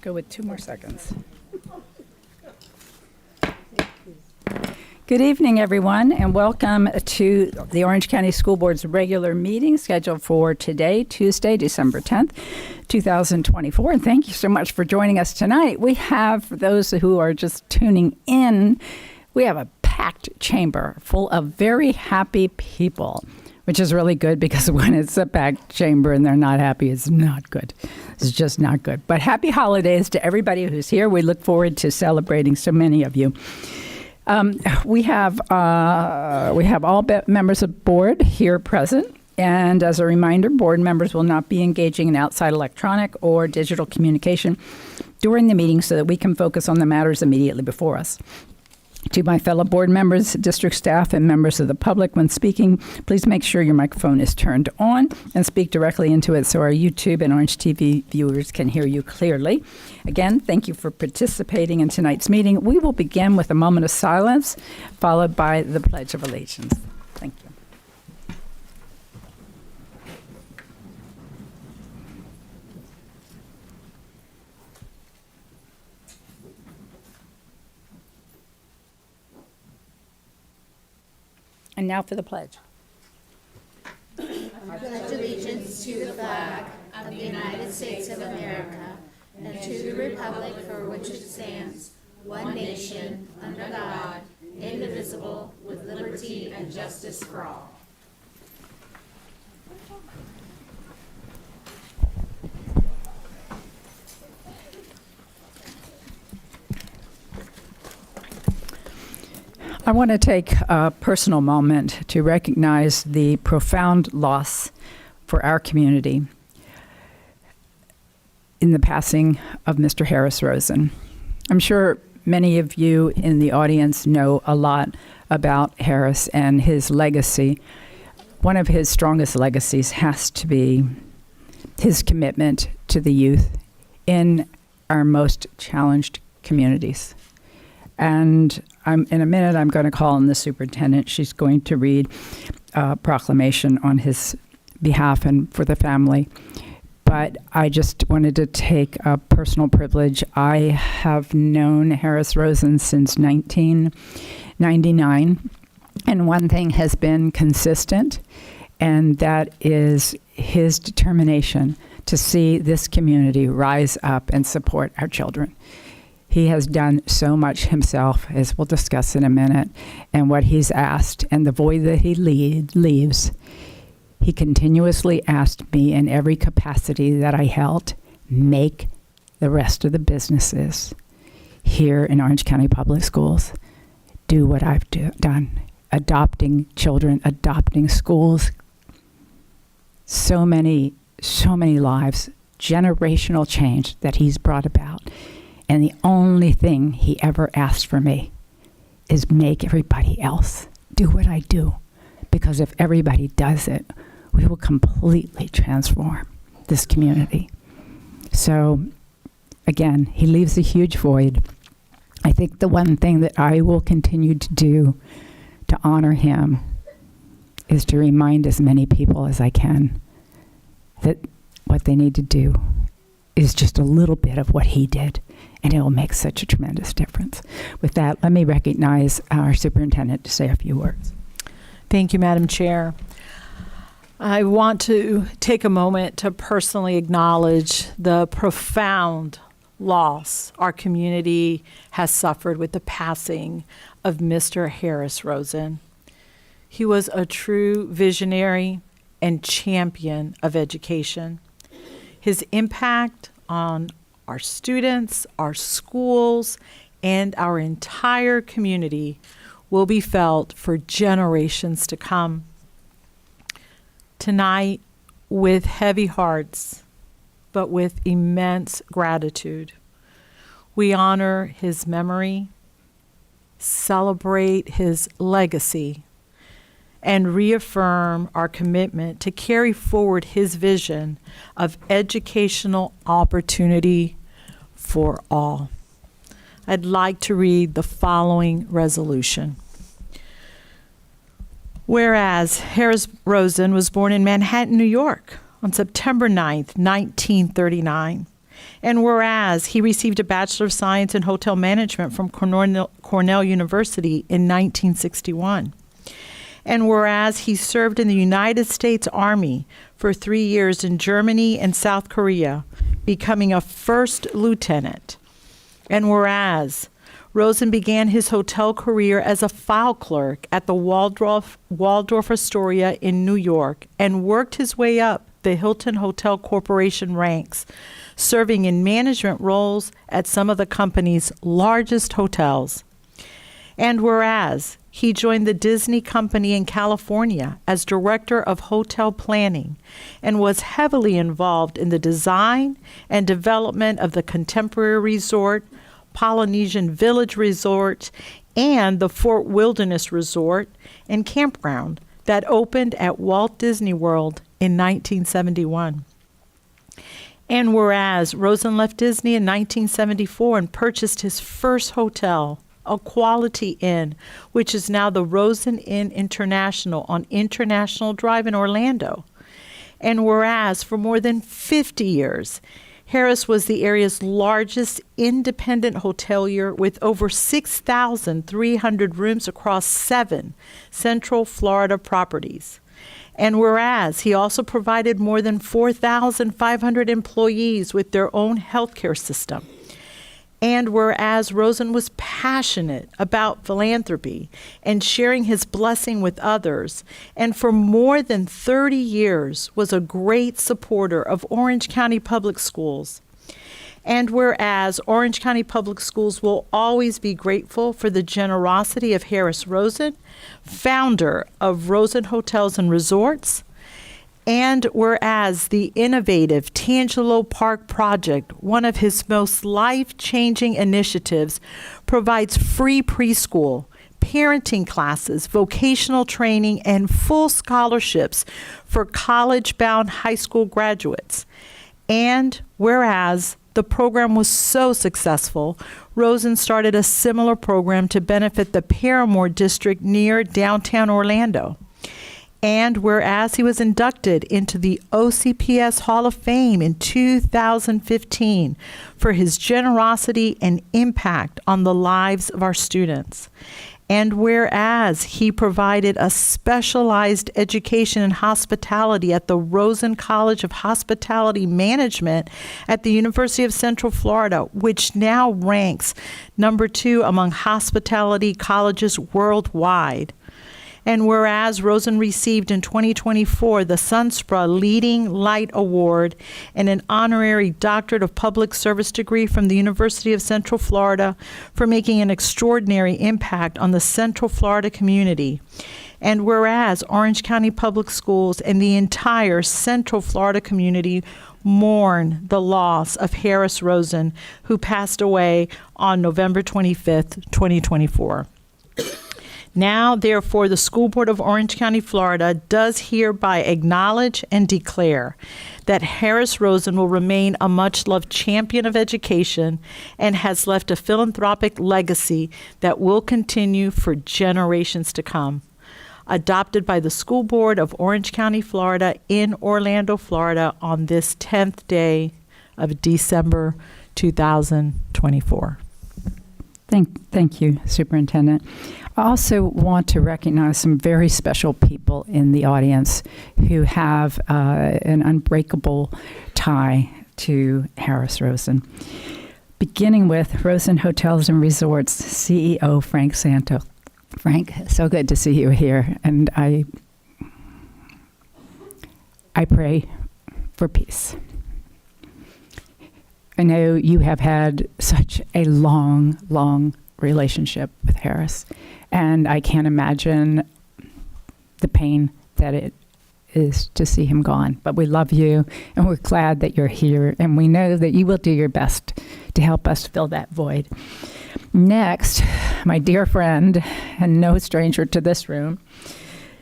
go with 2 more seconds. Good evening, everyone, and welcome to the Orange County School Board's regular meeting scheduled for today, Tuesday, December 10th, 2024. And thank you so much for joining us tonight. We have, for those who are just tuning in, we have a packed chamber full of very happy people, which is really good because when it's a packed chamber and they're not happy, it's not good. It's just not good. But happy holidays to everybody who's here. We look forward to celebrating so many of you. We have all members of board here present. And as a reminder, board members will not be engaging in outside electronic or digital communication during the meeting so that we can focus on the matters immediately before us. To my fellow board members, district staff, and members of the public, when speaking, please make sure your microphone is turned on and speak directly into it so our YouTube and Orange TV viewers can hear you clearly. Again, thank you for participating in tonight's meeting. We will begin with a moment of silence, followed by the Pledge of Allegiance. Thank you. And now for the pledge. I pledge allegiance to the flag of the United States of America and to the republic for which it stands, one nation, under God, indivisible, with liberty and justice for all. I want to take a personal moment to recognize the profound loss for our community in the passing of Mr. Harris Rosen. I'm sure many of you in the audience know a lot about Harris and his legacy. One of his strongest legacies has to be his commitment to the youth in our most challenged communities. And in a minute, I'm going to call on the superintendent. She's going to read a proclamation on his behalf and for the family. But I just wanted to take a personal privilege. I have known Harris Rosen since 1999. And one thing has been consistent, and that is his determination to see this community rise up and support our children. He has done so much himself, as we'll discuss in a minute, and what he's asked and the void that he leaves. He continuously asked me in every capacity that I held, make the rest of the businesses here in Orange County Public Schools do what I've done. Adopting children, adopting schools, so many lives, generational change that he's brought about. And the only thing he ever asked for me is make everybody else do what I do. Because if everybody does it, we will completely transform this community. So, again, he leaves a huge void. I think the one thing that I will continue to do to honor him is to remind as many people as I can that what they need to do is just a little bit of what he did. And it will make such a tremendous difference. With that, let me recognize our superintendent to say a few words. Thank you, Madam Chair. I want to take a moment to personally acknowledge the profound loss our community has suffered with the passing of Mr. Harris Rosen. He was a true visionary and champion of education. His impact on our students, our schools, and our entire community will be felt for generations to come. Tonight, with heavy hearts, but with immense gratitude, we honor his memory, celebrate his legacy, and reaffirm our commitment to carry forward his vision of educational opportunity for all. I'd like to read the following resolution. Whereas Harris Rosen was born in Manhattan, New York on September 9th, 1939, And whereas he received a Bachelor of Science in Hotel Management from Cornell University in 1961. And whereas he served in the United States Army for 3 years in Germany and South Korea, becoming a first lieutenant. And whereas Rosen began his hotel career as a file clerk at the Waldorf Astoria in New York and worked his way up the Hilton Hotel Corporation ranks, serving in management roles at some of the company's largest hotels. And whereas he joined the Disney Company in California as director of hotel planning and was heavily involved in the design and development of the Contemporary Resort, Polynesian Village Resort, and the Fort Wilderness Resort and Campground that opened at Walt Disney World in 1971. And whereas Rosen left Disney in 1974 and purchased his first hotel, a Quality Inn, which is now the Rosen Inn International on International Drive in Orlando. And whereas for more than 50 years, Harris was the area's largest independent hotelier with over 6,300 rooms across 7 Central Florida properties. And whereas he also provided more than 4,500 employees with their own healthcare system. And whereas Rosen was passionate about philanthropy and sharing his blessing with others, and for more than 30 years was a great supporter of Orange County Public Schools. And whereas Orange County Public Schools will always be grateful for the generosity of Harris Rosen, founder of Rosen Hotels and Resorts, and whereas the innovative Tangelo Park project, one of his most life-changing initiatives, provides free preschool, parenting classes, vocational training, and full scholarships for college-bound high school graduates. And whereas the program was so successful, Rosen started a similar program to benefit the Paramore district near downtown Orlando. And whereas he was inducted into the OCPS Hall of Fame in 2015 for his generosity and impact on the lives of our students. And whereas he provided a specialized education in hospitality at the Rosen College of Hospitality Management at the University of Central Florida, which now ranks number 2 among hospitality colleges worldwide. And whereas Rosen received in 2024 the Sunspra Leading Light Award and an honorary Doctorate of Public Service degree from the University of Central Florida for making an extraordinary impact on the Central Florida community. And whereas Orange County Public Schools and the entire Central Florida community mourn the loss of Harris Rosen, who passed away on November 25th, 2024. Now, therefore, the School Board of Orange County, Florida, does hereby acknowledge and declare that Harris Rosen will remain a much-loved champion of education and has left a philanthropic legacy that will continue for generations to come. Adopted by the School Board of Orange County, Florida, in Orlando, Florida, on this 10th day of December 2024. Thank you, Superintendent. I also want to recognize some very special people in the audience who have an unbreakable tie to Harris Rosen. Beginning with Rosen Hotels and Resorts CEO Frank Santo. Frank, so good to see you here, and I pray for peace. I know you have had such a long relationship with Harris, and I can't imagine the pain that it is to see him gone. But we love you, and we're glad that you're here, and we know that you will do your best to help us fill that void. Next, my dear friend, and no stranger to this room,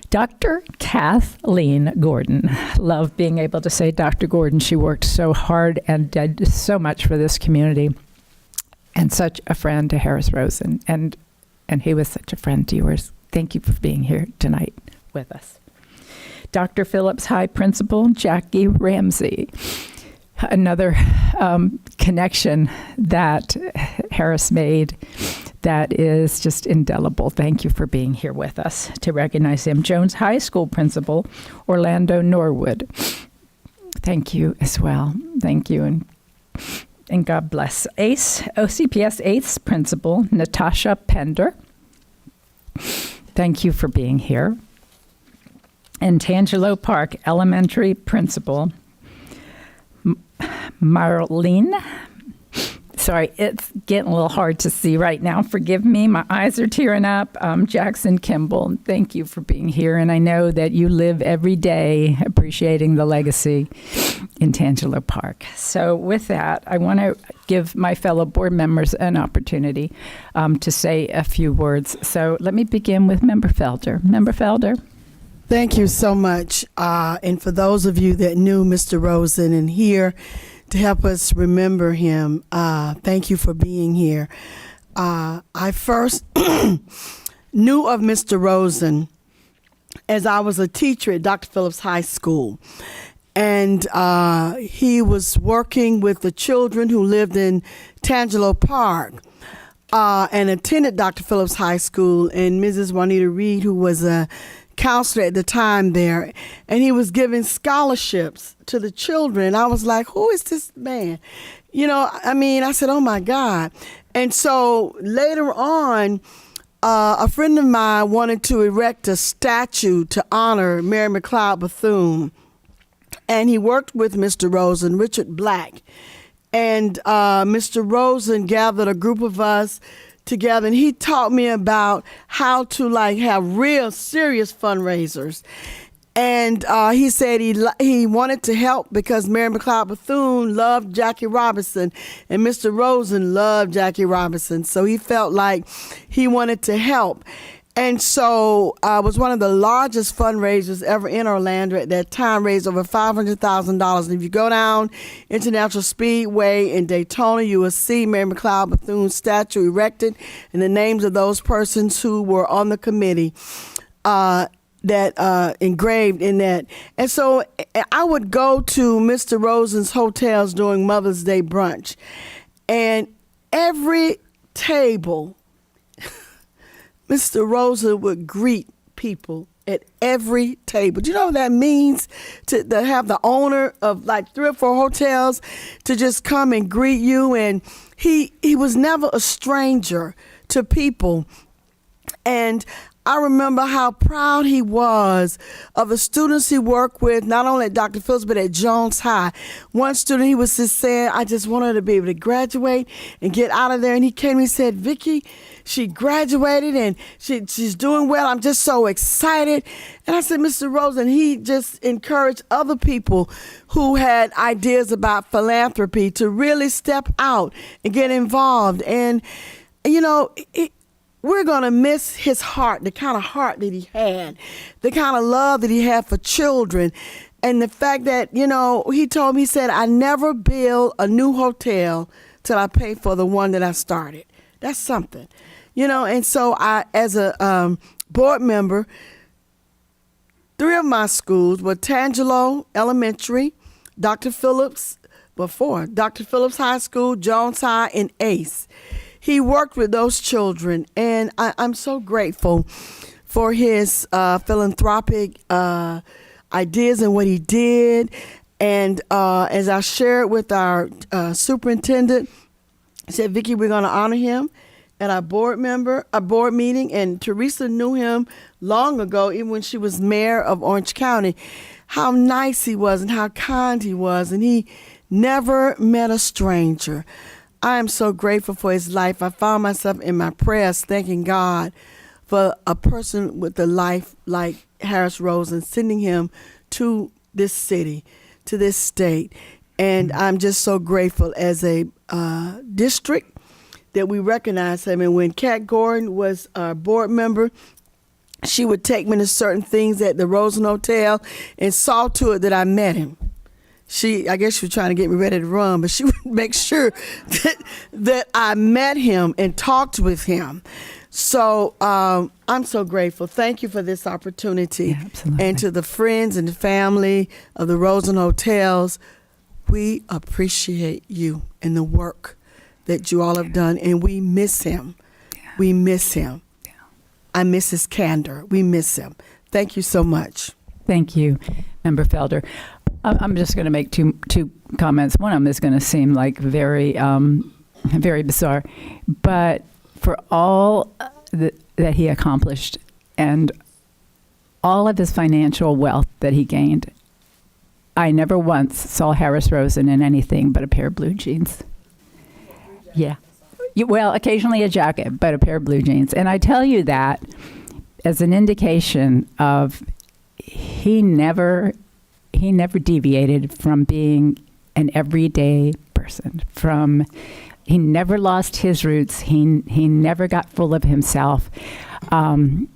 Dr. Kathleen Gordon. Love being able to say Dr. Gordon. She worked so hard and did so much for this community, and such a friend to Harris Rosen, and he was such a friend to yours. Thank you for being here tonight with us. Dr. Phillips High Principal Jackie Ramsey. another connection that Harris made that is just indelible. Thank you for being here with us to recognize him. Jones High School Principal, Orlando Norwood. Thank you as well. Thank you, and God bless. OCPS 8th Principal, Natasha Pender. Thank you for being here. And Tangelo Park Elementary Principal, Marlene. Sorry, it's getting a little hard to see right now. Forgive me. My eyes are tearing up. Jackson Kimball, thank you for being here. And I know that you live every day appreciating the legacy in Tangelo Park. So with that, I want to give my fellow board members an opportunity to say a few words. So let me begin with Member Felder. Member Felder. Thank you so much. And for those of you that knew Mr. Rosen and here to help us remember him, thank you for being here. I first knew of Mr. Rosen as I was a teacher at Dr. Phillips High School. And he was working with the children who lived in Tangelo Park and attended Dr. Phillips High School. And Mrs. Juanita Reed, who was a counselor at the time there, and he was giving scholarships to the children. I was like, who is this man? I said, oh my God. And so later on, a friend of mine wanted to erect a statue to honor Mary McLeod Bethune. And he worked with Mr. Rosen, Richard Black. And Mr. Rosen gathered a group of us together, and he taught me about how to have real serious fundraisers. And he said he wanted to help because Mary McLeod Bethune loved Jackie Robinson, and Mr. Rosen loved Jackie Robinson. So he felt like he wanted to help. And so it was one of the largest fundraisers ever in Orlando at that time, raised over $500,000. And if you go down International Speedway in Daytona, you will see Mary McLeod Bethune's statue erected and the names of those persons who were on the committee that engraved in that. And so I would go to Mr. Rosen's hotels during Mother's Day brunch, and every table, Mr. Rosen would greet people at every table. Do you know what that means? To have the owner of 3 or 4 hotels to just come and greet you. And he was never a stranger to people. And I remember how proud he was of the students he worked with, not only at Dr. Phillips, but at Jones High. One student, he was just saying, I just want her to be able to graduate and get out of there. And he came and he said, Vicki, she graduated and she's doing well. I'm just so excited. And I said, Mr. Rosen, he just encouraged other people who had ideas about philanthropy to really step out and get involved. And, we're going to miss his heart, the kind of heart that he had, the kind of love that he had for children. And the fact that, he told me, he said, I never build a new hotel till I pay for the one that I started. That's something, And so I, as a board member, 3 of my schools were Tangelo Elementary, Dr. Phillips High School, Jones High, and ACE. He worked with those children, and I'm so grateful for his philanthropic ideas and what he did. And as I shared with our superintendent, I said, Vicki, we're going to honor him at our board meeting. And Teresa knew him long ago, even when she was mayor of Orange County, how nice he was and how kind he was. And he never met a stranger. I am so grateful for his life. I found myself in my prayers thanking God for a person with a life like Harris Rosen, sending him to this city, to this state. And I'm just so grateful as a district that we recognize him. And when Kat Gordon was our board member, she would take me to certain things at the Rosen Hotel and saw to it that I met him. I guess she was trying to get me ready to run, but she would make sure that I met him and talked with him. So I'm so grateful. Thank you for this opportunity. Yeah, absolutely. And to the friends and the family of the Rosen Hotels, we appreciate you and the work that you all have done, and we miss him. We miss him. I miss his candor. We miss him. Thank you so much. Thank you, Member Felder. I'm just going to make two comments. One of them is going to seem like very bizarre, but for all that he accomplished and all of his financial wealth that he gained, I never once saw Harris Rosen in anything but a pair of blue jeans. Yeah. Well, occasionally a jacket, but a pair of blue jeans. And I tell you that as an indication of he never deviated from being an everyday person. He never lost his roots. He never got full of himself. And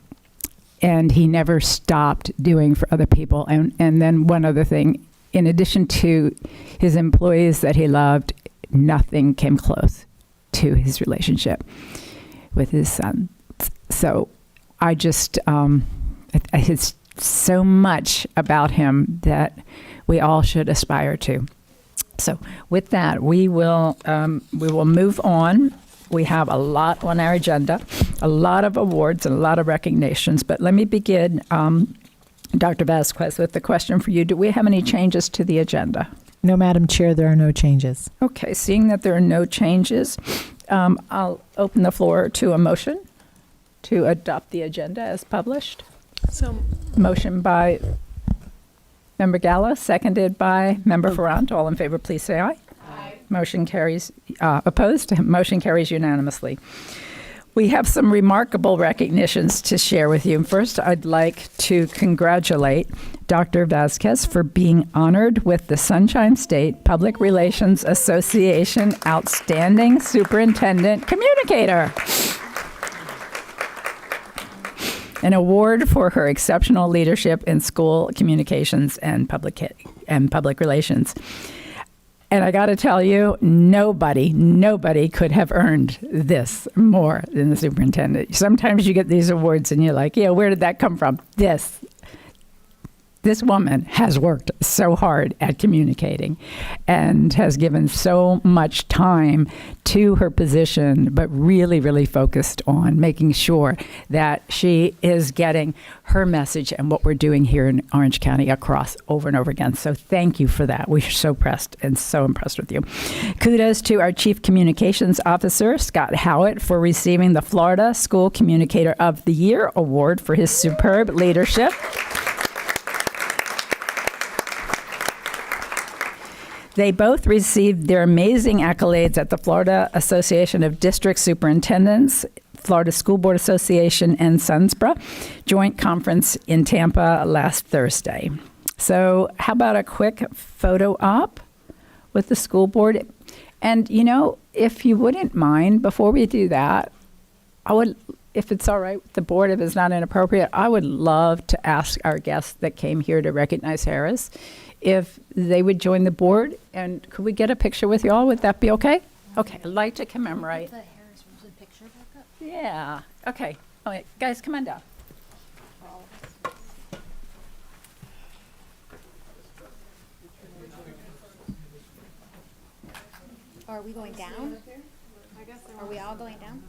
he never stopped doing for other people. And then one other thing, in addition to his employees that he loved, nothing came close to his relationship with his son. So I just, it's so much about him that we all should aspire to. So with that, we will move on. We have a lot on our agenda, a lot of awards and a lot of recognitions. But let me begin, Dr. Vasquez, with the question for you. Do we have any changes to the agenda? No, Madam Chair, there are no changes. Okay, seeing that there are no changes, I'll open the floor to a motion to adopt the agenda as published. So, Motion by Member Gallo, seconded by Member Ferrant. All in favor, please say aye. Aye. Motion carries, opposed? Motion carries unanimously. We have some remarkable recognitions to share with you. First, I'd like to congratulate Dr. Vasquez for being honored with the Sunshine State Public Relations Association Outstanding Superintendent Communicator, an award for her exceptional leadership in school communications and public relations. And I got to tell you, nobody could have earned this more than the superintendent. Sometimes you get these awards and you're like, yeah, where did that come from? This woman has worked so hard at communicating and has given so much time to her position, but really, really focused on making sure that she is getting her message and what we're doing here in Orange County across over and over again. So thank you for that. We're so impressed with you. Kudos to our Chief Communications Officer, Scott Howitt, for receiving the Florida School Communicator of the Year Award for his superb leadership. They both received their amazing accolades at the Florida Association of District Superintendents, Florida School Board Association, and SUNSBRA joint conference in Tampa last Thursday. So how about a quick photo op with the school board? And, if you wouldn't mind, before we do that, I would, if it's all right with the board, if it's not inappropriate, I would love to ask our guests that came here to recognize Harris if they would join the board. And could we get a picture with you all? Would that be okay? Okay, I'd like to commemorate. The Harris Rosen picture back up. Yeah, okay. All right, guys, come on down. Are we going down? Are we all going down?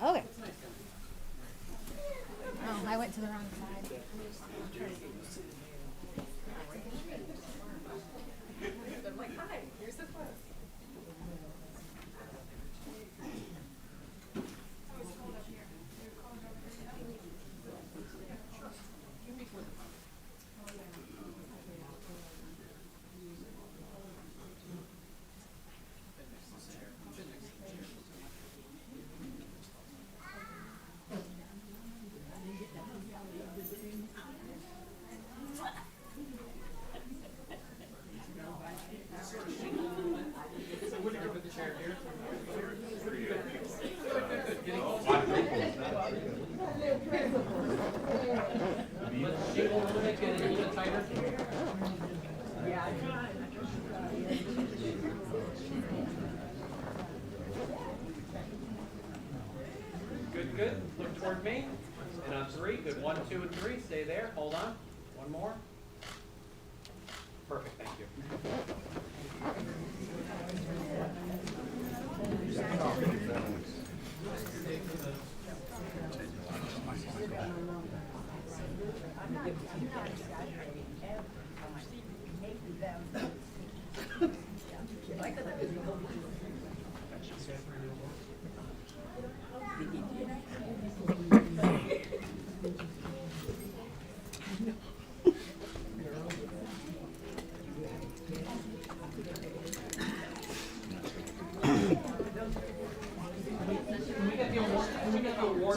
Okay. Oh, I went to the wrong side. Good. Look toward me. And I'm three. Good. 1, 2, and 3. Stay there. Hold on. One more. Perfect. Thank you.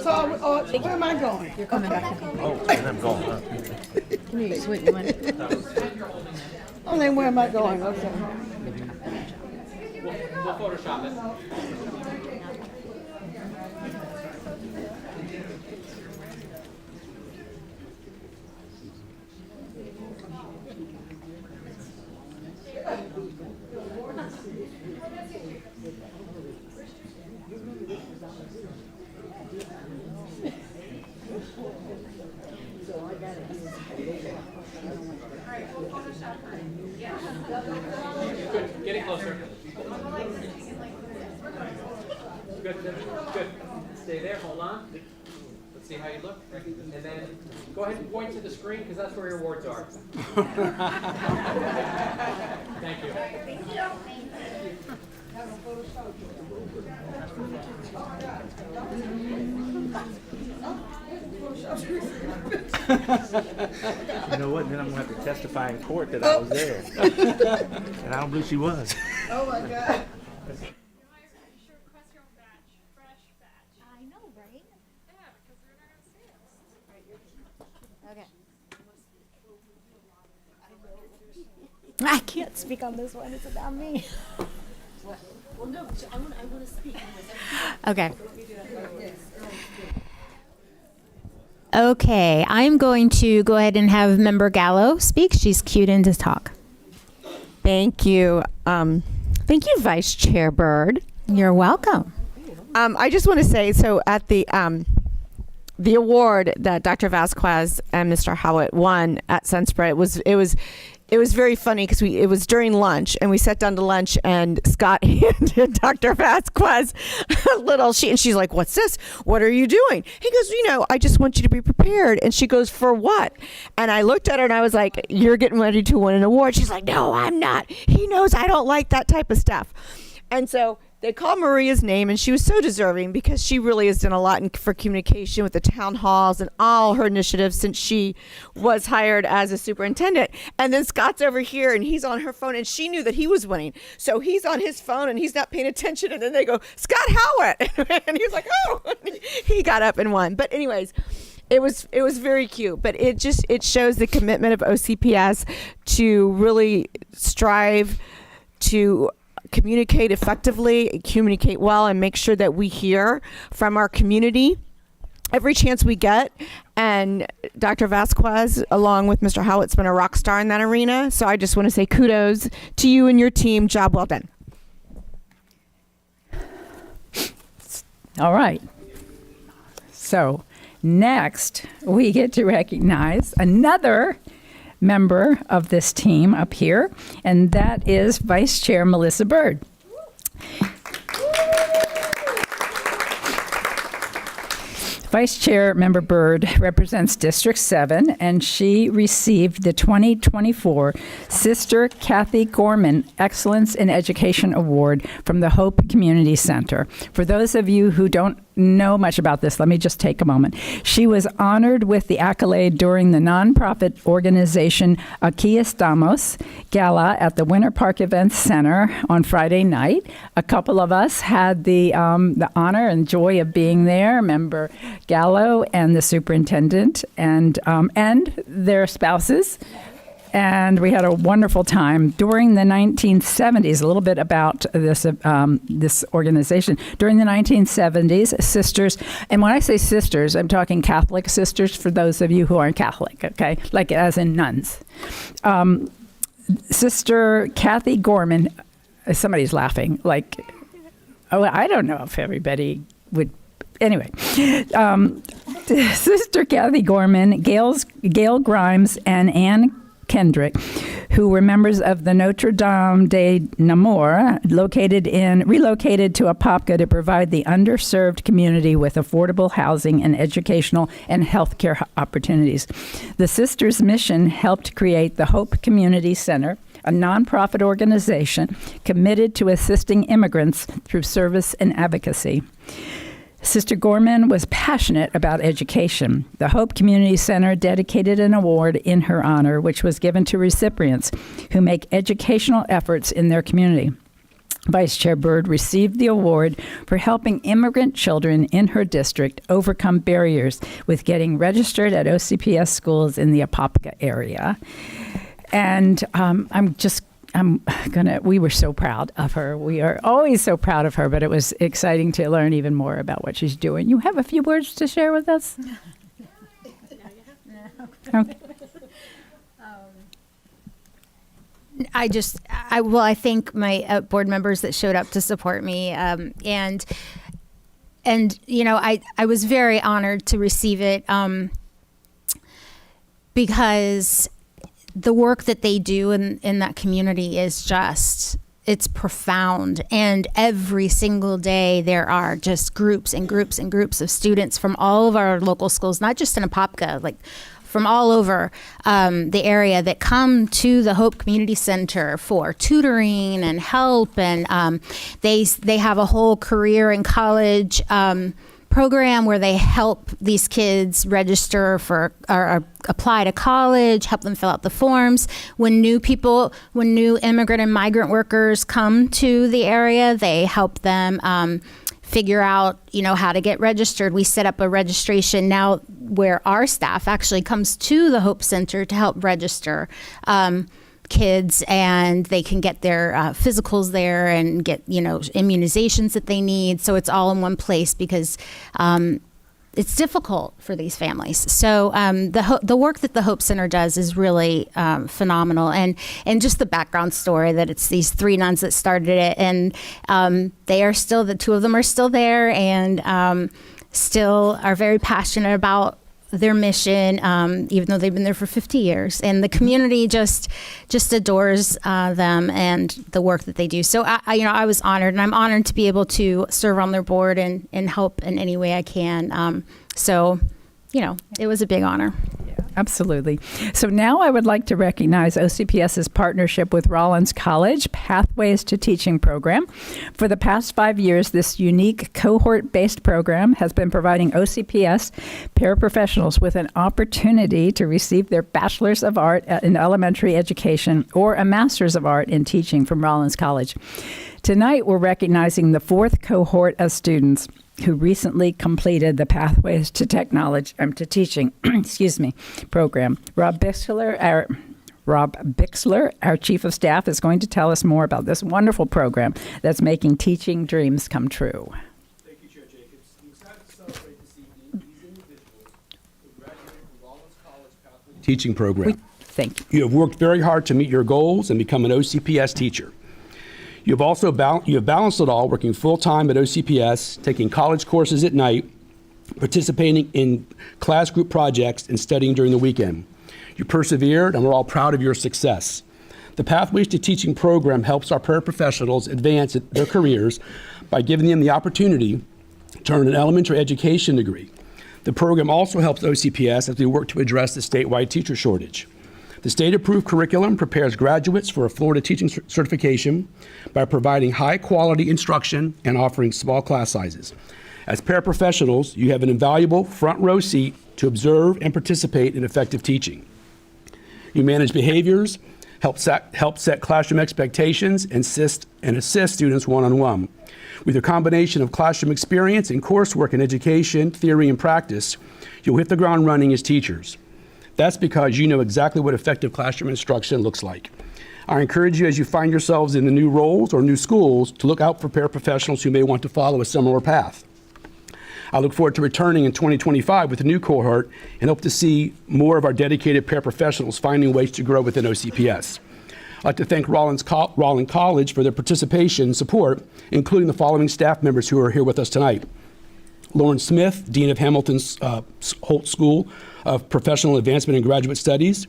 So, where am I going? You're coming back. Oh, and I'm going, huh? Come here, sweet. You want it? Oh, then where am I going? Okay. We'll Photoshop it. Good. Getting closer. Good. Good. Stay there. Hold on. Let's see how you look. And then go ahead and point to the screen because that's where your awards are. Thank you. You know what? Then I'm going to have to testify in court that I was there. And I don't believe she was. Oh my God. I know, right? Okay. I can't speak on this one. It's about me. Well, no, I want to speak. Okay. Okay, I'm going to go ahead and have Member Gallo speak. She's cued in to talk. Thank you. Thank you, Vice Chair Byrd. You're welcome. I just want to say, so at the award that Dr. Vasquez and Mr. Howitt won at Sunspread, it was very funny because it was during lunch and we sat down to lunch and Scott handed Dr. Vasquez a little sheet and she's like, "What's this? What are you doing?" He goes, "I just want you to be prepared." And she goes, "For what?" And I looked at her and I was like, "You're getting ready to win an award." She's like, "No, I'm not. He knows I don't like that type of stuff." And so they called Maria's name, and she was so deserving because she really has done a lot for communication with the town halls and all her initiatives since she was hired as a superintendent. And then Scott's over here, and he's on her phone, and she knew that he was winning. So he's on his phone, and he's not paying attention. And then they go, "Scott Howitt." And he was like, "Oh." He got up and won. But anyways, it was very cute. But it shows the commitment of OCPS to really strive to communicate effectively, communicate well, and make sure that we hear from our community every chance we get. And Dr. Vasquez, along with Mr. Howitt's been a rock star in that arena. So I just want to say kudos to you and your team. Job well done. All right. So next, we get to recognize another member of this team up here, and that is Vice Chair Melissa Byrd. Vice Chair Member Byrd represents District 7, and she received the 2024 Sister Kathy Gorman Excellence in Education Award from the Hope Community Center. For those of you who don't know much about this, let me just take a moment. She was honored with the accolade during the nonprofit organization Aquí Estamos Gala at the Winter Park Events Center on Friday night. A couple of us had the honor and joy of being there. Member Gallo and the superintendent and their spouses. And we had a wonderful time during the 1970s. A little bit about this organization. During the 1970s, sisters, and when I say sisters, I'm talking Catholic sisters for those of you who aren't Catholic, okay? Like as in nuns. Sister Kathy Gorman, somebody's laughing, I don't know if everybody would, anyway. Sister Kathy Gorman, Gail Grimes, and Ann Kendrick, who were members of the Notre Dame de Namur, relocated to Apopka to provide the underserved community with affordable housing and educational and healthcare opportunities. The sisters' mission helped create the Hope Community Center, a nonprofit organization committed to assisting immigrants through service and advocacy. Sister Gorman was passionate about education. The Hope Community Center dedicated an award in her honor, which was given to recipients who make educational efforts in their community. Vice Chair Byrd received the award for helping immigrant children in her district overcome barriers with getting registered at OCPS schools in the Apopka area. And we were so proud of her. We are always so proud of her, but it was exciting to learn even more about what she's doing. You have a few words to share with us? Okay. I thank my board members that showed up to support me, and I was very honored to receive it, because the work that they do in that community is it's profound. And every single day there are just groups and groups and groups of students from all of our local schools, not just in Apopka, like from all over the area, that come to the Hope Community Center for tutoring and help. And they have a whole career in college program where they help these kids register for or apply to college, help them fill out the forms. When new immigrant and migrant workers come to the area, they help them figure out, how to get registered. We set up a registration now where our staff actually comes to the Hope Center to help register kids, and they can get their physicals there and get immunizations that they need. So it's all in one place, because it's difficult for these families. So the work that the Hope Center does is really phenomenal. And just the background story that it's these 3 nuns that started it, and the 2 of them are still there, and still are very passionate about their mission, even though they've been there for 50 years. And the community just adores them and the work that they do. So I was honored, and I'm honored to be able to serve on their board and help in any way I can. It was a big honor. Absolutely. So now I would like to recognize OCPS's partnership with Rollins College Pathways to Teaching program. For the past 5 years, this unique cohort-based program has been providing OCPS paraprofessionals with an opportunity to receive their Bachelor's of Art in Elementary Education or a Master's of Art in Teaching from Rollins College. Tonight, we're recognizing the 4th cohort of students who recently completed the Pathways to Teaching program. Rob Bixler, our Chief of Staff, is going to tell us more about this wonderful program that's making teaching dreams come true. Thank you, Chair Jacobs. I'm excited to celebrate this evening these individuals who graduated from Rollins College Pathways Teaching Program. Thank you. You have worked very hard to meet your goals and become an OCPS teacher. You have also balanced it all, working full-time at OCPS, taking college courses at night, participating in class group projects, and studying during the weekend. You persevered, and we're all proud of your success. The Pathways to Teaching program helps our paraprofessionals advance their careers by giving them the opportunity to earn an elementary education degree. The program also helps OCPS as we work to address the statewide teacher shortage. The state-approved curriculum prepares graduates for a Florida teaching certification by providing high-quality instruction and offering small class sizes. As paraprofessionals, you have an invaluable front-row seat to observe and participate in effective teaching. You manage behaviors, help set classroom expectations, and assist students one-on-one. With a combination of classroom experience and coursework in education, theory, and practice, you'll hit the ground running as teachers. That's because you know exactly what effective classroom instruction looks like. I encourage you, as you find yourselves in the new roles or new schools, to look out for paraprofessionals who may want to follow a similar path. I look forward to returning in 2025 with a new cohort and hope to see more of our dedicated paraprofessionals finding ways to grow within OCPS. I'd like to thank Rollins College for their participation and support, including the following staff members who are here with us tonight. Lauren Smith, Dean of Hamilton's Holt School of Professional Advancement and Graduate Studies,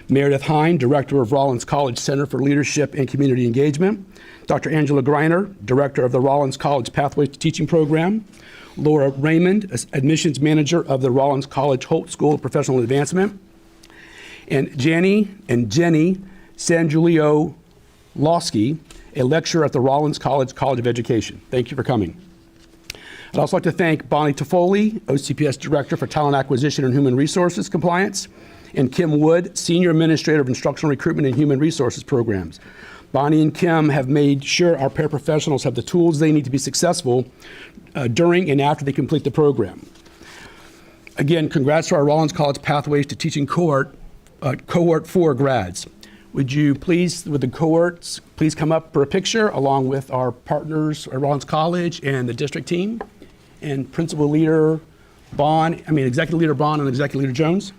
Meredith Hine, Director of Rollins College Center for Leadership and Community Engagement, Dr. Angela Greiner, Director of the Rollins College Pathways to Teaching Program, Laura Raymond, Admissions Manager of the Rollins College Holt School of Professional Advancement, and Jenny Sangiulio-Losky, a lecturer at the Rollins College of Education. Thank you for coming. I'd also like to thank Bonnie Toffoli, OCPS Director for Talent Acquisition and Human Resources Compliance, and Kim Wood, Senior Administrator of Instructional Recruitment and Human Resources Programs. Bonnie and Kim have made sure our paraprofessionals have the tools they need to be successful during and after they complete the program. Again, congrats to our Rollins College Pathways to Teaching Cohort 4 grads. Would you please, with the cohorts, please come up for a picture along with our partners at Rollins College and the district team, and Executive Leader Bond and Executive Leader Jones.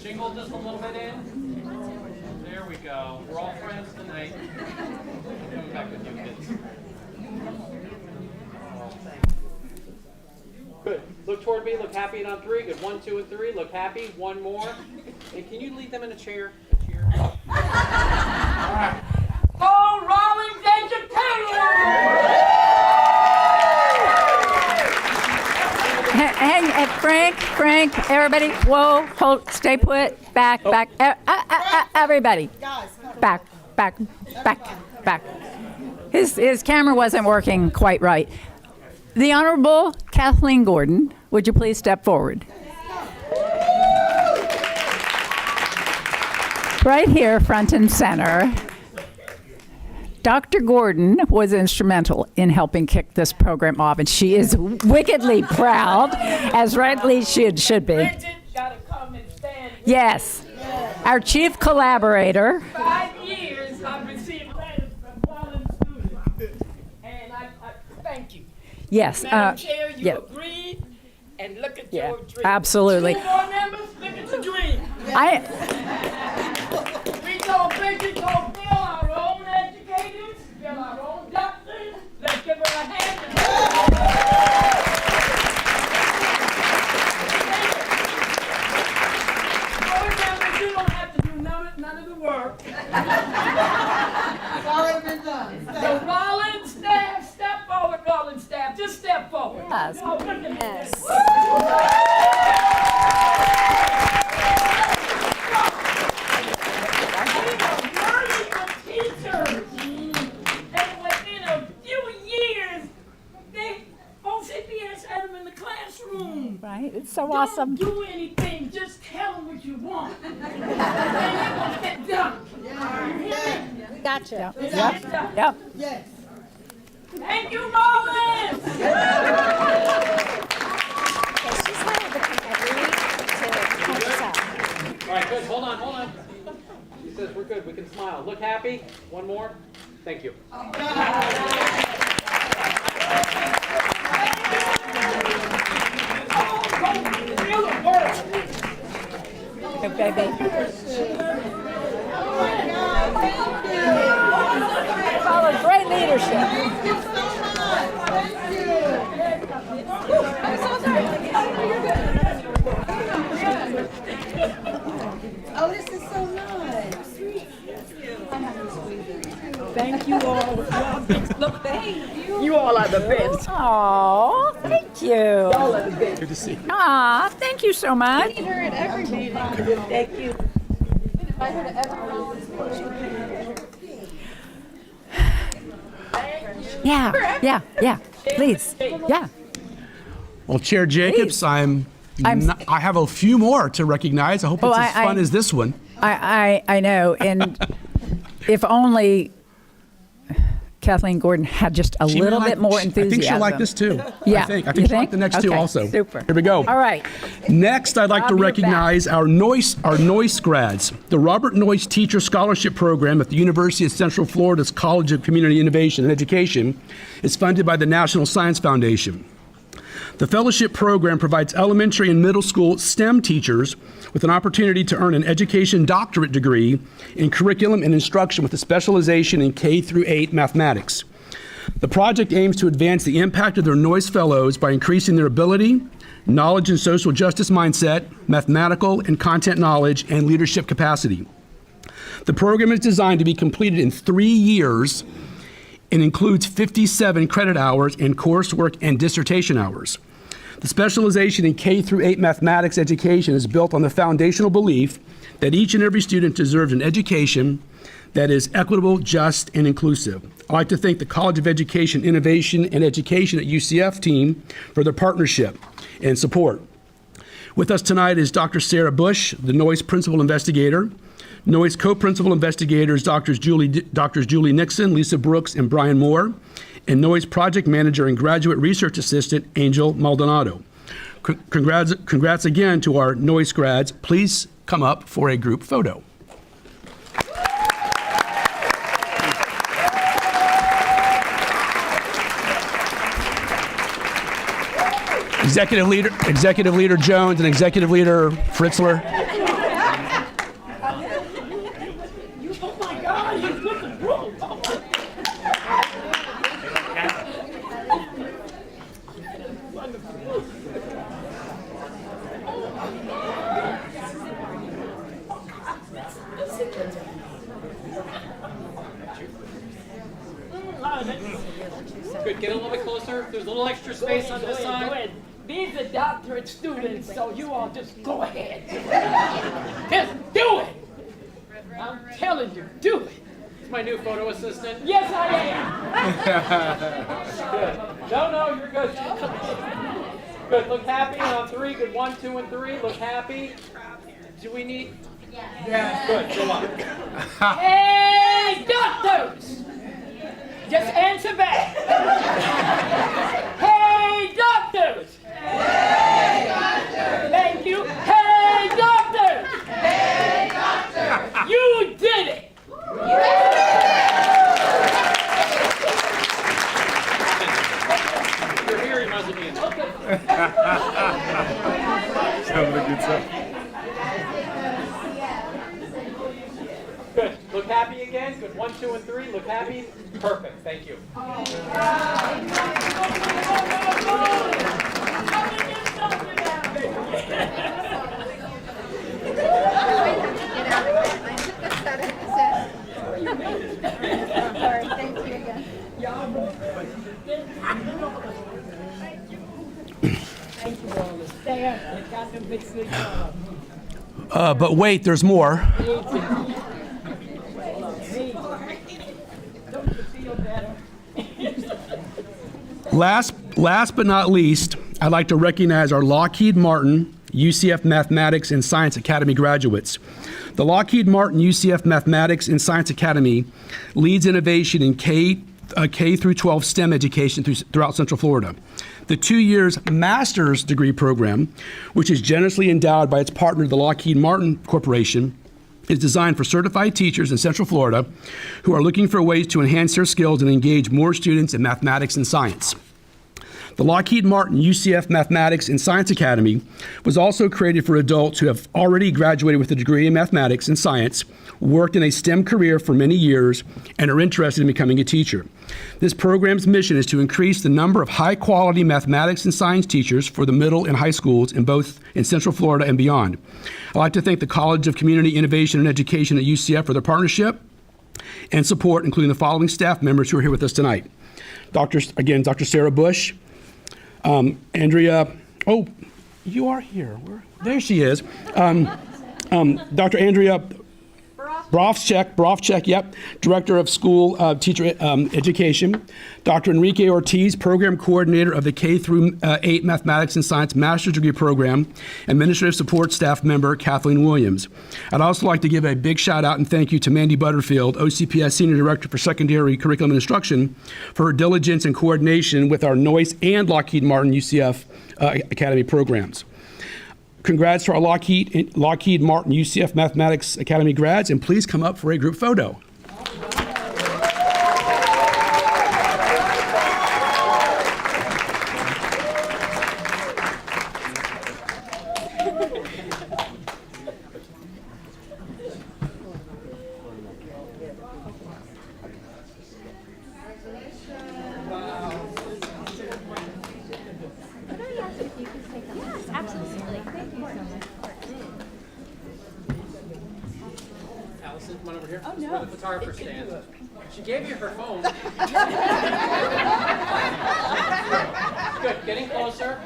Shingle just a little bit in. There we go. We're all friends tonight. I'm coming back with you kids. Good. Look toward me. Look happy, and on 3. Good. 1, 2, and 3. Look happy. One more. And can you lead them in a chair? A chair. All right. Go Rollins Education! Hang, Frank, everybody, whoa, hold, stay put, back, everybody. Back. His camera wasn't working quite right. The Honorable Kathleen Gordon, would you please step forward? Right here, front and center. Dr. Gordon was instrumental in helping kick this program off, and she is wickedly proud, as rightly she should be. Yes. Our chief collaborator. 5 years I've received letters from Rollins students, and I thank you. Yes. Madam Chair, you agreed, and look at your dream. Absolutely. 2 more members, look at the dream. We told Bridget to build our own educators, build our own doctors. Let's give her a hand. Board members, you don't have to do none of the work. It's already been done. The Rollins staff, step forward, Rollins staff. Just step forward. Yes. Oh, look at this. OCPS had them in the classroom. Right, it's so awesome. Don't do anything, just tell them what you want. And they're going to get done. You hear me? Gotcha. Yep. Yes. Thank you, Rollins! She's hired the people every week to help us out. All right, good. Hold on. She says we're good. We can smile. Look happy. One more. Thank you. Good baby. Follow great leadership. Oh, this is so nice. Thank you all. Look, thank you. You all are the best. Oh, thank you. Y'all are the best. Good to see you. Aw, thank you so much. Thank you. Yeah. Please. Yeah. Well, Chair Jacobs, I'm I have a few more to recognize. I hope it's as fun as this one. I know, and if only Kathleen Gordon had just a She may little like- bit more I enthusiasm. think she'll like this too. Yeah. I think You she'll like the next two Okay, also. Super. Here we go. All right. Next, I'd like to Bob, you're recognize our Noyce grads. The Robert Noyce Teacher Scholarship Program at the University of Central Florida's College of Community Innovation and Education is funded by the National Science Foundation. The fellowship program provides elementary and middle school STEM teachers with an opportunity to earn an education doctorate degree in curriculum and instruction with a specialization in K-8 mathematics. The project aims to advance the impact of their Noyce Fellows by increasing their ability, knowledge and social justice mindset, mathematical and content knowledge, and leadership capacity. The program is designed to be completed in 3 years and includes 57 credit hours in coursework and dissertation hours. The specialization in K-8 mathematics education is built on the foundational belief that each and every student deserves an education that is equitable, just, and inclusive. I'd like to thank the College of Education, Innovation, and Education at UCF team for their partnership and support. With us tonight is Dr. Sarah Bush, the Noyce Principal Investigator. Noyce Co-Principal Investigators, Drs. Julie Nixon, Lisa Brooks, and Brian Moore, and Noyce Project Manager and Graduate Research Assistant, Angel Maldonado. Congrats again to our Noyce grads. Please come up for a group photo. Executive Leader Jones and Executive Leader Fritzler. Oh my God, he's with the group. Good, get a little bit closer. There's a little extra space on this Go side. ahead. These are doctorate students, so you all just go ahead. Just do it. I'm telling you, do it. It's my new photo assistant. Yes, I am. Good. No, you're good. Good, look happy on 3. Good, 1, 2, and 3. Look happy. Do we need? Yeah. Good, go on. Hey, doctors! Just answer back. Hey, doctors! Hey, doctors! Thank you. Hey, doctors! Hey, doctors! You did it! Your hearing must be in. Good. Look happy again. Good. 1, 2, and 3. Look happy. Perfect. Thank you. But wait, there's more. Last but not least, I'd like to recognize our Lockheed Martin UCF Mathematics and Science Academy graduates. The Lockheed Martin UCF Mathematics and Science Academy leads innovation in K-12 STEM education throughout Central Florida. The 2 years master's degree program, which is generously endowed by its partner, the Lockheed Martin Corporation, is designed for certified teachers in Central Florida who are looking for ways to enhance their skills and engage more students in mathematics and science. The Lockheed Martin UCF Mathematics and Science Academy was also created for adults who have already graduated with a degree in mathematics and science, worked in a STEM career for many years, and are interested in becoming a teacher. This program's mission is to increase the number of high-quality mathematics and science teachers for the middle and high schools in Central Florida and beyond. I'd like to thank the College of Community Innovation and Education at UCF for their partnership and support, including the following staff members who are here with us tonight. Dr. Sarah Bush, Andrea, oh, you are here. There she is. Dr. Andrea Brofchek, yep, Director of School Teacher Education. Dr. Enrique Ortiz, Program Coordinator of the K through 8 Mathematics and Science Master's Degree Program. Administrative Support Staff Member Kathleen Williams. I'd also like to give a big shout out and thank you to Mandy Butterfield, OCPS Senior Director for Secondary Curriculum and Instruction, for her diligence and coordination with our Noyce and Lockheed Martin UCF Academy programs. Congrats to our Lockheed Martin UCF Mathematics Academy grads, and please come up for a group photo. Allison, come on over here. Oh, no. Where the photographer stands. She gave you her phone. Good. Getting closer.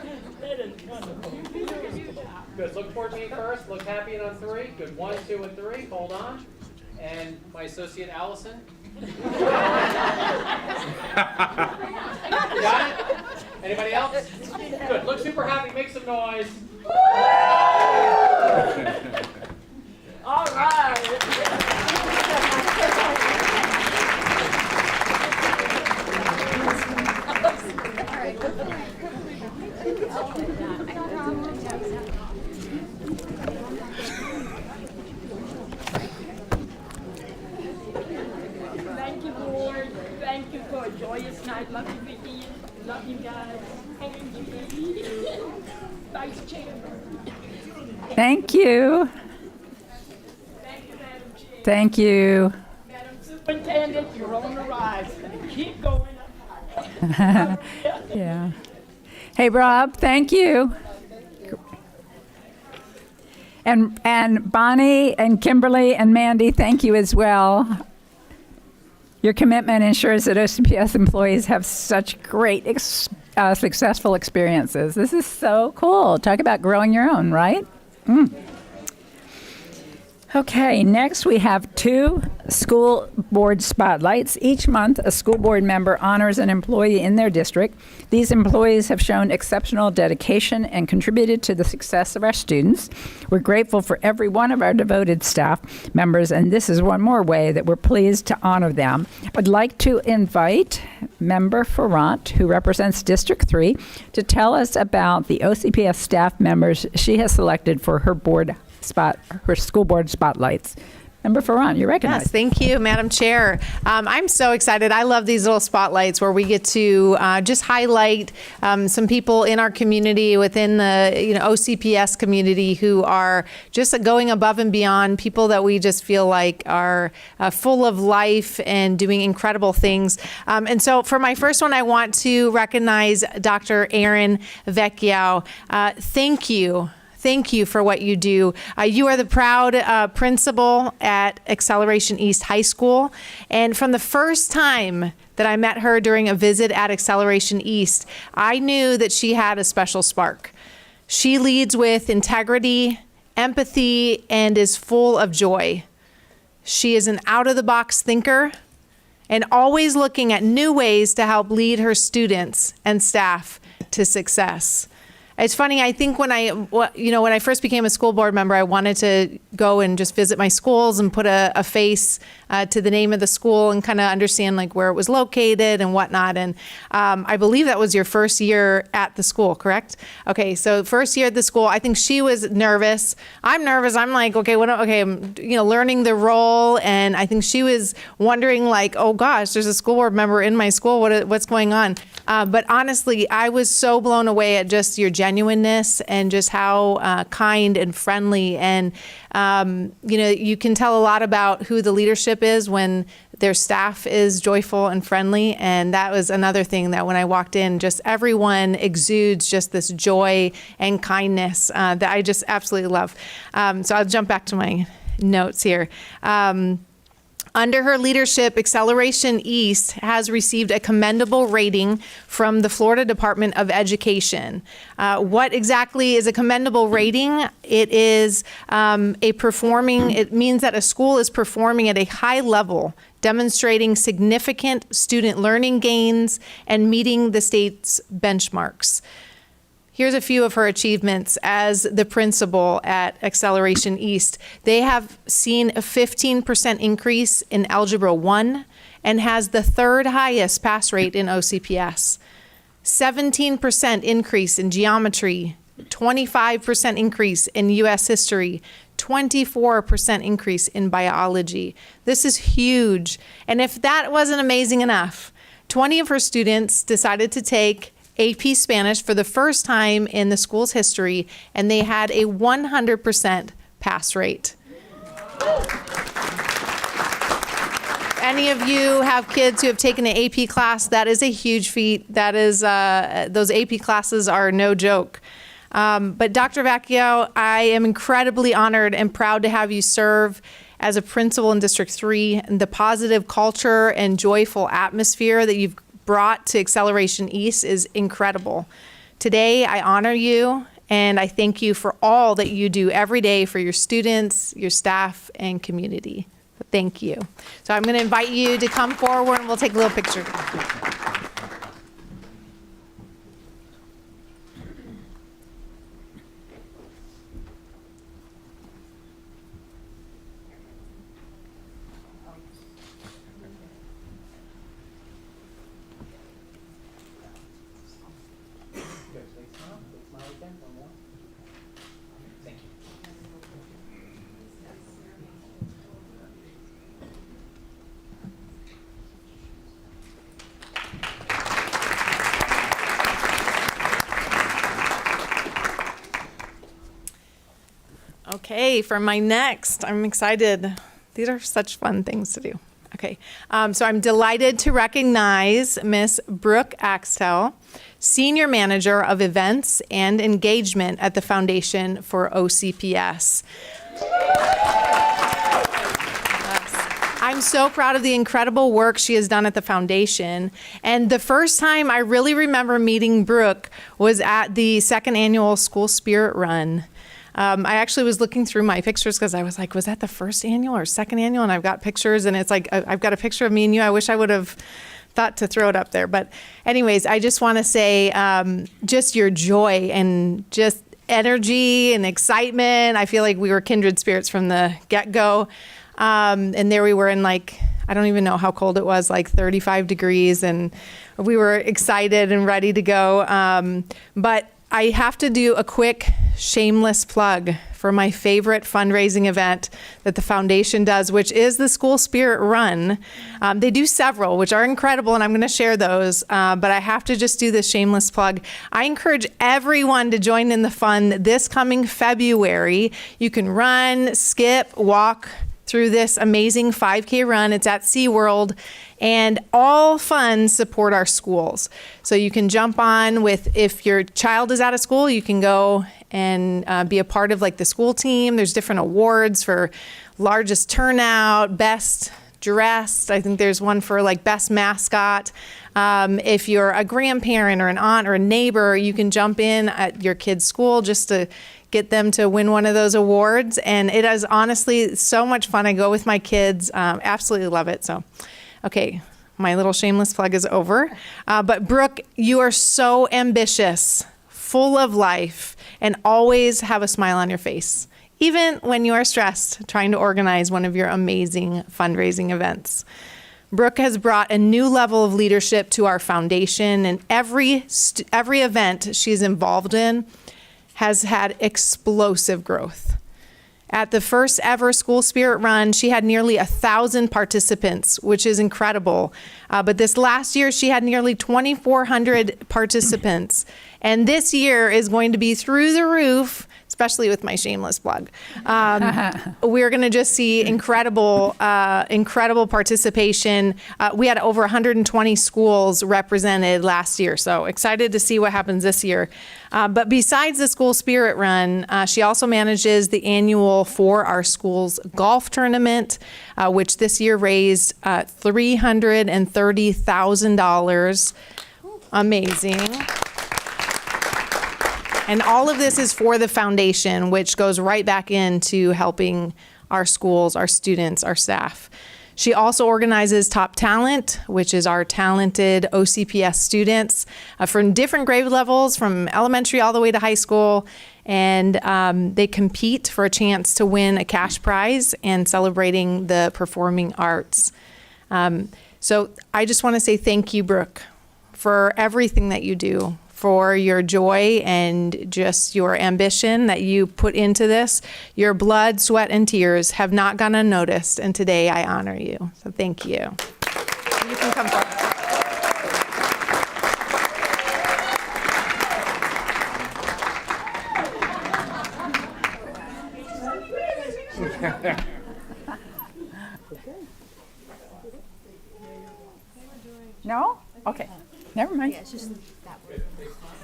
Good. Look toward me first. Look happy and on 3. Good. 1, 2, and 3. Hold on. And my associate Allison. Got it? Anybody else? Good. Look super happy. Make some noise. All right. Thank you, Lord. Thank you for a joyous night. Love you, Vicki. Love you guys. Thank you, Vice Chair. Thank you. Thank you, Madam Chair. Thank you. Madam Superintendent, you're on the rise. Keep going up. Yeah. Hey, Rob, thank you. And Bonnie and Kimberly and Mandy, thank you as well. Your commitment ensures that OCPS employees have such great, successful experiences. This is so cool. Talk about growing your own, right? Okay, next we have 2 school board spotlights. Each month, a school board member honors an employee in their district. These employees have shown exceptional dedication and contributed to the success of our students. We're grateful for every one of our devoted staff members, and this is one more way that we're pleased to honor them. I'd like to invite Member Ferrant, who represents District 3, to tell us about the OCPS staff members she has selected for her school board spotlights. Member Ferrant, you're recognized. Yes, thank you, Madam Chair. I'm so excited. I love these little spotlights where we get to just highlight some people in our community, within the OCPS community, who are just going above and beyond, people that we just feel like are full of life and doing incredible things. And so for my first one, I want to recognize Dr. Erin Vecchio. Thank you. Thank you for what you do. You are the proud principal at Acceleration East High School. And from the first time that I met her during a visit at Acceleration East, I knew that she had a special spark. She leads with integrity, empathy, and is full of joy. She is an out-of-the-box thinker and always looking at new ways to help lead her students and staff to success. It's funny, I think when I first became a school board member, I wanted to go and just visit my schools and put a face to the name of the school and kind of understand like where it was located and whatnot. And I believe that was your first year at the school, correct? Okay, so first year at the school, I think she was nervous. I'm nervous. I'm like, I'm learning the role, and I think she was wondering like, oh gosh, there's a school board member in my school. What's going on? But honestly, I was so blown away at just your genuineness and just how kind and friendly. And, you can tell a lot about who the leadership is when their staff is joyful and friendly. And that was another thing that when I walked in, just everyone exudes just this joy and kindness that I just absolutely love. So I'll jump back to my notes here. Under her leadership, Acceleration East has received a commendable rating from the Florida Department of Education. What exactly is a commendable rating? It is it means that a school is performing at a high level, demonstrating significant student learning gains and meeting the state's benchmarks. Here's a few of her achievements as the principal at Acceleration East. They have seen a 15% increase in Algebra 1 and has the third highest pass rate in OCPS. 17% increase in geometry, 25% increase in U.S. history, 24% increase in biology. This is huge. And if that wasn't amazing enough, 20 of her students decided to take AP Spanish for the first time in the school's history, and they had a 100% pass rate. Any of you have kids who have taken an AP class, that is a huge feat. That is, those AP classes are no joke. But Dr. Vecchio, I am incredibly honored and proud to have you serve as a principal in District 3, and the positive culture and joyful atmosphere that you've brought to Acceleration East is incredible. Today, I honor you, and I thank you for all that you do every day for your students, your staff, and community. Thank you. So I'm going to invite you to come forward, and we'll take a little picture. Okay, for my next, I'm excited. These are such fun things to do. Okay, so I'm delighted to recognize Miss Brooke Axtell, Senior Manager of Events and Engagement at the Foundation for OCPS. I'm so proud of the incredible work she has done at the foundation. And the first time I really remember meeting Brooke was at the second annual School Spirit Run. I actually was looking through my pictures because I was like, was that the first annual or second annual? And I've got pictures, and it's like, I've got a picture of me and you. I wish I would have thought to throw it up there. But anyways, I just want to say just your joy and just energy and excitement. I feel like we were kindred spirits from the get-go. And there we were in like, I don't even know how cold it was, like 35 degrees. And we were excited and ready to go. But I have to do a quick shameless plug for my favorite fundraising event that the foundation does, which is the School Spirit Run. They do several, which are incredible, and I'm going to share those, but I have to just do this shameless plug. I encourage everyone to join in the fun this coming February. You can run, skip, walk through this amazing 5K run. It's at SeaWorld, and all funds support our schools. So you can jump on with, if your child is out of school, you can go and be a part of like the school team. There's different awards for largest turnout, best dressed. I think there's one for like best mascot. If you're a grandparent or an aunt or a neighbor, you can jump in at your kid's school just to get them to win one of those awards. And it is honestly so much fun. I go with my kids, absolutely love it. So, okay, my little shameless plug is over. But Brooke, you are so ambitious, full of life, and always have a smile on your face, even when you are stressed trying to organize one of your amazing fundraising events. Brooke has brought a new level of leadership to our foundation, and every event she's involved in has had explosive growth. At the first ever School Spirit Run, she had nearly 1,000 participants, which is incredible. But this last year, she had nearly 2,400 participants. And this year is going to be through the roof. especially with my shameless plug. We're going to just see incredible participation. We had over 120 schools represented last year, so excited to see what happens this year. But besides the school spirit run, she also manages the annual For Our Schools golf tournament, which this year raised $330,000. Amazing. And all of this is for the foundation, which goes right back into helping our schools, our students, our staff. She also organizes Top Talent, which is our talented OCPS students from different grade levels, from elementary all the way to high school. And they compete for a chance to win a cash prize and celebrating the performing arts. So I just want to say thank you, Brooke, for everything that you do, for your joy and just your ambition that you put into this. Your blood, sweat, and tears have not gone unnoticed, and today I honor you. So thank you. You can come forward. No? Okay. Never mind. It's just that way.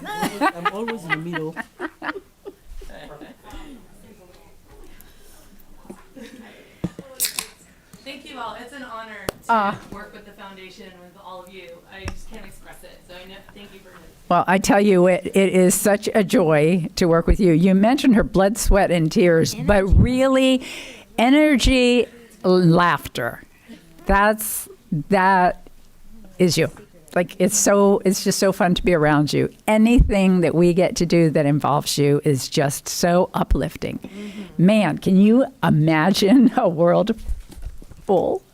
I'm always in the middle. Thank you all. It's an honor to work with the foundation with all of you. I just can't express it. So I know, thank you for this. Well, I tell you, it is such a joy to work with you. You mentioned her blood, sweat, and tears, but really, energy, laughter. That is you. Like, it's just so fun to be around you. Anything that we get to do that involves you is just so uplifting. Mm-hmm. Man, can you imagine a world full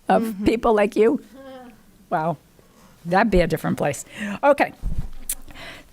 of people like you? Wow, that'd be a different place. Okay.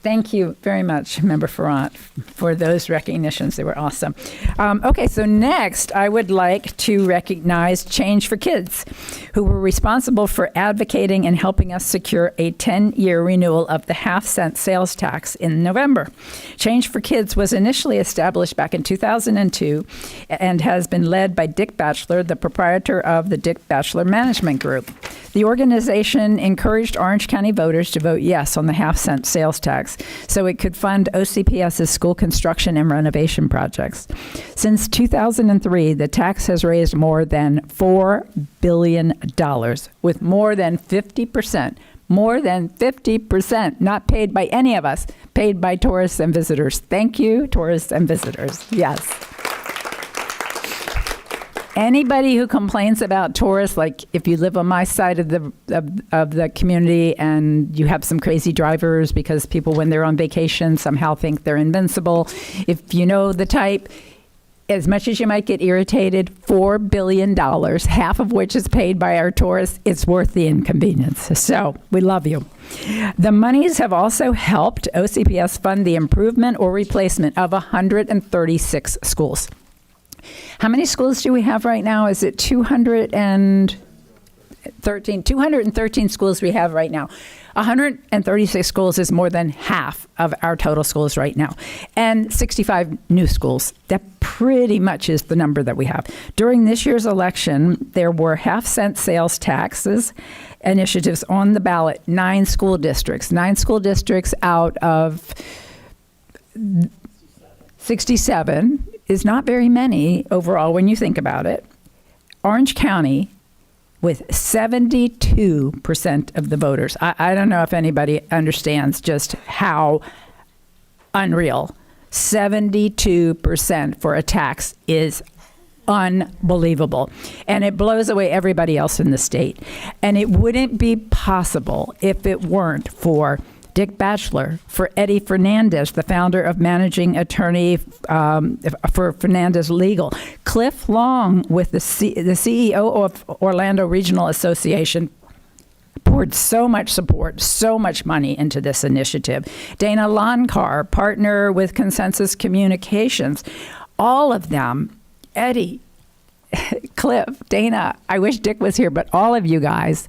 Thank you very much, Member Ferrant, for those recognitions. They were awesome. Okay, so next I would like to recognize Change for Kids, who were responsible for advocating and helping us secure a 10-year renewal of the half-cent sales tax in November. Change for Kids was initially established back in 2002 and has been led by Dick Batchelor, the proprietor of the Dick Batchelor Management Group. The organization encouraged Orange County voters to vote yes on the half-cent sales tax so it could fund OCPS's school construction and renovation projects. Since 2003, the tax has raised more than $4 billion, with more than 50%, not paid by any of us, paid by tourists and visitors. Thank you, tourists and visitors. Yes. Anybody who complains about tourists, like if you live on my side of the community and you have some crazy drivers because people, when they're on vacation, somehow think they're invincible. If you know the type, as much as you might get irritated, $4 billion, half of which is paid by our tourists, it's worth the inconvenience. So we love you. The monies have also helped OCPS fund the improvement or replacement of 136 schools. How many schools do we have right now? Is it 213? 213 schools we have right now. 136 schools is more than half of our total schools right now. And 65 new schools. That pretty much is the number that we have. During this year's election, there were half-cent sales taxes initiatives on the ballot. 9 school districts. 9 school districts out of 67 is not very many overall when you think about it. Orange County, with 72% of the voters. I don't know if anybody understands just how unreal. 72% for a tax is unbelievable. And it blows away everybody else in the state. And it wouldn't be possible if it weren't for Dick Batchelor, for Eddie Fernandez, the founder of managing attorney for Fernandez Legal, Cliff Long with the CEO of Orlando Regional Association, poured so much support, so much money into this initiative. Dana Lonkar, partner with Consensus Communications, all of them, Eddie, Cliff, Dana, I wish Dick was here, but all of you guys,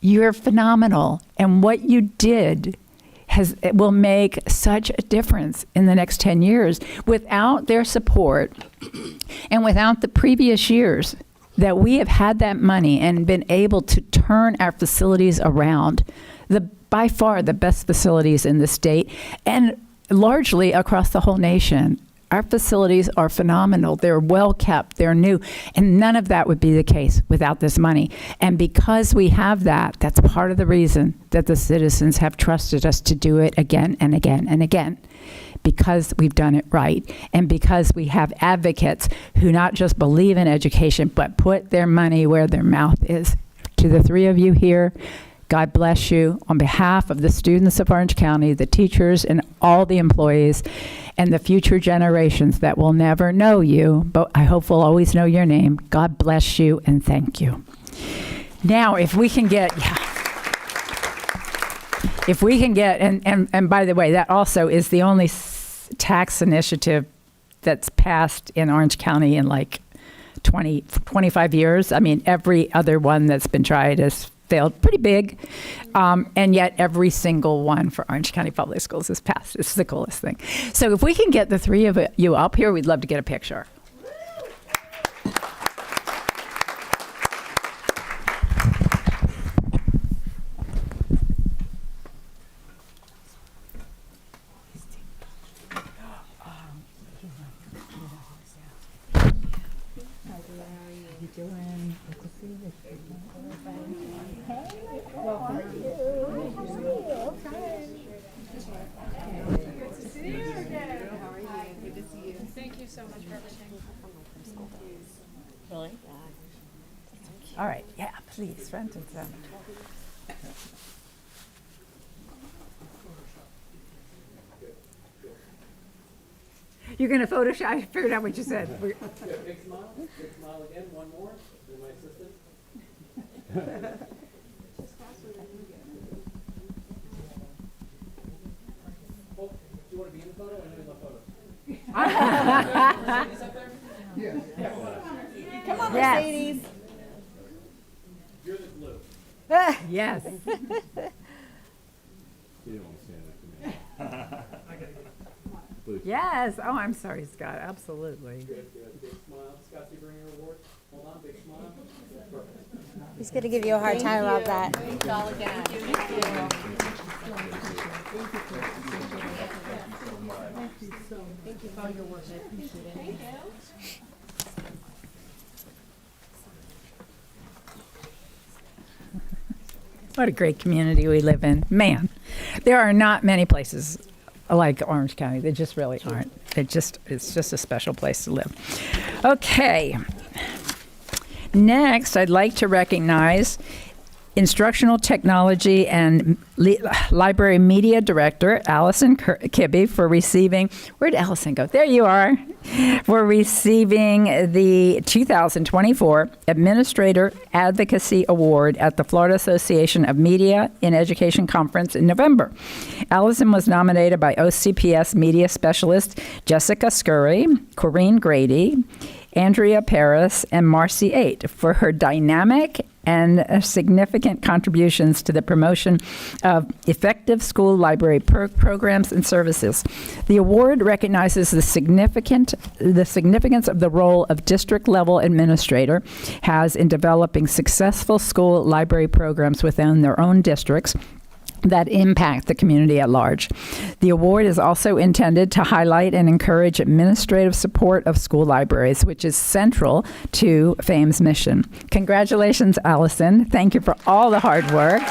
you're phenomenal. And what you did it will make such a difference in the next 10 years. Without their support and without the previous years that we have had that money and been able to turn our facilities around, by far the best facilities in the state and largely across the whole nation. Our facilities are phenomenal. They're well kept. They're new. And none of that would be the case without this money. And because we have that, that's part of the reason that the citizens have trusted us to do it again and again and again. Because we've done it right. And because we have advocates who not just believe in education, but put their money where their mouth is. To the three of you here, God bless you. On behalf of the students of Orange County, the teachers, and all the employees, and the future generations that will never know you, but I hope will always know your name, God bless you and thank you. Now, if we can get, and by the way, that also is the only tax initiative that's passed in Orange County in like 25 years. I mean, every other one that's been tried has failed pretty big, and yet every single one for Orange County Public Schools is passed. It's the coolest thing. So if we can get the three of you up here, we'd love to get a picture. All right, yeah, please, front and center. You're going to Photoshop? I figured out what you said. Big smile again, one more. To my assistant. Oh, do you want to be in the photo? I know you love photos. Mercedes up there? Yeah. Come on, Yes. Mercedes. You're the glue. Yes. You didn't want to stand next to me. Yes. Oh, I'm sorry, Scott. Absolutely. Good. Big smile. Scott, you bring your award. Hold on, big smile. Perfect. He's going to give you a hard time about that. Thank y'all again. Thank you for all your work. I appreciate it. Thank you. What a great community we live in. Man, there are not many places like Orange County. They just really aren't. It's just a special place to live. Okay. Next, I'd like to recognize Instructional Technology and Library Media Director, Allison Kibbe, for receiving, where'd Allison go? There you are. For receiving the 2024 Administrator Advocacy Award at the Florida Association of Media in Education Conference in November. Allison was nominated by OCPS media specialist Jessica Scurry, Corinne Grady, Andrea Paris, and Marcy Eight for her dynamic and significant contributions to the promotion of effective school library programs and services. The award recognizes the significance of the role of district-level administrator has in developing successful school library programs within their own districts that impact the community at large. The award is also intended to highlight and encourage administrative support of school libraries, which is central to FAME's mission. Congratulations, Allison. Thank you for all the hard work.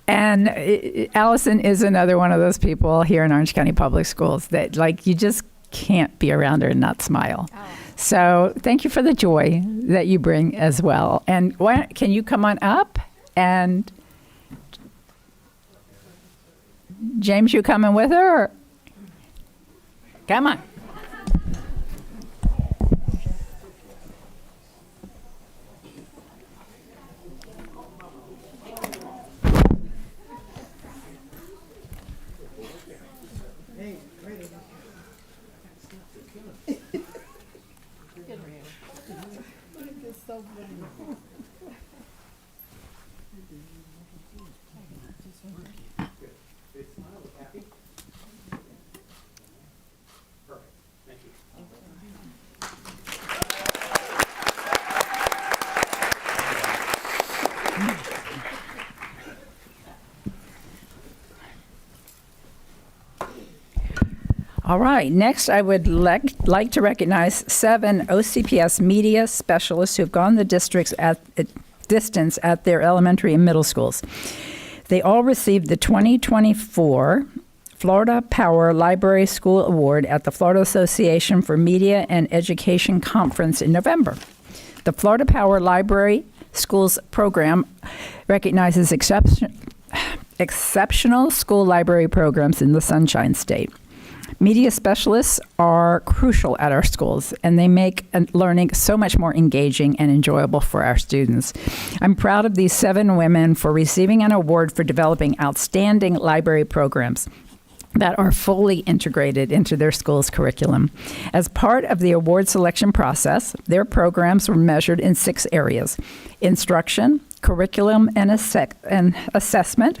And Allison is another one of those people here in Orange County Public Schools that, like, you just can't be around her and not smile. Oh. So thank you for the joy that you bring as well. And can you come on up? And James, you coming with her? Or? Come on. Perfect. Thank you. All right, next I would like to recognize 7 OCPS media specialists who have gone the distance at their elementary and middle schools. They all received the 2024 Florida Power Library School Award at the Florida Association for Media and Education Conference in November. The Florida Power Library Schools program recognizes exceptional school library programs in the Sunshine State. Media specialists are crucial at our schools, and they make learning so much more engaging and enjoyable for our students. I'm proud of these 7 women for receiving an award for developing outstanding library programs that are fully integrated into their school's curriculum. As part of the award selection process, their programs were measured in 6 areas: instruction, curriculum and assessment,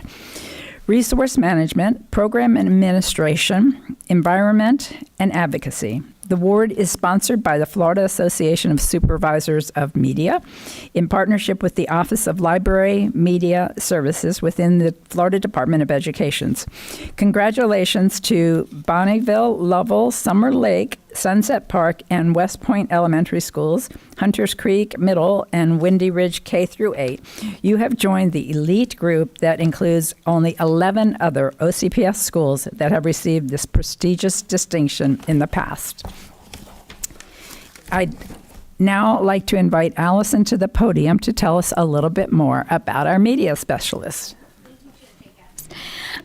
resource management, program administration, environment, and advocacy. The award is sponsored by the Florida Association of Supervisors of Media in partnership with the Office of Library Media Services within the Florida Department of Education. Congratulations to Bonneville, Lovell, Summer Lake, Sunset Park, and West Point Elementary Schools, Hunters Creek Middle, and Windy Ridge K through 8. You have joined the elite group that includes only 11 other OCPS schools that have received this prestigious distinction in the past. I'd now like to invite Allison to the podium to tell us a little bit more about our media specialists.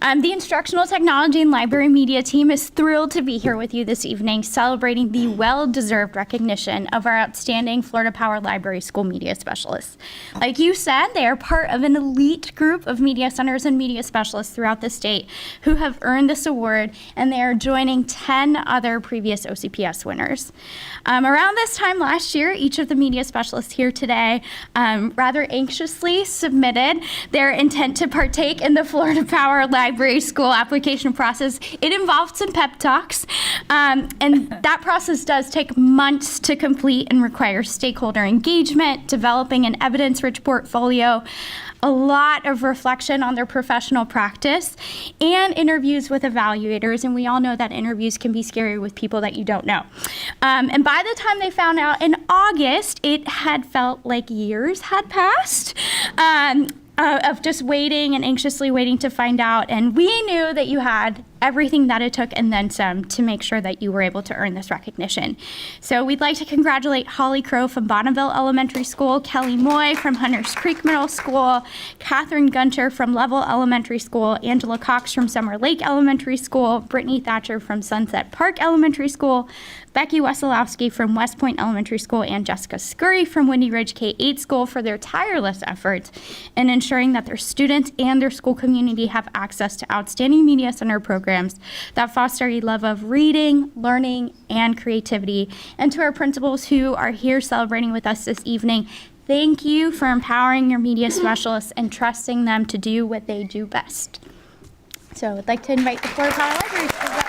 The Instructional Technology and Library Media team is thrilled to be here with you this evening, celebrating the well-deserved recognition of our outstanding Florida Power Library School media specialists. Like you said, they are part of an elite group of media centers and media specialists throughout the state who have earned this award, and they are joining 10 other previous OCPS winners. Around this time last year, each of the media specialists here today rather anxiously submitted their intent to partake in the Florida Power Library School application process. It involved some pep talks, and that process does take months to complete and require stakeholder engagement, developing an evidence-rich portfolio, a lot of reflection on their professional practice, and interviews with evaluators. And we all know that interviews can be scary with people that you don't know. And by the time they found out in August, it had felt like years had passed. Of just waiting and anxiously waiting to find out. And we knew that you had everything that it took and then some to make sure that you were able to earn this recognition. So we'd like to congratulate Holly Crow from Bonneville Elementary School, Kelly Moy from Hunters Creek Middle School, Catherine Gunter from Lovell Elementary School, Angela Cox from Summer Lake Elementary School, Brittany Thatcher from Sunset Park Elementary School, Becky Wesolowski from West Point Elementary School, and Jessica Scurry from Windy Ridge K-8 School for their tireless efforts in ensuring that their students and their school community have access to outstanding media center programs that foster a love of reading, learning, and creativity. And to our principals who are here celebrating with us this evening, thank you for empowering your media specialists and trusting them to do what they do best. So I'd like to invite the Florida Power Library School back.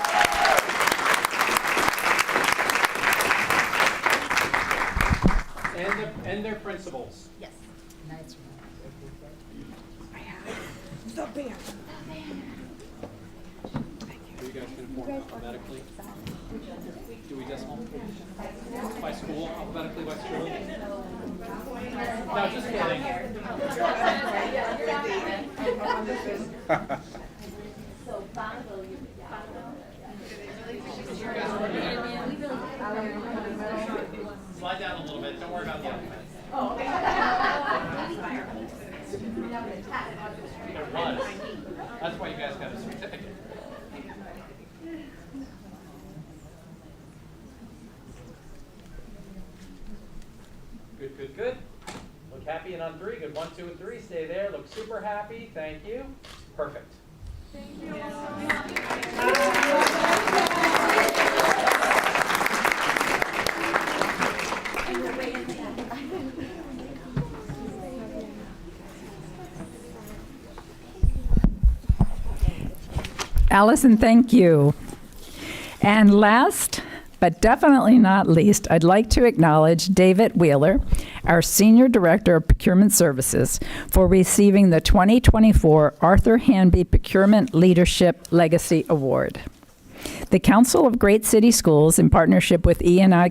And their principals. Yes. Nice. The bear. Are you guys going to form alphabetically? Do we decimal? By school? Alphabetically by school? No, just kidding. Slide down a little bit. Don't worry about the alphabet. Oh, okay. There was. That's why you guys got a certificate. Good, good, good. Look happy and on 3. Good. 1, 2, and 3. Stay there. Look super happy. Thank you. Perfect. Thank you. Allison, thank you. And last, but definitely not least, I'd like to acknowledge David Wheeler, our Senior Director of Procurement Services, for receiving the 2024 Arthur Hanby Procurement Leadership Legacy Award. The Council of Great City Schools, in partnership with E&I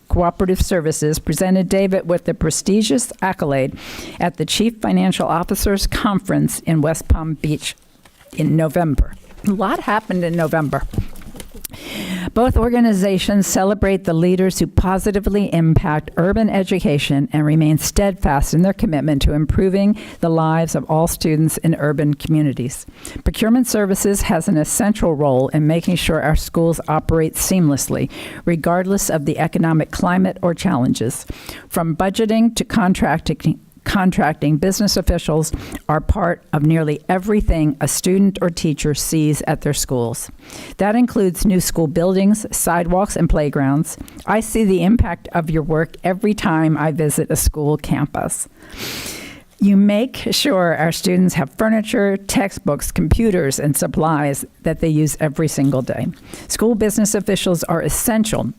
Cooperative Services, presented David with the prestigious accolade at the Chief Financial Officers Conference in West Palm Beach in November. A lot happened in November. Both organizations celebrate the leaders who positively impact urban education and remain steadfast in their commitment to improving the lives of all students in urban communities. Procurement Services has an essential role in making sure our schools operate seamlessly, regardless of the economic climate or challenges. From budgeting to contracting, business officials are part of nearly everything a student or teacher sees at their schools. That includes new school buildings, sidewalks, and playgrounds. I see the impact of your work every time I visit a school campus. You make sure our students have furniture, textbooks, computers, and supplies that they use every single day. School business officials are essential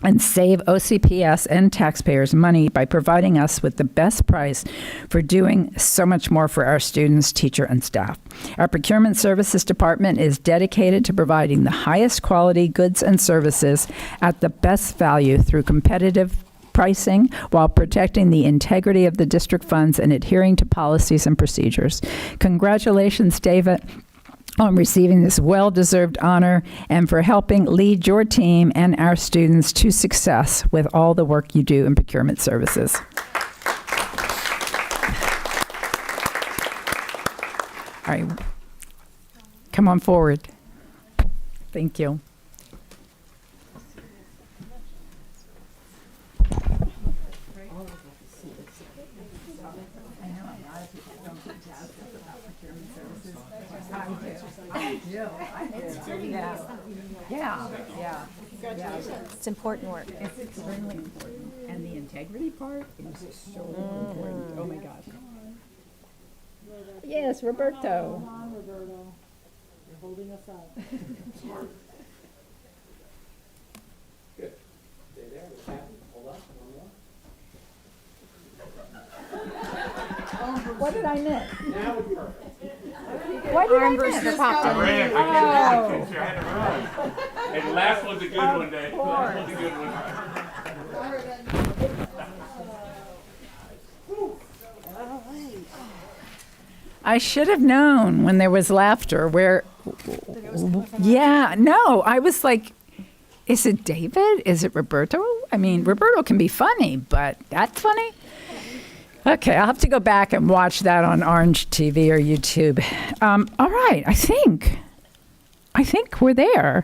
and save OCPS and taxpayers money by providing us with the best price for doing so much more for our students, teacher, and staff. Our Procurement Services Department is dedicated to providing the highest quality goods and services at the best value through competitive pricing while protecting the integrity of the district funds and adhering to policies and procedures. Congratulations, David, on receiving this well-deserved honor and for helping lead your team and our students to success with all the work you do in procurement services. All right, come on forward. Thank you. Yeah. It's important work. It's extremely important. And the integrity part is so important. Oh my gosh. Yes, Roberto. Come on, Roberto. You're holding us up. Good. Stay there. Look happy. Hold up. One more. What did I miss? Now it's perfect. What did I miss? I ran. I had to run. And last one's a good one, Dave. Last one's a good one. I should have known when there was laughter where, yeah, no, I was like, is it David? Is it Roberto? I mean, Roberto can be funny, but that's funny? Okay, I'll have to go back and watch that on Orange TV or YouTube. All right, I think we're there,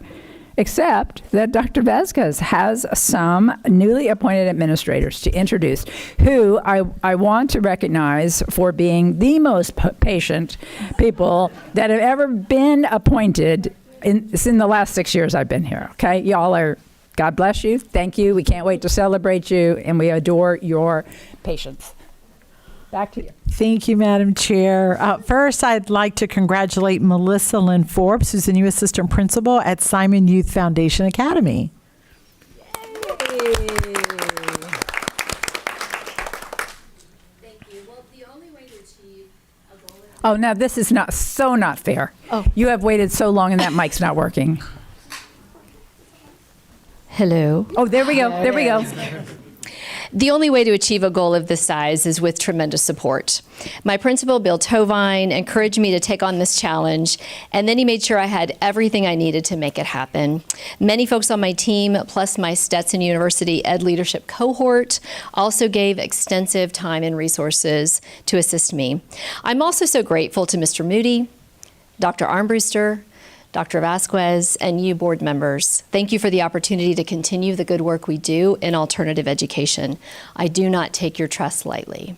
except that Dr. Vasquez has some newly appointed administrators to introduce, who I want to recognize for being the most patient people that have ever been appointed in the last 6 years I've been here, okay? Y'all are, God bless you, thank you, we can't wait to celebrate you, and we adore your patience. Back to you. Thank you, Madam Chair. First, I'd like to congratulate Melissa Lynn Forbes, who's the new assistant principal at Simon Youth Foundation Academy. Thank you. Well, the only way to achieve a goal is... Oh, now this is not fair. Oh. You have waited so long and that mic's not working. Hello. Oh, there we go. There we go. The only way to achieve a goal of this size is with tremendous support. My principal, Bill Tovine, encouraged me to take on this challenge, and then he made sure I had everything I needed to make it happen. Many folks on my team, plus my Stetson University Ed Leadership cohort, also gave extensive time and resources to assist me. I'm also so grateful to Mr. Moody, Dr. Armbruster, Dr. Vasquez, and you board members. Thank you for the opportunity to continue the good work we do in alternative education. I do not take your trust lightly.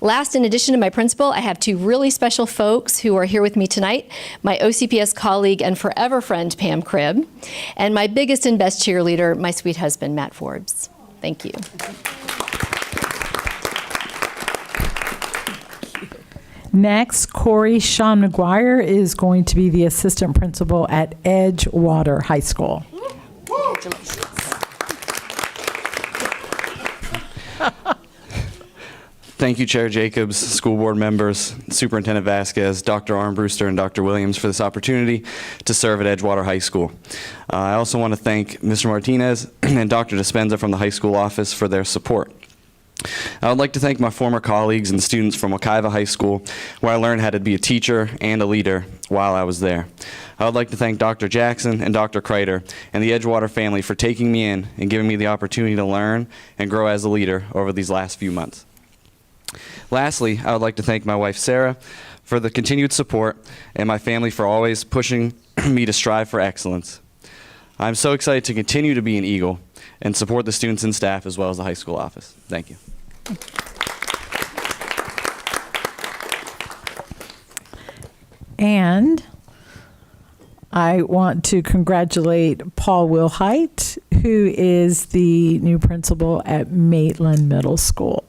Last, in addition to my principal, I have two really special folks who are here with me tonight, my OCPS colleague and forever friend, Pam Cribb, and my biggest and best cheerleader, my sweet husband, Matt Forbes. Thank you. Next, Corey Sean McGuire is going to be the assistant principal at Edgewater High School. Thank you, Chair Jacobs, school board members, Superintendent Vasquez, Dr. Armbruster, and Dr. Williams for this opportunity to serve at Edgewater High School. I also want to thank Mr. Martinez and Dr. Dispenza from the high school office for their support. I would like to thank my former colleagues and students from Wekiva High School, where I learned how to be a teacher and a leader while I was there. I would like to thank Dr. Jackson and Dr. Kreiter and the Edgewater family for taking me in and giving me the opportunity to learn and grow as a leader over these last few months. Lastly, I would like to thank my wife, Sarah, for the continued support and my family for always pushing me to strive for excellence. I'm so excited to continue to be an Eagle and support the students and staff as well as the high school office. Thank you. And I want to congratulate Paul Wilhite, who is the new principal at Maitland Middle School.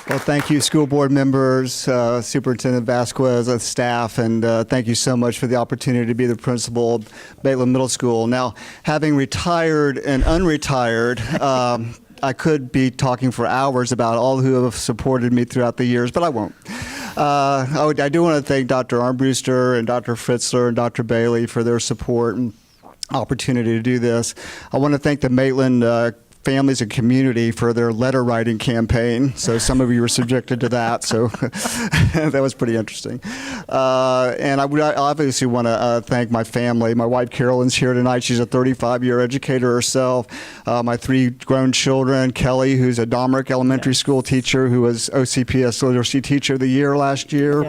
Well, thank you, school board members, Superintendent Vasquez, staff, and thank you so much for the opportunity to be the principal of Maitland Middle School. Now, having retired and unretired, I could be talking for hours about all who have supported me throughout the years, but I won't. I do want to thank Dr. Armbruster and Dr. Fritzler and Dr. Bailey for their support and opportunity to do this. I want to thank the Maitland families and community for their letter writing campaign. So some of you were subjected to that. So that was pretty interesting. And I would obviously want to thank my family. My wife Carolyn's here tonight. She's a 35-year educator herself. My 3 grown children, Kelly, who's a Domerick Elementary School teacher, who was OCPS Literacy Teacher of the Year last year.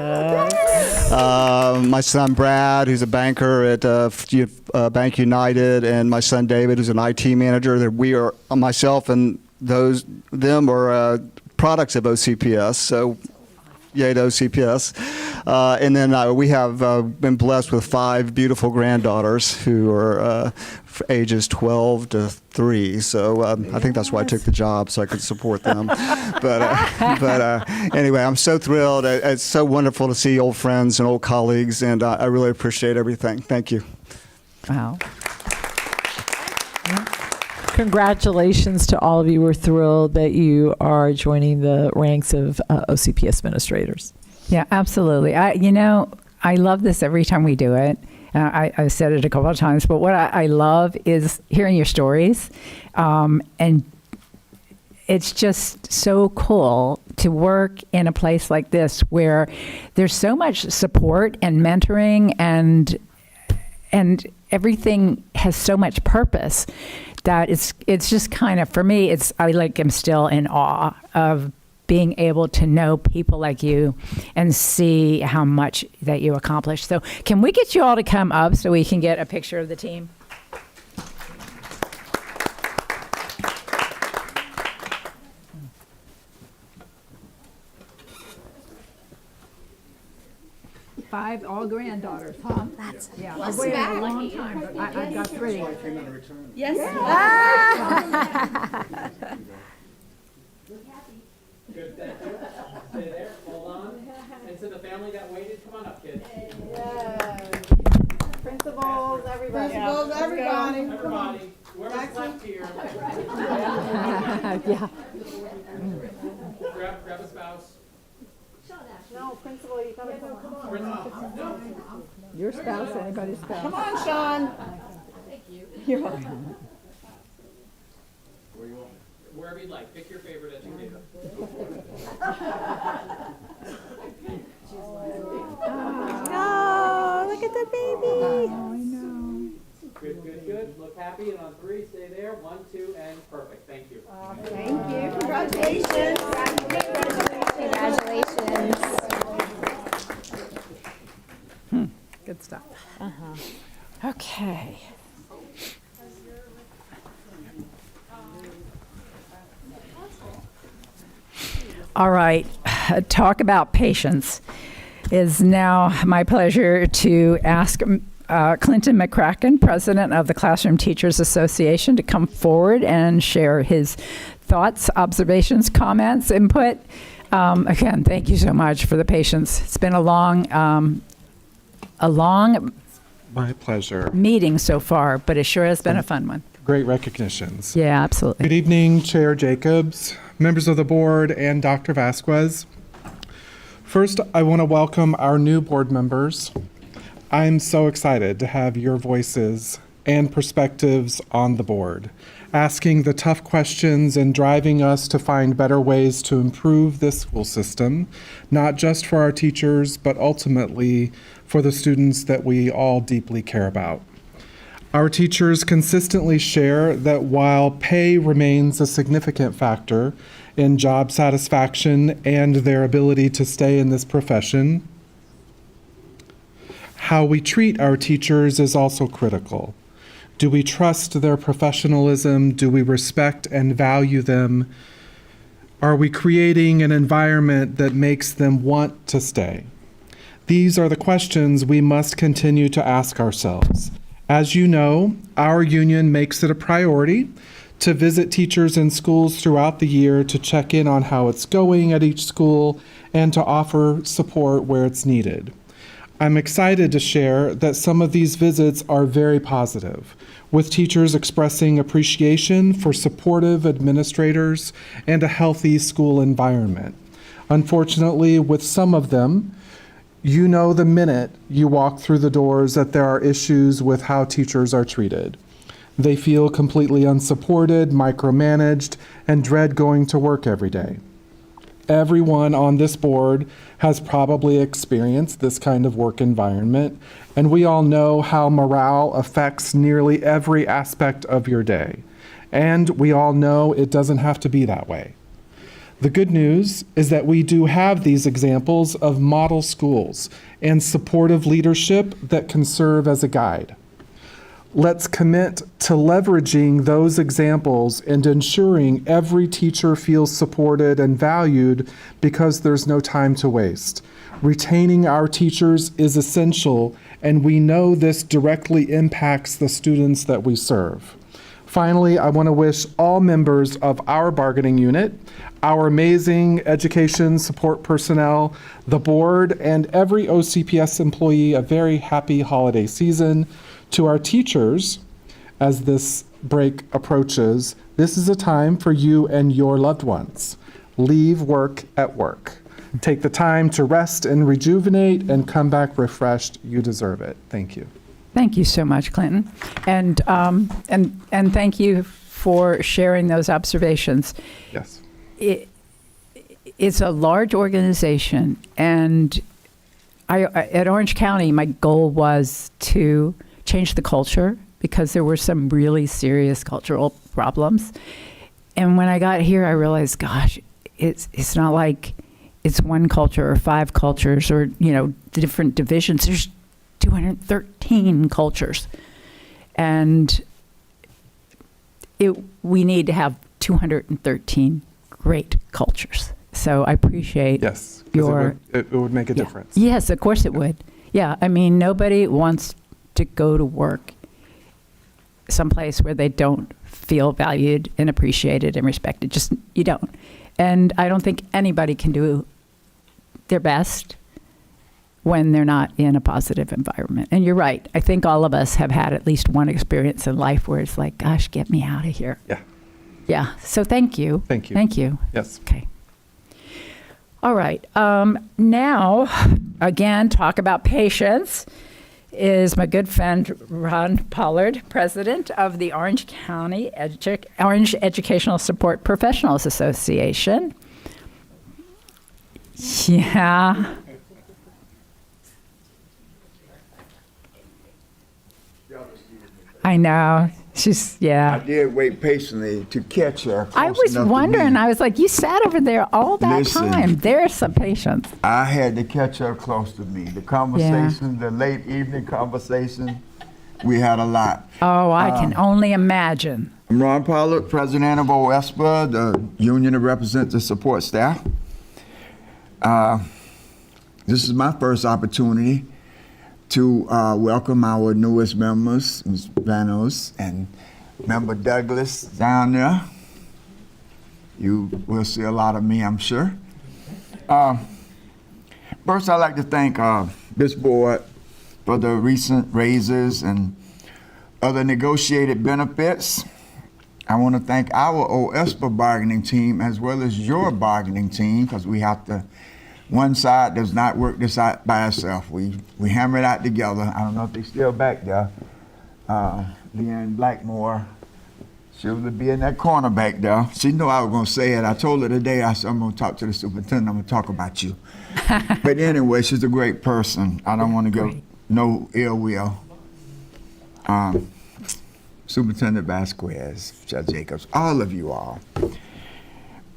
My son Brad, who's a banker at Bank United, and my son David, who's an IT manager. That we are, myself and them are products of OCPS. So, yay to OCPS. And then we have been blessed with 5 beautiful granddaughters who are ages 12 to 3. So I think that's why I took the job, so I could support them. But anyway, I'm so thrilled. It's so wonderful to see old friends and old colleagues, and I really appreciate everything. Thank you. Wow. Congratulations to all of you. We're thrilled that you are joining the ranks of OCPS administrators. Yeah, absolutely. I love this every time we do it. I've said it a couple of times, but what I love is hearing your stories. And it's just so cool to work in a place like this where there's so much support and mentoring and everything has so much purpose that it's just kind of, for me, I'm still in awe of being able to know people like you and see how much that you accomplish. So can we get you all to come up so we can get a picture of the team? Five, all granddaughters, huh? That's yeah. I've waited a long time, but I've got 3. Yes. Good, thank you. Stay there, hold on. And to the family that waited, come on up, kids. Principals, everybody. Everybody, whoever's left here. Yeah. Grab a spouse. No, principal, you gotta come on. No. Your spouse, anybody's spouse. Come on, Sean. Thank you. You're welcome. Wherever you'd like. Pick your favorite educator. Oh, look at the baby. I know. Good, good, good. Look happy, and on 3, stay there. 1, 2, and perfect. Thank you. Thank you. Congratulations. Congratulations. Good stuff. Okay. All right. Talk about patience. It is now my pleasure to ask Clinton McCracken, president of the Classroom Teachers Association, to come forward and share his thoughts, observations, comments, input. Again, thank you so much for the patience. It's been a long My pleasure. meeting so far, but it sure has been a fun one. Great recognitions. Yeah, absolutely. Good evening, Chair Jacobs, members of the board, and Dr. Vasquez. First, I want to welcome our new board members. I'm so excited to have your voices and perspectives on the board, asking the tough questions and driving us to find better ways to improve this school system, not just for our teachers, but ultimately for the students that we all deeply care about. Our teachers consistently share that while pay remains a significant factor in job satisfaction and their ability to stay in this profession, how we treat our teachers is also critical. Do we trust their professionalism? Do we respect and value them? Are we creating an environment that makes them want to stay? These are the questions we must continue to ask ourselves. As you know, our union makes it a priority to visit teachers in schools throughout the year to check in on how it's going at each school and to offer support where it's needed. I'm excited to share that some of these visits are very positive, with teachers expressing appreciation for supportive administrators and a healthy school environment. Unfortunately, with some of them, you know the minute you walk through the doors that there are issues with how teachers are treated. They feel completely unsupported, micromanaged, and dread going to work every day. Everyone on this board has probably experienced this kind of work environment, and we all know how morale affects nearly every aspect of your day. And we all know it doesn't have to be that way. The good news is that we do have these examples of model schools and supportive leadership that can serve as a guide. Let's commit to leveraging those examples and ensuring every teacher feels supported and valued, because there's no time to waste. Retaining our teachers is essential, and we know this directly impacts the students that we serve. Finally, I want to wish all members of our bargaining unit, our amazing education support personnel, the board, and every OCPS employee a very happy holiday season. To our teachers, as this break approaches, this is a time for you and your loved ones. Leave work at work. Take the time to rest and rejuvenate and come back refreshed. You deserve it. Thank you. Thank you so much, Clinton. And thank you for sharing those observations. Yes. It's a large organization, and at Orange County, my goal was to change the culture because there were some really serious cultural problems. And when I got here, I realized, gosh, it's not like it's one culture or five cultures or, the different divisions. There's 213 cultures. And we need to have 213 great cultures. So I appreciate Yes, because it would make a difference. Yes, of course it would. Yeah, I mean, nobody wants to go to work someplace where they don't feel valued and appreciated and respected. Just, you don't. And I don't think anybody can do their best when they're not in a positive environment. And you're right. I think all of us have had at least one experience in life where it's like, gosh, get me out of here. Yeah. Yeah. So thank you. Thank you. Thank you. Yes. Okay. All right. Now, again, talk about patience is my good friend Ron Pollard, president of the Orange County Orange Educational Support Professionals Association. Yeah. I know. I did wait patiently to catch her. I was wondering. I was like, you sat over there all that time. There's some patience. I had to catch her close to me. The conversation, the late evening conversation, we had a lot. Oh, I can only imagine. I'm Ron Pollard, president of OSPA, the union that represents the support staff. This is my first opportunity to welcome our newest members, Ms. Vanos and Member Douglas down there. You will see a lot of me, I'm sure. First, I'd like to thank this board for the recent raises and other negotiated benefits. I want to thank our OSPA bargaining team as well as your bargaining team, because we have to, one side does not work this out by itself. We hammer it out together. I don't know if they're still back there. Leanne Blackmore, she'll be in that corner back there. She knew I was going to say it. I told her today, I said, I'm going to talk to the superintendent. I'm going to talk about you. But anyway, she's a great person. I don't want to go no ill will. Superintendent Vasquez, Judge Jacobs, all of you all.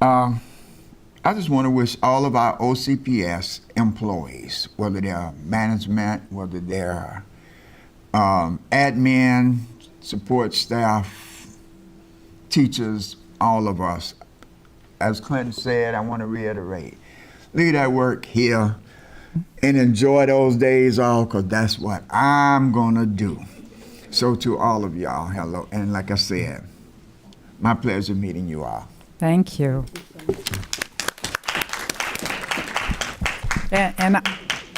I just want to wish all of our OCPS employees, whether they're management, whether they're admin, support staff, teachers, all of us. As Clinton said, I want to reiterate, leave that work here and enjoy those days off, because that's what I'm going to do. So to all of y'all, hello. And like I said, my pleasure meeting you all. Thank you. And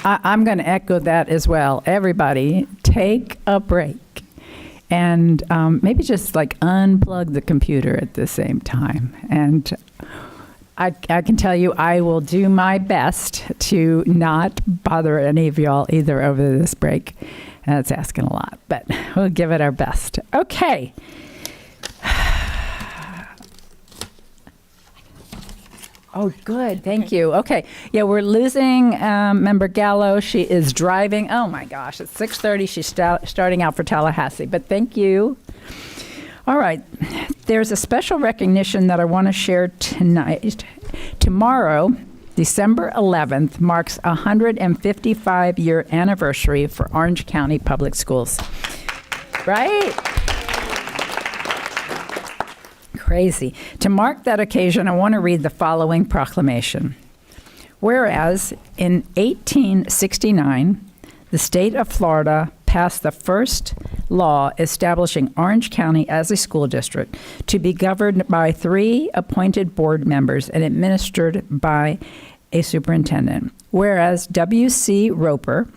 I'm going to echo that as well. Everybody, take a break and maybe just like unplug the computer at the same time. And I can tell you, I will do my best to not bother any of y'all either over this break. That's asking a lot, but we'll give it our best. Okay. Oh, good. Thank you. Okay. Yeah, we're losing Member Gallo. She is driving. Oh, my gosh. It's 6:30. She's starting out for Tallahassee, but thank you. All right. There's a special recognition that I want to share tonight. Tomorrow, December 11th, marks a 155-year anniversary for Orange County Public Schools. Right? Crazy. To mark that occasion, I want to read the following proclamation. Whereas in 1869, the state of Florida passed the first law establishing Orange County as a school district to be governed by 3 appointed board members and administered by a superintendent. Whereas W.C. Roper,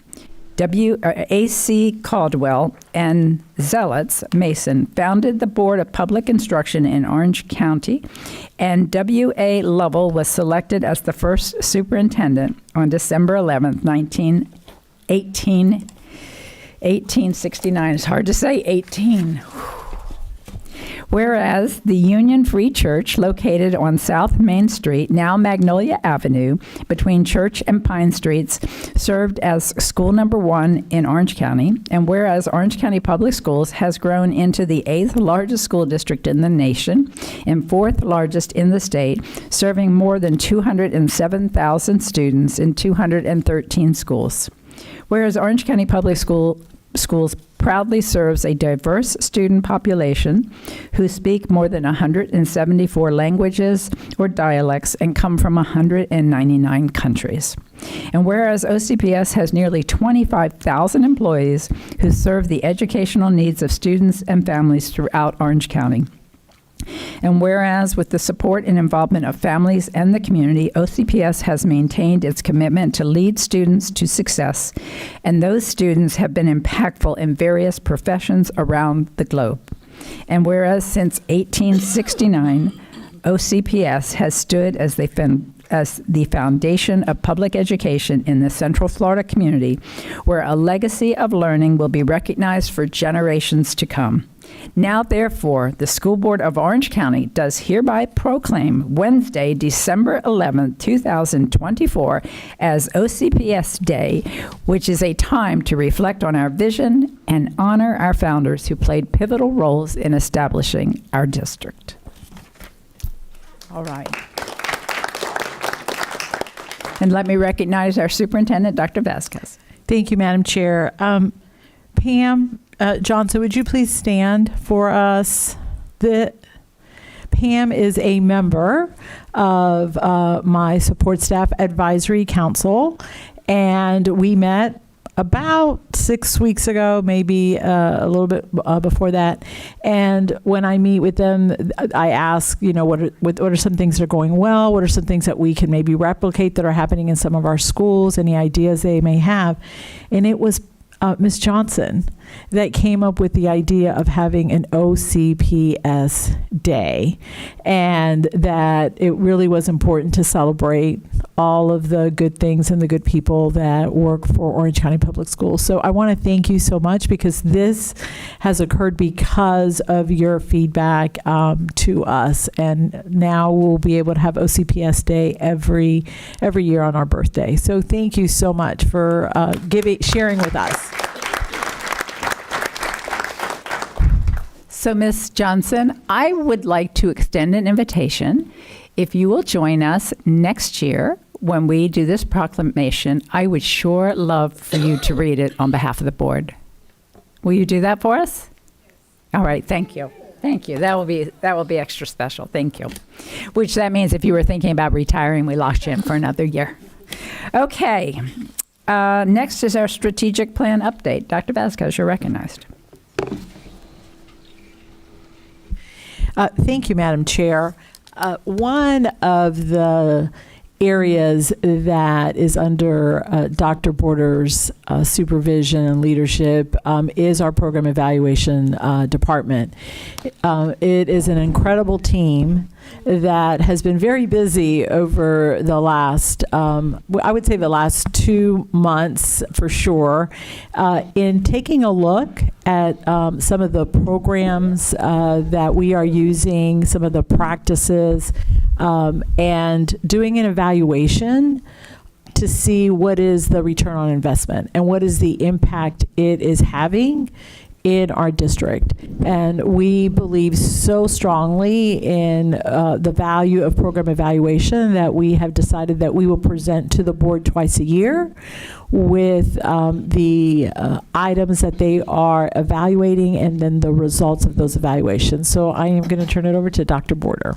A.C. Caldwell, and Zealots Mason founded the Board of Public Instruction in Orange County, and W.A. Lovell was selected as the first superintendent on December 11th, 1869. It's hard to say, 18. Whereas the Union Free Church, located on South Main Street, now Magnolia Avenue, between Church and Pine Streets, served as school number 1 in Orange County. And whereas Orange County Public Schools has grown into the 8th largest school district in the nation and 4th largest in the state, serving more than 207,000 students in 213 schools. Whereas Orange County Public Schools proudly serves a diverse student population who speak more than 174 languages or dialects and come from 199 countries. And whereas OCPS has nearly 25,000 employees who serve the educational needs of students and families throughout Orange County. And whereas with the support and involvement of families and the community, OCPS has maintained its commitment to lead students to success, and those students have been impactful in various professions around the globe. And whereas since 1869, OCPS has stood as the foundation of public education in the Central Florida community, where a legacy of learning will be recognized for generations to come. Now, therefore, the School Board of Orange County does hereby proclaim Wednesday, December 11th, 2024, as OCPS Day, which is a time to reflect on our vision and honor our founders who played pivotal roles in establishing our district. All right. And let me recognize our superintendent, Dr. Vasquez. Thank you, Madam Chair. Pam Johnson, would you please stand for us? Pam is a member of my support staff advisory council, and we met about 6 weeks ago, maybe a little bit before that. And when I meet with them, I ask, what are some things that are going well? What are some things that we can maybe replicate that are happening in some of our schools? Any ideas they may have? And it was Ms. Johnson that came up with the idea of having an OCPS day, and that it really was important to celebrate all of the good things and the good people that work for Orange County Public Schools. So I want to thank you so much, because this has occurred because of your feedback to us, and now we'll be able to have OCPS day every year on our birthday. So thank you so much for sharing with us. So, Ms. Johnson, I would like to extend an invitation. If you will join us next year when we do this proclamation, I would sure love for you to read it on behalf of the board. Will you do that for us? All right, thank you. Thank you. That will be extra special. Thank you. Which that means if you were thinking about retiring, we locked you in for another year. Okay. Next is our strategic plan update. Dr. Vasquez, you're recognized. Thank you, Madam Chair. One of the areas that is under Dr. Boarder's supervision and leadership is our program evaluation department. It is an incredible team that has been very busy over the last, I would say the last 2 months for sure, in taking a look at some of the programs that we are using, some of the practices, and doing an evaluation to see what is the return on investment and what is the impact it is having in our district. And we believe so strongly in the value of program evaluation that we have decided that we will present to the board twice a year with the items that they are evaluating and then the results of those evaluations. So I am going to turn it over to Dr. Boarder.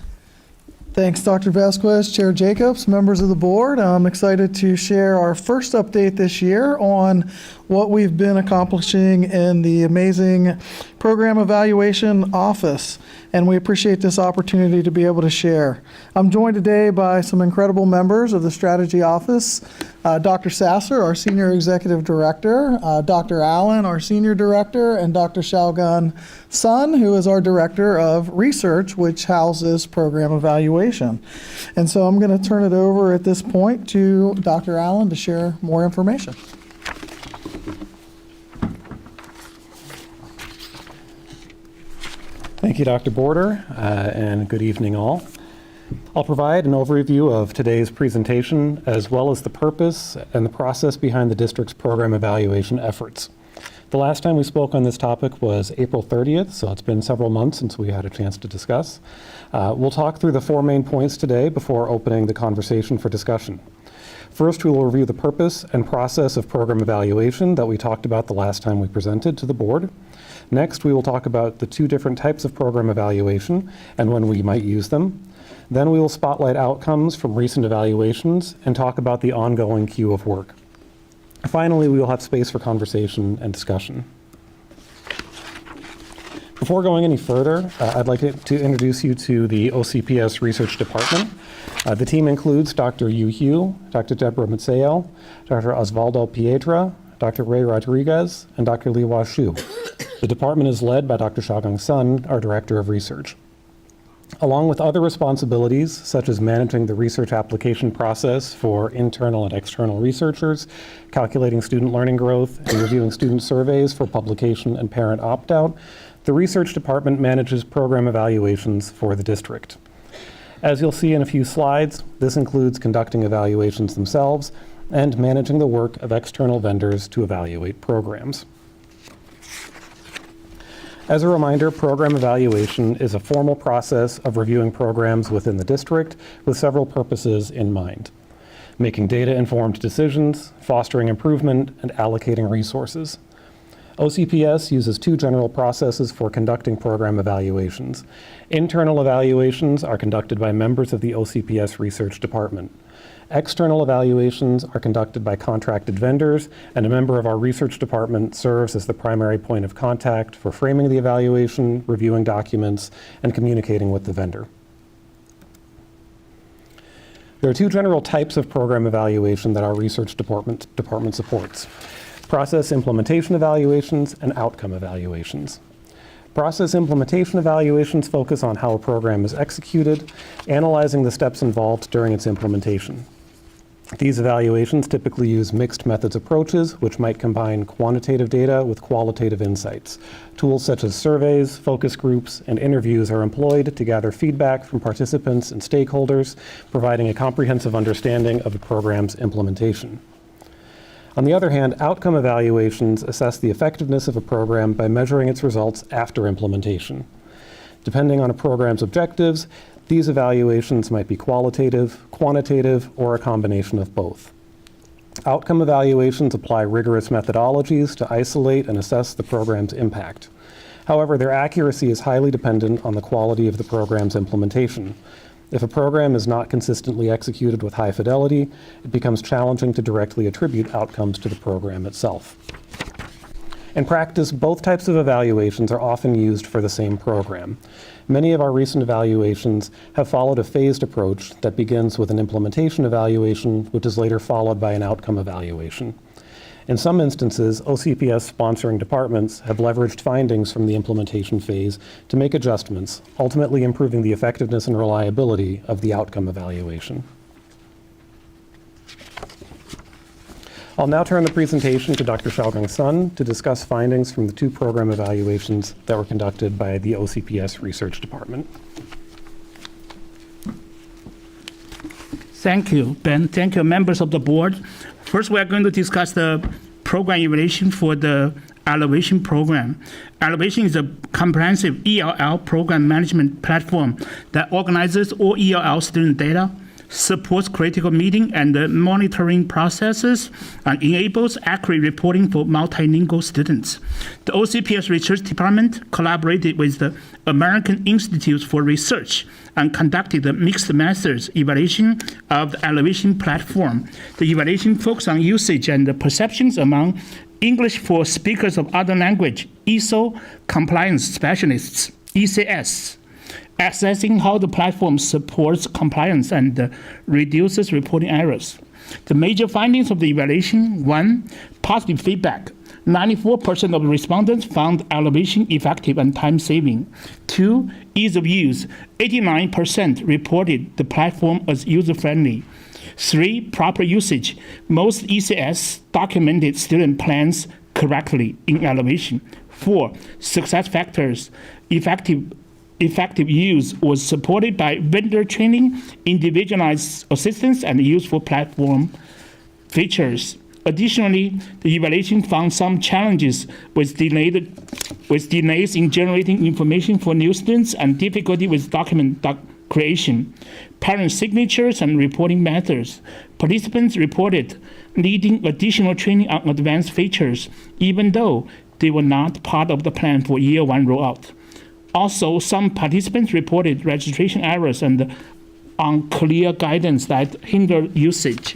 Thanks, Dr. Vasquez, Chair Jacobs, members of the board. I'm excited to share our first update this year on what we've been accomplishing in the amazing Program Evaluation Office, and we appreciate this opportunity to be able to share. I'm joined today by some incredible members of the Strategy Office, Dr. Sasser, our Senior Executive Director, Dr. Allen, our Senior Director, and Dr. Shalgun Sun, who is our Director of Research, which houses Program Evaluation. And so I'm going to turn it over at this point to Dr. Allen to share more information. Thank you, Dr. Boarder, and good evening all. I'll provide an overview of today's presentation, as well as the purpose and the process behind the district's program evaluation efforts. The last time we spoke on this topic was April 30th, so it's been several months since we had a chance to discuss. We'll talk through the 4 main points today before opening the conversation for discussion. First, we will review the purpose and process of program evaluation that we talked about the last time we presented to the board. Next, we will talk about the 2 different types of program evaluation and when we might use them. Then we will spotlight outcomes from recent evaluations and talk about the ongoing queue of work. Finally, we will have space for conversation and discussion. Before going any further, I'd like to introduce you to the OCPS Research Department. The team includes Dr. Yu Hu, Dr. Deborah Mazzeo, Dr. Osvaldo Pietra, Dr. Ray Rodriguez, and Dr. Liwa Shu. The department is led by Dr. Shalgun Sun, our Director of Research. Along with other responsibilities, such as managing the research application process for internal and external researchers, calculating student learning growth, and reviewing student surveys for publication and parent opt-out, the research department manages program evaluations for the district. As you'll see in a few slides, this includes conducting evaluations themselves and managing the work of external vendors to evaluate programs. As a reminder, program evaluation is a formal process of reviewing programs within the district with several purposes in mind: making data-informed decisions, fostering improvement, and allocating resources. OCPS uses two general processes for conducting program evaluations. Internal evaluations are conducted by members of the OCPS research department. External evaluations are conducted by contracted vendors, and a member of our research department serves as the primary point of contact for framing the evaluation, reviewing documents, and communicating with the vendor. There are two general types of program evaluation that our research department supports: process implementation evaluations and outcome evaluations. Process implementation evaluations focus on how a program is executed, analyzing the steps involved during its implementation. These evaluations typically use mixed methods approaches, which might combine quantitative data with qualitative insights. Tools such as surveys, focus groups, and interviews are employed to gather feedback from participants and stakeholders, providing a comprehensive understanding of a program's implementation. On the other hand, outcome evaluations assess the effectiveness of a program by measuring its results after implementation. Depending on a program's objectives, these evaluations might be qualitative, quantitative, or a combination of both. Outcome evaluations apply rigorous methodologies to isolate and assess the program's impact. However, their accuracy is highly dependent on the quality of the program's implementation. If a program is not consistently executed with high fidelity, it becomes challenging to directly attribute outcomes to the program itself. In practice, both types of evaluations are often used for the same program. Many of our recent evaluations have followed a phased approach that begins with an implementation evaluation, which is later followed by an outcome evaluation. In some instances, OCPS sponsoring departments have leveraged findings from the implementation phase to make adjustments, ultimately improving the effectiveness and reliability of the outcome evaluation. I'll now turn the presentation to Dr. Xiaogang Sun to discuss findings from the two program evaluations that were conducted by the OCPS Research Department. Thank you, Ben. Thank you, members of the board. First, we are going to discuss the program evaluation for the Elevation program. Elevation is a comprehensive ELL program management platform that organizes all ELL student data, supports critical meeting and monitoring processes, and enables accurate reporting for multilingual students. The OCPS Research Department collaborated with the American Institute for Research and conducted a mixed methods evaluation of the Elevation platform. The evaluation focused on usage and the perceptions among English for speakers of other language, ESO compliance specialists, ECS, assessing how the platform supports compliance and reduces reporting errors. The major findings of the evaluation: 1, positive feedback. 94% of respondents found Elevation effective and time-saving. 2, ease of use. 89% reported the platform as user-friendly. 3, proper usage. Most ECS documented student plans correctly in Elevation. 4, success factors. Effective use was supported by vendor training, individualized assistance, and useful platform features. Additionally, the evaluation found some challenges with delays in generating information for new students and difficulty with document creation, parent signatures, and reporting methods. Participants reported needing additional training on advanced features, even though they were not part of the plan for year 1 rollout. Also, some participants reported registration errors and unclear guidance that hindered usage.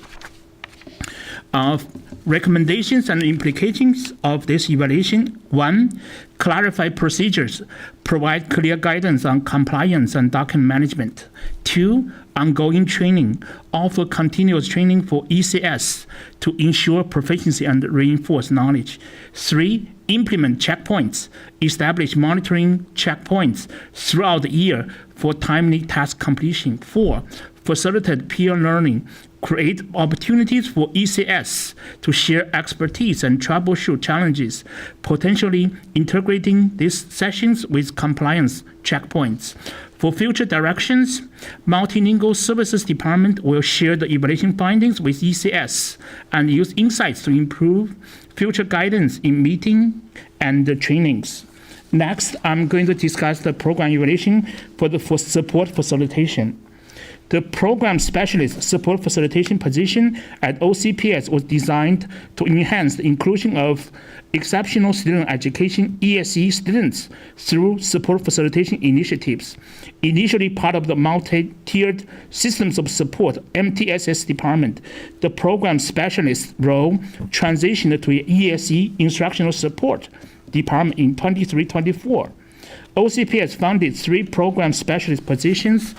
Recommendations and implications of this evaluation: 1, clarify procedures, provide clear guidance on compliance and document management. 2, ongoing training, offer continuous training for ECS to ensure proficiency and reinforce knowledge. 3, implement checkpoints, establish monitoring checkpoints throughout the year for timely task completion. 4, facilitate peer learning, create opportunities for ECS to share expertise and troubleshoot challenges, potentially integrating these sessions with compliance checkpoints. For future directions, Multilingual Services Department will share the evaluation findings with ECS and use insights to improve future guidance in meeting and the trainings. Next, I'm going to discuss the program evaluation for support facilitation. The program specialist support facilitation position at OCPS was designed to enhance the inclusion of exceptional student education ESE students through support facilitation initiatives. Initially part of the multi-tiered systems of support MTSS department, the program specialist role transitioned to ESE instructional support department in 23-24. OCPS funded 3 program specialist positions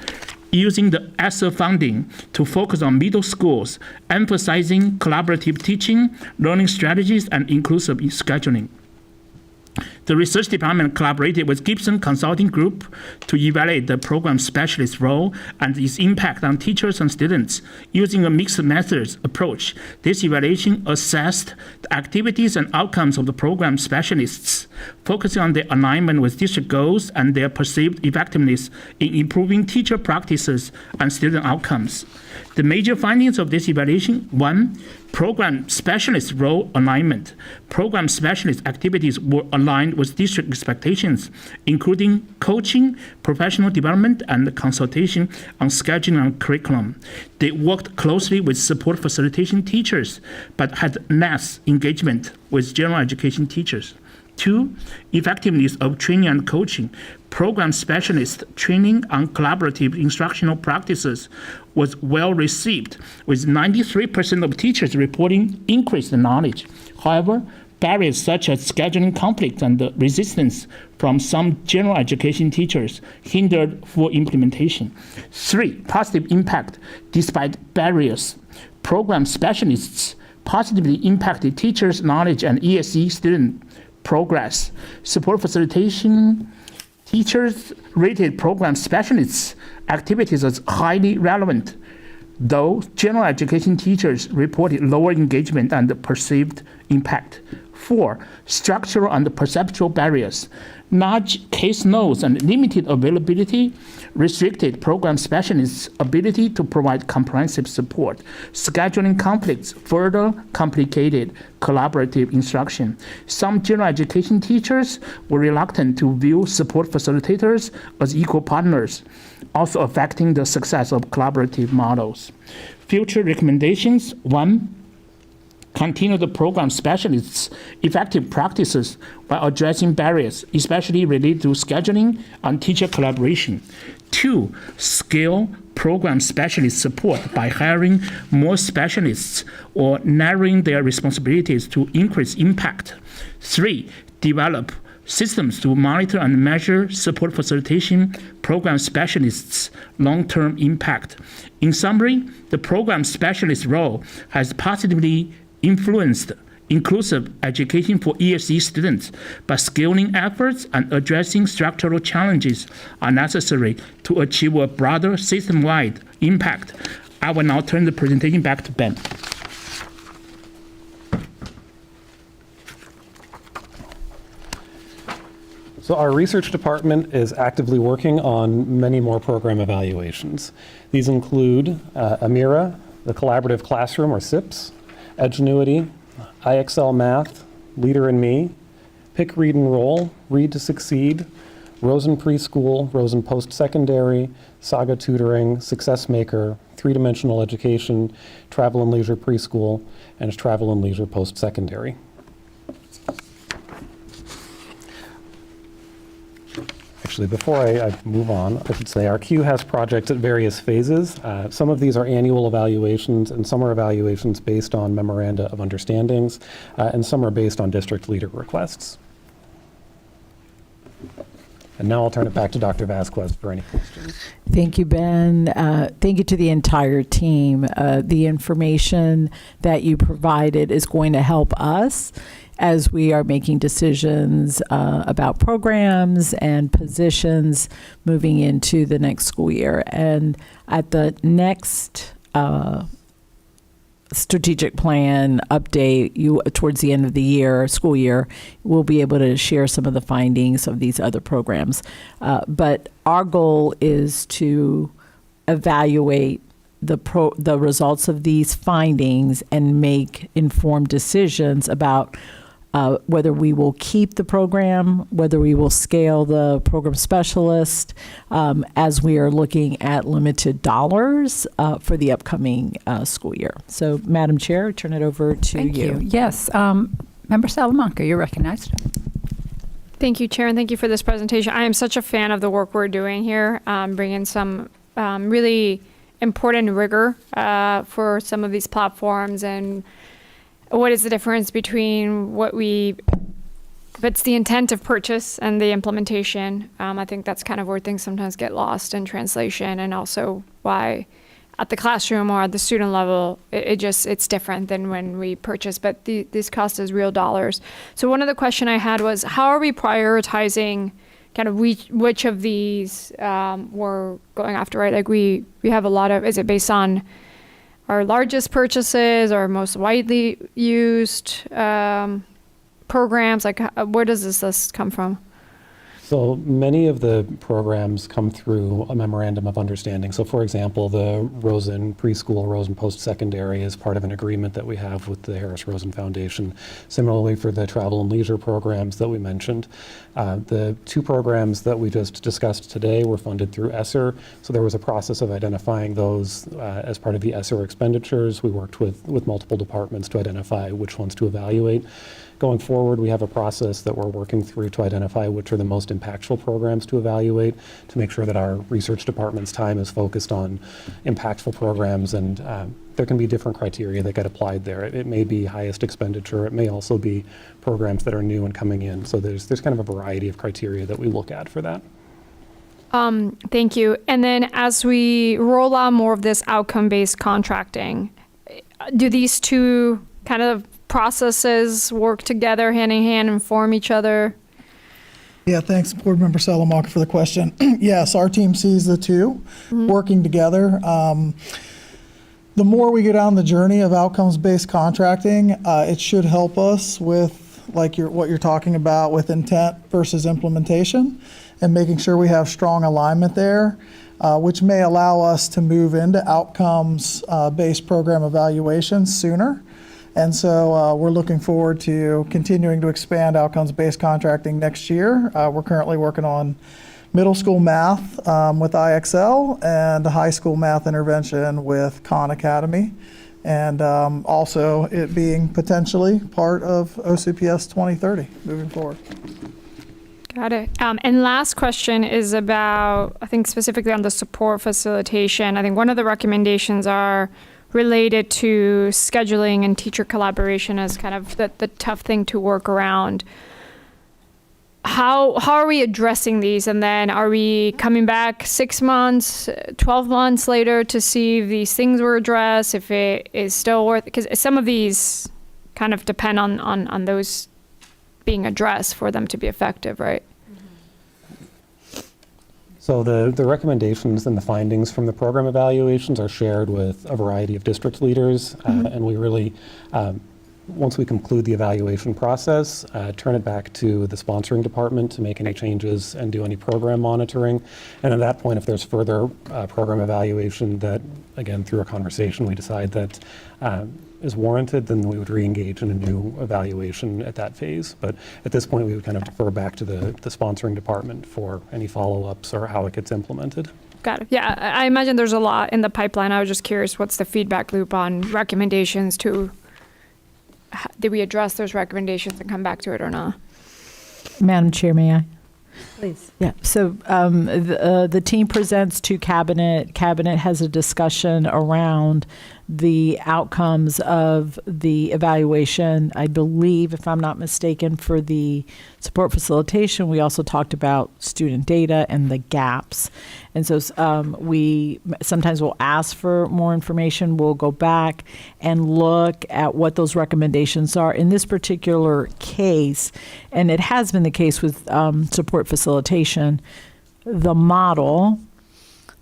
using the ESSER funding to focus on middle schools, emphasizing collaborative teaching, learning strategies, and inclusive scheduling. The research department collaborated with Gibson Consulting Group to evaluate the program specialist role and its impact on teachers and students. Using a mixed methods approach, this evaluation assessed the activities and outcomes of the program specialists, focusing on their alignment with district goals and their perceived effectiveness in improving teacher practices and student outcomes. The major findings of this evaluation: 1, program specialist role alignment. Program specialist activities were aligned with district expectations, including coaching, professional development, and consultation on scheduling and curriculum. They worked closely with support facilitation teachers, but had less engagement with general education teachers. 2, effectiveness of training and coaching. Program specialist training on collaborative instructional practices was well received, with 93% of teachers reporting increased knowledge. However, barriers such as scheduling conflicts and resistance from some general education teachers hindered full implementation. 3, positive impact. Despite barriers, program specialists positively impacted teachers' knowledge and ESE student progress. Support facilitation teachers rated program specialists' activities as highly relevant, though general education teachers reported lower engagement and perceived impact. 4, structural and perceptual barriers. Large case loads and limited availability restricted program specialists' ability to provide comprehensive support. Scheduling conflicts further complicated collaborative instruction. Some general education teachers were reluctant to view support facilitators as equal partners, also affecting the success of collaborative models. Future recommendations: 1, continue the program specialists' effective practices by addressing barriers, especially related to scheduling and teacher collaboration. 2, scale program specialist support by hiring more specialists or narrowing their responsibilities to increase impact. 3, develop systems to monitor and measure support facilitation program specialists' long-term impact. In summary, the program specialist role has positively influenced inclusive education for ESE students, but scaling efforts and addressing structural challenges are necessary to achieve a broader system-wide impact. I will now turn the presentation back to Ben. So our research department is actively working on many more program evaluations. These include AMIRA, the Collaborative Classroom, or CIPS, Edgenuity, IXL Math, Leader in Me, Pick, Read, and Roll, Read to Succeed, Rosen Preschool, Rosen Post-Secondary, Saga Tutoring, Success Maker, Three-Dimensional Education, Travel and Leisure Preschool, and Travel and Leisure Post-Secondary. Actually, before I move on, I should say our Q has projects at various phases. Some of these are annual evaluations, and some are evaluations based on memoranda of understandings, and some are based on district leader requests. And now I'll turn it back to Dr. Vasquez for any questions. Thank you, Ben. Thank you to the entire team. The information that you provided is going to help us as we are making decisions about programs and positions moving into the next school year. And at the next strategic plan update, towards the end of the year, school year, we'll be able to share some of the findings of these other programs. But our goal is to evaluate the results of these findings and make informed decisions about whether we will keep the program, whether we will scale the program specialist, as we are looking at limited dollars for the upcoming school year. So, Madam Chair, I turn it over to Thank you. Yes. Member Salamanca, you're recognized. Thank you, Chair, and thank you for this presentation. I am such a fan of the work we're doing here, bringing some really important rigor for some of these platforms, and what is the difference between what's the intent of purchase and the implementation. I think that's kind of where things sometimes get lost in translation, and also why at the classroom or at the student level, it's different than when we purchase, but this cost is real dollars. So one of the question I had was, how are we prioritizing kind of which of these we're going after, right? Like we have a lot of, is it based on our largest purchases or most widely used programs? Like where does this list come from? So many of the programs come through a memorandum of understanding. So for example, the Rosen preschool, Rosen post-secondary is part of an agreement that we have with the Harris Rosen Foundation. Similarly for the travel and leisure programs that we mentioned. The two programs that we just discussed today were funded through ESSER. So there was a process of identifying those as part of the ESSER expenditures. We worked with multiple departments to identify which ones to evaluate. Going forward, we have a process that we're working through to identify which are the most impactful programs to evaluate, to make sure that our research department's time is focused on impactful programs, and there can be different criteria that get applied there. It may be highest expenditure, it may also be programs that are new and coming in, so there's kind of a variety of criteria that we look at for that. Thank you. And then as we roll out more of this outcome-based contracting, do these two kind of processes work together hand in hand, inform each other? Yeah, thanks, Board Member Salamanca, for the question. Yes, our team sees the two working together. The more we go down the journey of outcomes-based contracting, it should help us with what you're talking about with intent versus implementation, and making sure we have strong alignment there, which may allow us to move into outcomes-based program evaluations sooner. And so we're looking forward to continuing to expand outcomes-based contracting next year. We're currently working on middle school math with IXL and high school math intervention with Khan Academy, and also it being potentially part of OCPS 2030 moving forward. Got it. And last question is about, I think specifically on the support facilitation. I think one of the recommendations are related to scheduling and teacher collaboration as kind of the tough thing to work around. How are we addressing these? And then are we coming back 6 months, 12 months later to see if these things were addressed, if it is still worth, because some of these kind of depend on those being addressed for them to be effective, right? So the recommendations and the findings from the program evaluations are shared with a variety of district leaders, and we really, once we conclude the evaluation process, turn it back to the sponsoring department to make any changes and do any program monitoring. And at that point, if there's further program evaluation that, again, through a conversation, we decide that is warranted, then we would re-engage in a new evaluation at that phase. But at this point, we would kind of defer back to the sponsoring department for any follow-ups or how it gets implemented. Got it. Yeah, I imagine there's a lot in the pipeline. I was just curious, what's the feedback loop on recommendations to, did we address those recommendations and come back to it or not? Madam Chair, may I? Please. Yeah, so the team presents to Cabinet. Cabinet has a discussion around the outcomes of the evaluation. I believe, if I'm not mistaken, for the support facilitation, we also talked about student data and the gaps. And so we sometimes will ask for more information. We'll go back and look at what those recommendations are. In this particular case, and it has been the case with support facilitation, the model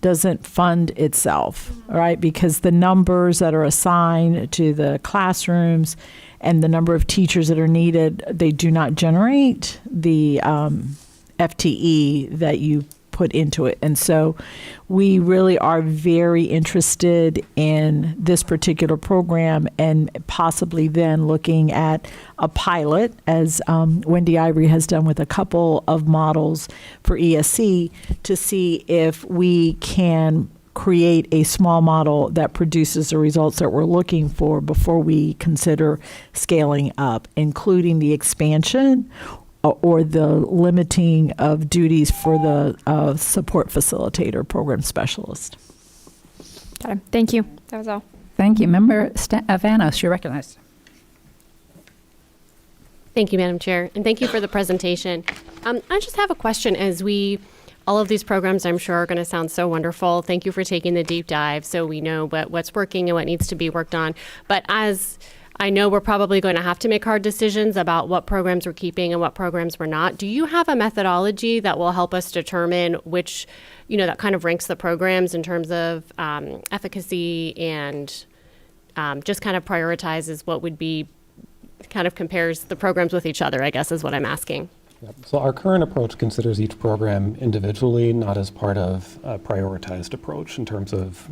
doesn't fund itself, right? Because the numbers that are assigned to the classrooms and the number of teachers that are needed, they do not generate the FTE that you put into it. And so we really are very interested in this particular program and possibly then looking at a pilot, as Wendy Ivory has done with a couple of models for ESC, to see if we can create a small model that produces the results that we're looking for before we consider scaling up, including the expansion or the limiting of duties for the support facilitator program specialist. Got it. Thank you. That was all. Thank you. Member Vanos, you're recognized. Thank you, Madam Chair, and thank you for the presentation. I just have a question all of these programs I'm sure are going to sound so wonderful. Thank you for taking the deep dive so we know what's working and what needs to be worked on. But as I know we're probably going to have to make hard decisions about what programs we're keeping and what programs we're not. Do you have a methodology that will help us determine which, that kind of ranks the programs in terms of efficacy and just kind of prioritizes what would be, kind of compares the programs with each other, I guess is what I'm asking. So our current approach considers each program individually, not as part of a prioritized approach in terms of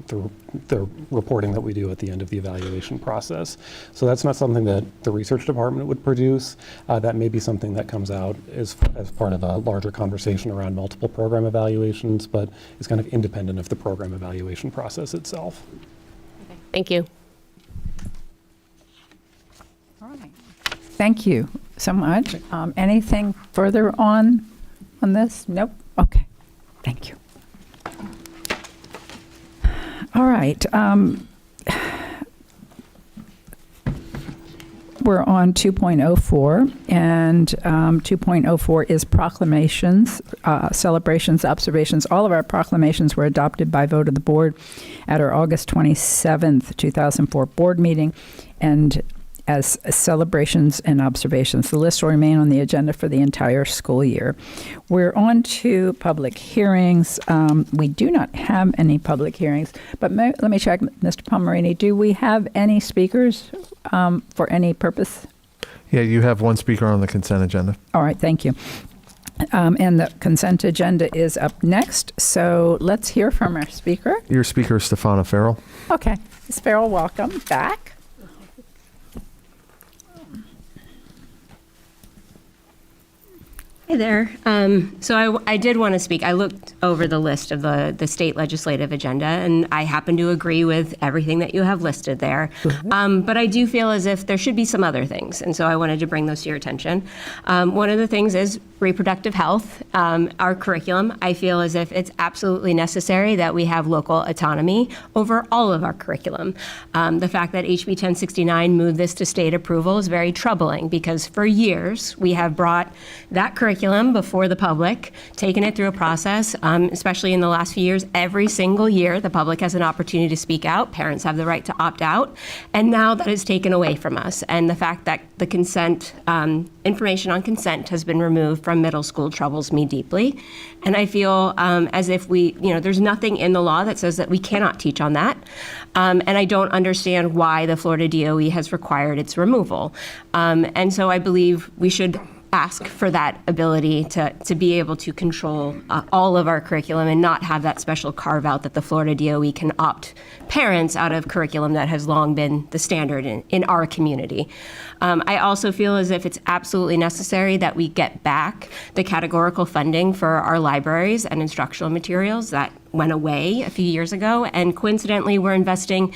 the reporting that we do at the end of the evaluation process. So that's not something that the research department would produce. That may be something that comes out as part of a larger conversation around multiple program evaluations, but is kind of independent of the program evaluation process itself. Okay. Thank you. All right. Thank you so much. Anything further on this? Nope. Okay. Thank you. All right. We're on 2.04, and 2.04 is proclamations, celebrations, observations. All of our proclamations were adopted by vote of the board at our August 27th, 2004 board meeting, and as celebrations and observations. The list will remain on the agenda for the entire school year. We're on to public hearings. We do not have any public hearings, but let me check, Mr. Palmerini, do we have any speakers for any purpose? Yeah, you have one speaker on the consent agenda. All right, thank you. And the consent agenda is up next, so let's hear from our speaker. Your speaker is Stefana Farrell. Okay, Ms. Farrell, welcome back. Hi there. So I did want to speak. I looked over the list of the state legislative agenda, and I happen to agree with everything that you have listed there. But I do feel as if there should be some other things, and so I wanted to bring those to your attention. One of the things is reproductive health. Our curriculum, I feel as if it's absolutely necessary that we have local autonomy over all of our curriculum. The fact that HB 1069 moved this to state approval is very troubling, because for years we have brought that curriculum before the public, taken it through a process, especially in the last few years. Every single year, the public has an opportunity to speak out. Parents have the right to opt out. And now that is taken away from us. And the fact that the consent, information on consent has been removed from middle school troubles me deeply. And I feel as if there's nothing in the law that says that we cannot teach on that. And I don't understand why the Florida DOE has required its removal. And so I believe we should ask for that ability to be able to control all of our curriculum and not have that special carve out that the Florida DOE can opt parents out of curriculum that has long been the standard in our community. I also feel as if it's absolutely necessary that we get back the categorical funding for our libraries and instructional materials that went away a few years ago. And coincidentally, we're investing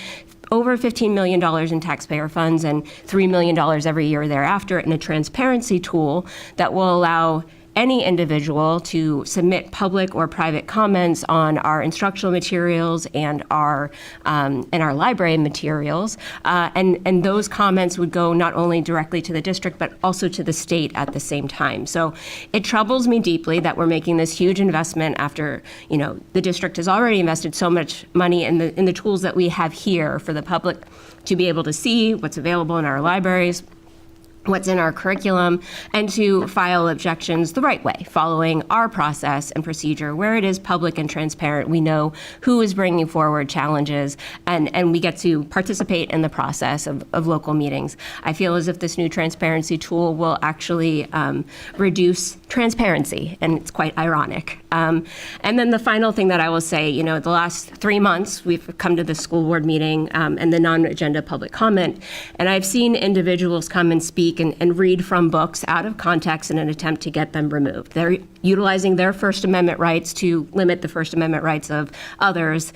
over $15 million in taxpayer funds and $3 million every year thereafter in a transparency tool that will allow any individual to submit public or private comments on our instructional materials and our library materials. And those comments would go not only directly to the district, but also to the state at the same time. So it troubles me deeply that we're making this huge investment after, the district has already invested so much money in the tools that we have here for the public to be able to see what's available in our libraries. what's in our curriculum, and to file objections the right way, following our process and procedure where it is public and transparent. We know who is bringing forward challenges, and we get to participate in the process of local meetings. I feel as if this new transparency tool will actually reduce transparency, and it's quite ironic. And then the final thing that I will say, you know, the last 3 months, we've come to the school board meeting and the non-agenda public comment, and I've seen individuals come and speak and read from books out of context in an attempt to get them removed. They're utilizing their First Amendment rights to limit the First Amendment rights of others,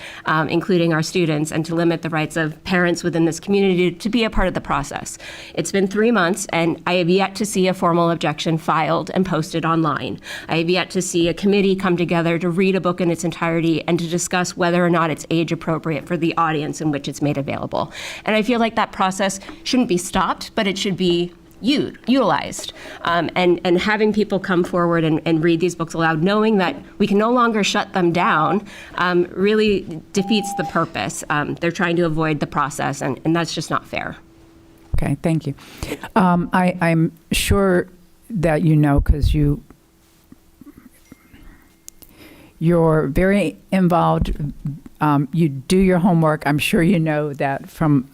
including our students, and to limit the rights of parents within this community to be a part of the process. It's been 3 months, and I have yet to see a formal objection filed and posted online. I have yet to see a committee come together to read a book in its entirety and to discuss whether or not it's age appropriate for the audience in which it's made available. And I feel like that process shouldn't be stopped, but it should be utilized, and having people come forward and read these books aloud, knowing that we can no longer shut them down, really defeats the purpose. They're trying to avoid the process, and that's just not fair. Okay, thank you. I'm sure that you know, because you're very involved. You do your homework. I'm sure you know that from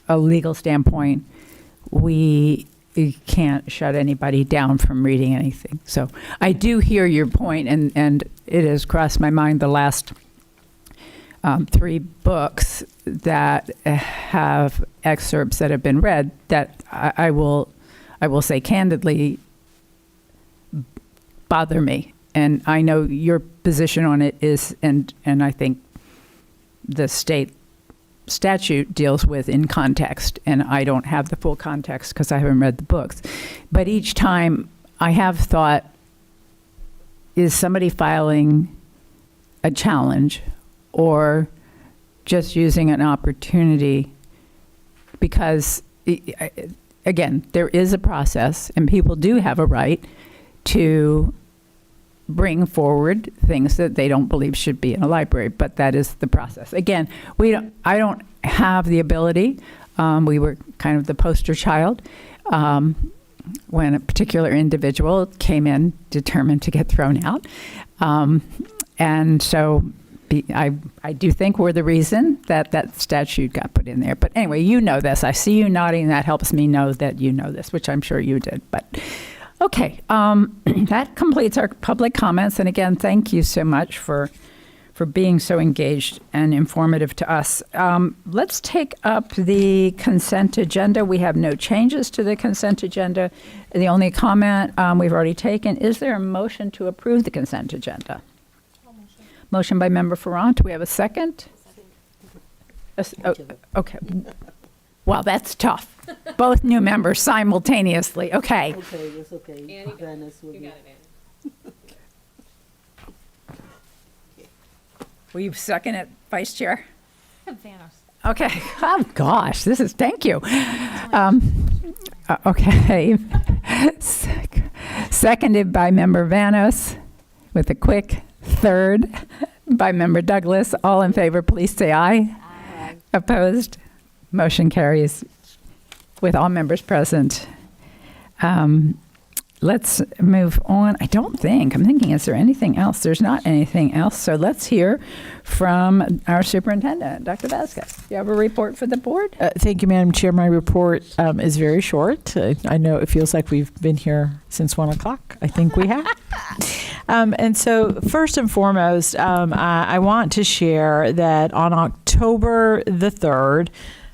a legal standpoint, we can't shut anybody down from reading anything. So I do hear your point, and it has crossed my mind the last 3 books that have excerpts that have been read that I will say candidly bother me. And I know your position on it is, and I think the state statute deals with in context, and I don't have the full context because I haven't read the books. But each time I have thought, is somebody filing a challenge or just using an opportunity? Because, again, there is a process, and people do have a right to bring forward things that they don't believe should be in a library, but that is the process. Again, I don't have the ability. We were kind of the poster child when a particular individual came in determined to get thrown out. And so I do think we're the reason that statute got put in there. But anyway, you know this. I see you nodding. That helps me know that you know this, which I'm sure you did. But okay, that completes our public comments. And again, thank you so much for being so engaged and informative to us. Let's take up the consent agenda. We have no changes to the consent agenda. The only comment we've already taken, is there a motion to approve the consent agenda? Motion by Member Ferrand. Do we have a second? Okay. Wow, that's tough. Both new members simultaneously. Okay. Okay, it's okay. You got it, Annie. Will you second it, Vice Chair? Okay. Oh, gosh, thank you. Okay. Seconded by Member Vanos with a quick third by Member Douglas. All in favor, please say aye. Aye. Opposed? Motion carries with all members present. Let's move on. I'm thinking, is there anything else? There's not anything else. So let's hear from our superintendent, Dr. Vasquez. Do you have a report for the board? Thank you, Madam Chair. My report is very short. I know it feels like we've been here since 1 o'clock. I think we have. And so first and foremost, I want to share that on October the 3rd,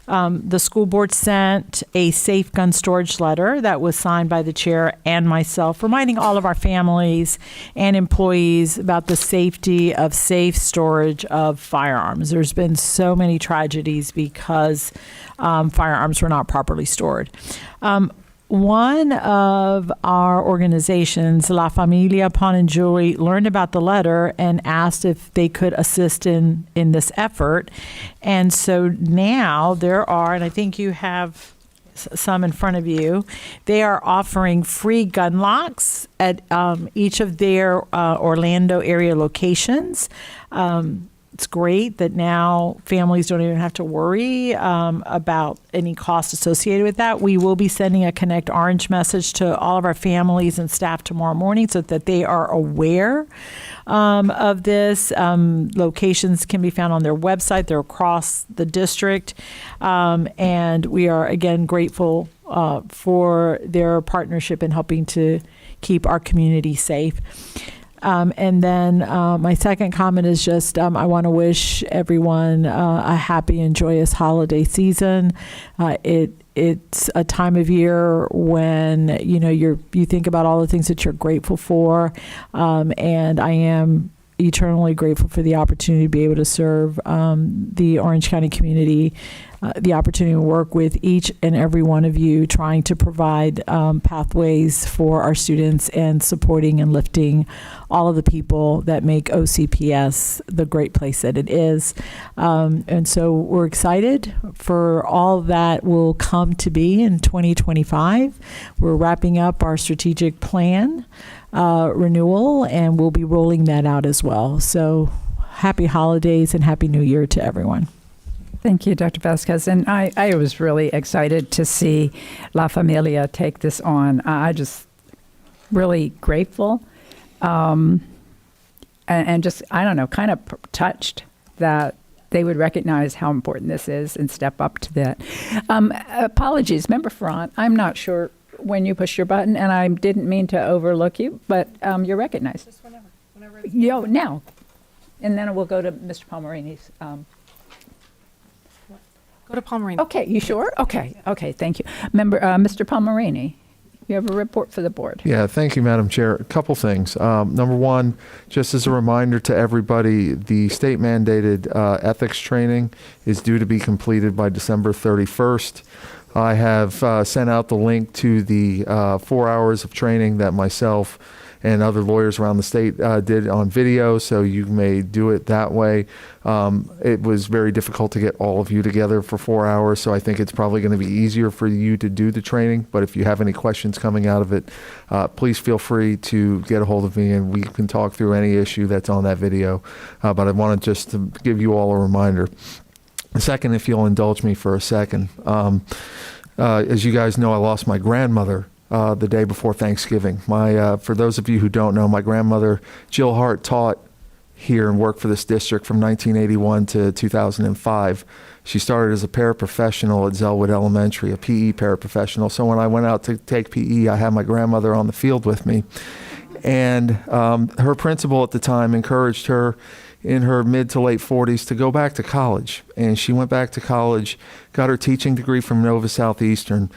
the school board sent a safe gun storage letter that was signed by the chair and myself, reminding all of our families and employees about the safety of safe storage of firearms. There's been so many tragedies because firearms were not properly stored. One of our organizations, La Familia Pawn and Jewelry, learned about the letter and asked if they could assist in this effort. And so now there are, and I think you have some in front of you, they are offering free gun locks at each of their Orlando area locations. it's great that now families don't even have to worry about any cost associated with that. We will be sending a Connect Orange message to all of our families and staff tomorrow morning so that they are aware of this. Locations can be found on their website. They're across the district. And we are, again, grateful for their partnership in helping to keep our community safe. And then my second comment is just I want to wish everyone a happy and joyous holiday season. It's a time of year when you think about all the things that you're grateful for, and I am eternally grateful for the opportunity to be able to serve the Orange County community, the opportunity to work with each and every one of you, trying to provide pathways for our students and supporting and lifting all of the people that make OCPS the great place that it is. And so we're excited for all that will come to be in 2025. We're wrapping up our strategic plan renewal, and we'll be rolling that out as well. So happy holidays and happy new year to everyone. Thank you, Dr. Vasquez. And I was really excited to see La Familia take this on. I just really grateful and just, I don't know, kind of touched that they would recognize how important this is and step up to that. Apologies, Member Ferrant, I'm not sure when you push your button, and I didn't mean to overlook you, but you're recognized. Just whenever it's now. And then we'll go to Mr. Palmerini's. Go to Palmerini. Okay, you sure? Okay, thank you. Mr. Palmerini, you have a report for the board. Yeah, thank you, Madam Chair. A couple things. Number one, just as a reminder to everybody, the state mandated ethics training is due to be completed by December 31st. I have sent out the link to the 4 hours of training that myself and other lawyers around the state did on video, so you may do it that way. It was very difficult to get all of you together for 4 hours, so I think it's probably going to be easier for you to do the training. But if you have any questions coming out of it, please feel free to get a hold of me, and we can talk through any issue that's on that video. But I wanted just to give you all a reminder. Second, if you'll indulge me for a second, as you guys know, I lost my grandmother the day before Thanksgiving. For those of you who don't know, my grandmother, Jill Hart, taught here and worked for this district from 1981 to 2005. She started as a paraprofessional at Zellwood Elementary, a PE paraprofessional. So when I went out to take PE, I had my grandmother on the field with me. And her principal at the time encouraged her in her mid to late 40s to go back to college. And she went back to college, got her teaching degree from Nova Southeastern,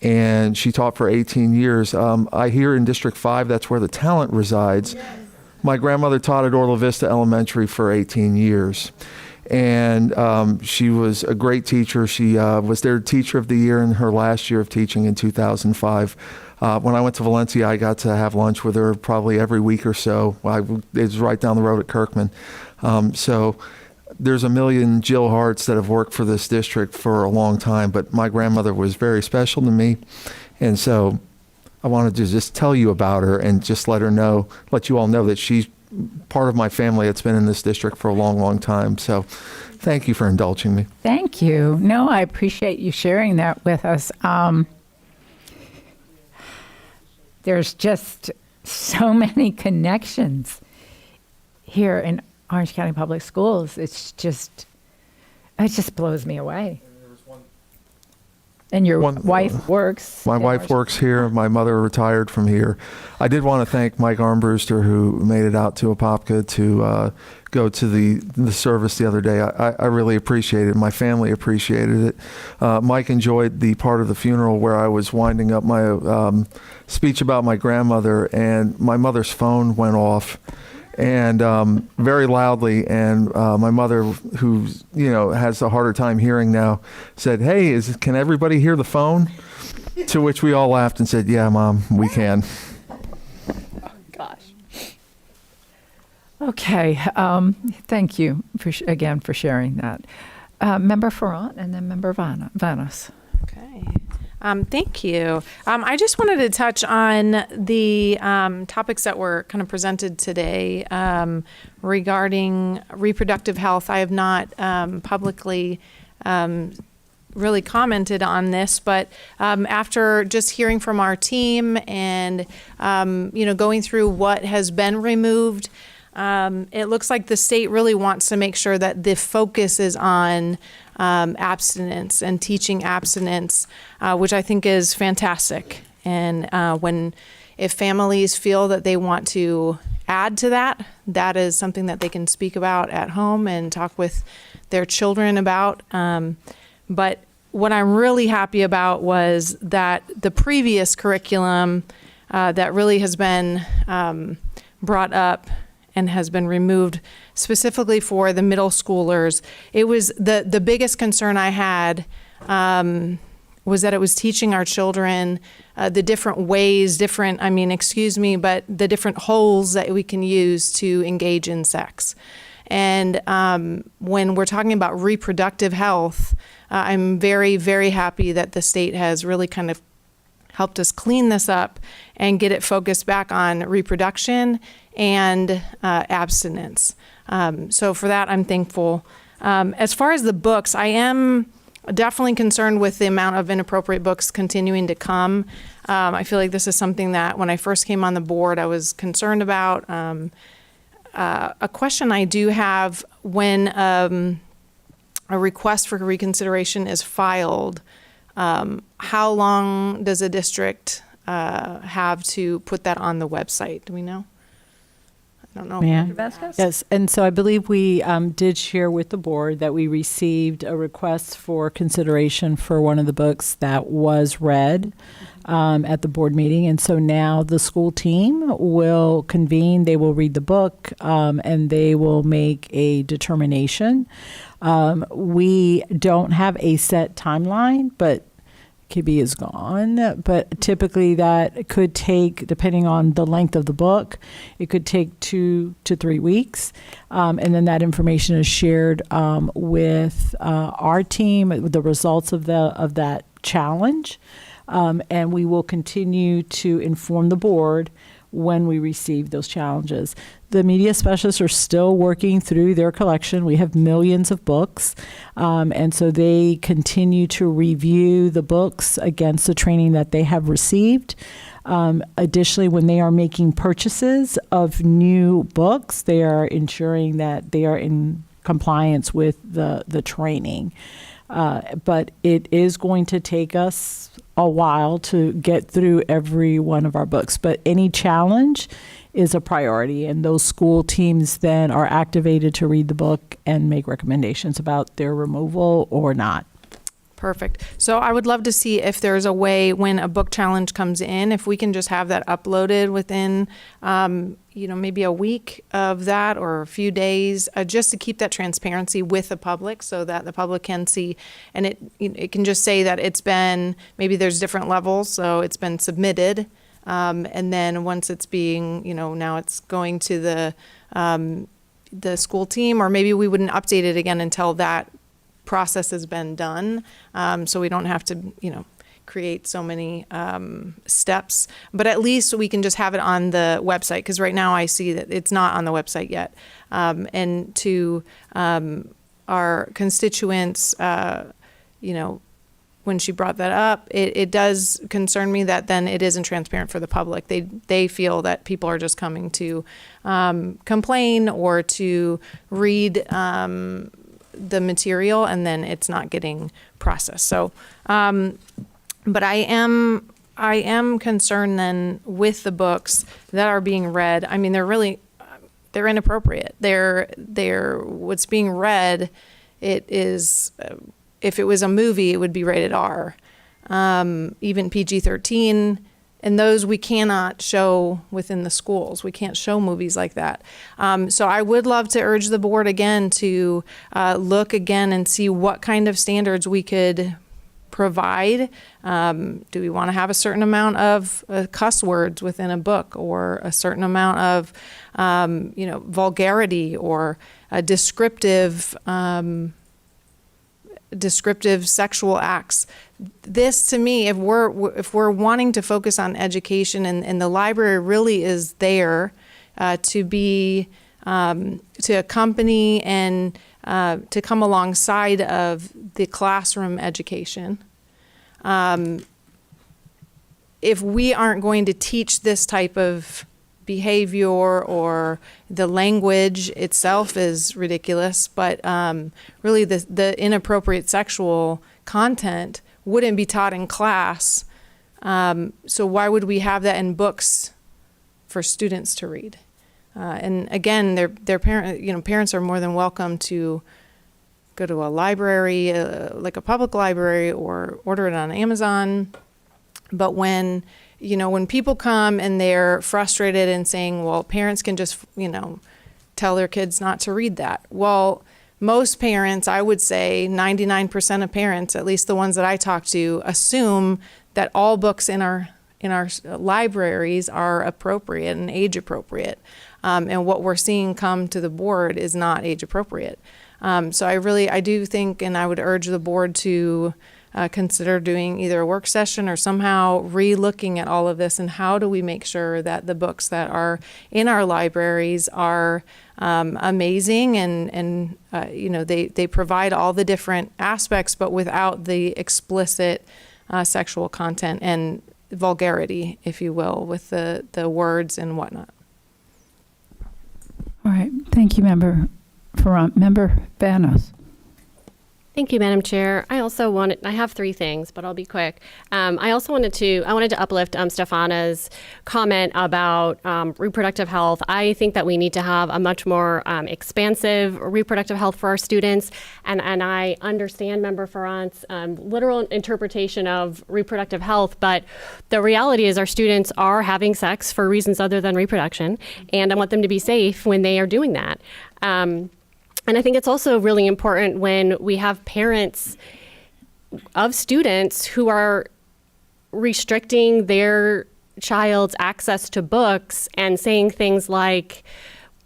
and she taught for 18 years. I hear in District 5, that's where the talent resides. Yes. My grandmother taught at Orla Vista Elementary for 18 years. And she was a great teacher. She was their Teacher of the Year in her last year of teaching in 2005. When I went to Valencia, I got to have lunch with her probably every week or so. It was right down the road at Kirkman. So there's a million Jill Harts that have worked for this district for a long time, but my grandmother was very special to me. And so I wanted to just tell you about her and just let you all know that she's part of my family that's been in this district for a long, long time. So thank you for indulging me. Thank you. No, I appreciate you sharing that with us. There's just so many connections here in Orange County Public Schools. It just blows me away. And your wife works. My wife works here. My mother retired from here. I did want to thank Mike Armbruster, who made it out to Apopka to go to the service the other day. I really appreciated it. My family appreciated it. Mike enjoyed the part of the funeral where I was winding up my speech about my grandmother, and my mother's phone went off, and very loudly, and my mother, who has a harder time hearing now, said, "Hey, can everybody hear the phone?" To which we all laughed and said, "Yeah, Mom, we can." Gosh. Okay. Thank you again for sharing that. Member Ferrant and then Member Vanos. Okay. Thank you. I just wanted to touch on the topics that were kind of presented today regarding reproductive health. I have not publicly really commented on this, but after just hearing from our team and going through what has been removed, it looks like the state really wants to make sure that the focus is on abstinence and teaching abstinence, which I think is fantastic. And if families feel that they want to add to that, that is something that they can speak about at home and talk with their children about. But what I'm really happy about was that the previous curriculum that really has been brought up and has been removed specifically for the middle schoolers. It was the biggest concern I had was that it was teaching our children the different ways, but the different holes that we can use to engage in sex. And when we're talking about reproductive health, I'm very, very happy that the state has really kind of helped us clean this up and get it focused back on reproduction and abstinence. So for that, I'm thankful. As far as the books, I am definitely concerned with the amount of inappropriate books continuing to come. I feel like this is something that when I first came on the board, I was concerned about. A question I do have: when a request for reconsideration is filed, how long does a district have to put that on the website? Do we know? I don't know. Yes, and so I believe we did share with the board that we received a request for consideration for one of the books that was read at the board meeting. And so now the school team will convene, they will read the book, and they will make a determination. We don't have a set timeline, but KB is gone, but typically that could take, depending on the length of the book, it could take 2 to 3 weeks. And then that information is shared with our team, the results of that challenge. And we will continue to inform the board when we receive those challenges. The media specialists are still working through their collection. We have millions of books, and so they continue to review the books against the training that they have received. Additionally, when they are making purchases of new books, they are ensuring that they are in compliance with the training. But it is going to take us a while to get through every one of our books. But any challenge is a priority, and those school teams then are activated to read the book and make recommendations about their removal or not. Perfect. So I would love to see if there's a way when a book challenge comes in, if we can just have that uploaded within, maybe a week of that or a few days, just to keep that transparency with the public so that the public can see. And it can just say that it's been, maybe there's different levels, so it's been submitted. And then once it's being, now it's going to the school team, or maybe we wouldn't update it again until that process has been done, so we don't have to, create so many steps. But at least we can just have it on the website, because right now I see that it's not on the website yet. And to our constituents, when she brought that up, it does concern me that then it isn't transparent for the public. They feel that people are just coming to complain or to read the material, and then it's not getting processed. So, but I am concerned then with the books that are being read. I mean, they're inappropriate. They're what's being read. It is, if it was a movie, it would be rated R, even PG-13. And those we cannot show within the schools. We can't show movies like that. So I would love to urge the board again to look again and see what kind of standards we could provide. Do we want to have a certain amount of cuss words within a book, or a certain amount of, vulgarity, or a descriptive descriptive sexual acts. This, to me, if we're wanting to focus on education, and the library really is there to be to accompany and to come alongside of the classroom education. If we aren't going to teach this type of behavior, or the language itself is ridiculous, but really the inappropriate sexual content wouldn't be taught in class. So why would we have that in books for students to read? And again, their parents are more than welcome to go to a library, like a public library, or order it on Amazon. But when people come and they're frustrated and saying, well, parents can just, tell their kids not to read that. Well, most parents, I would say 99% of parents, at least the ones that I talk to, assume that all books in our libraries are appropriate and age appropriate. And what we're seeing come to the board is not age appropriate. So I do think, and I would urge the board to consider doing either a work session or somehow re-looking at all of this, and how do we make sure that the books that are in our libraries are amazing and they provide all the different aspects, but without the explicit sexual content and vulgarity, if you will, with the words and whatnot. All right. Thank you, Member Banos. Thank you, Madam Chair. I have three things, but I'll be quick. I wanted to uplift Stefana's comment about reproductive health. I think that we need to have a much more expansive reproductive health for our students. And I understand Member Farrant's literal interpretation of reproductive health, but the reality is our students are having sex for reasons other than reproduction, and I want them to be safe when they are doing that. And I think it's also really important when we have parents of students who are restricting their child's access to books and saying things like,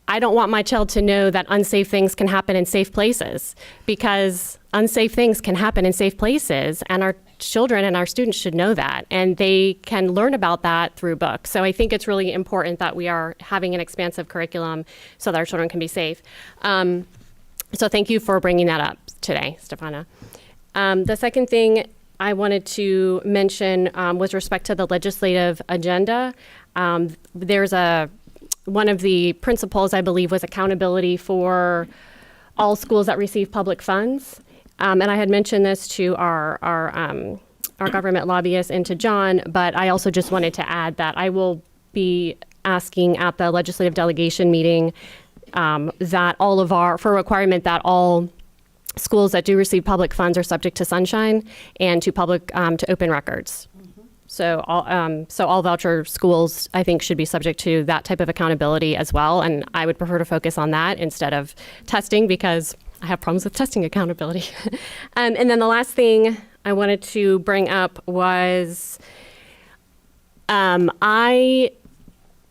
I don't want my child to know that unsafe things can happen in safe places, because unsafe things can happen in safe places, and our children and our students should know that, and they can learn about that through books. So I think it's really important that we are having an expansive curriculum so that our children can be safe. So thank you for bringing that up today, Stefana. The second thing I wanted to mention with respect to the legislative agenda, there's one of the principles, I believe, was accountability for all schools that receive public funds. And I had mentioned this to our government lobbyists and to John, but I also just wanted to add that I will be asking at the legislative delegation meeting that for a requirement that all schools that do receive public funds are subject to sunshine and to open records. So all voucher schools, I think, should be subject to that type of accountability as well. And I would prefer to focus on that instead of testing, because I have problems with testing accountability. And then the last thing I wanted to bring up was I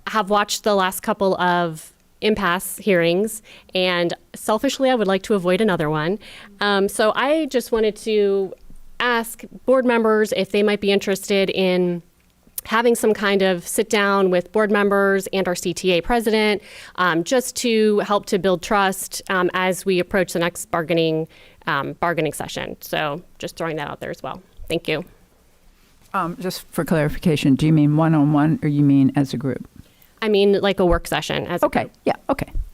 have watched the last couple of impasse hearings, and selfishly I would like to avoid another one. So I just wanted to ask board members if they might be interested in having some kind of sit down with board members and our CTA president, just to help to build trust as we approach the next bargaining session. So just throwing that out there as well. Thank you. Just for clarification, do you mean one-on-one, or you mean as a group? I mean, like a work session. Okay.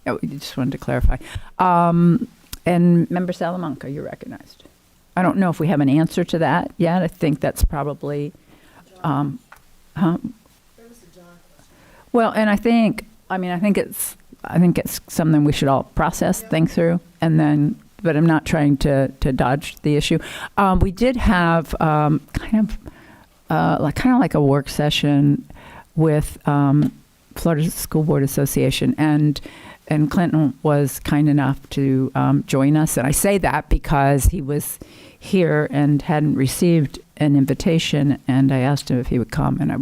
Oh, we just wanted to clarify. And Member Salamanca, you're recognized. I don't know if we have an answer to that yet. I think that's probably, well, and I think it's something we should all process, think through, and then. But I'm not trying to dodge the issue. We did have kind of like a work session with Florida School Board Association, and Clinton was kind enough to join us. And I say that because he was here and hadn't received an invitation, and I asked him if he would come. And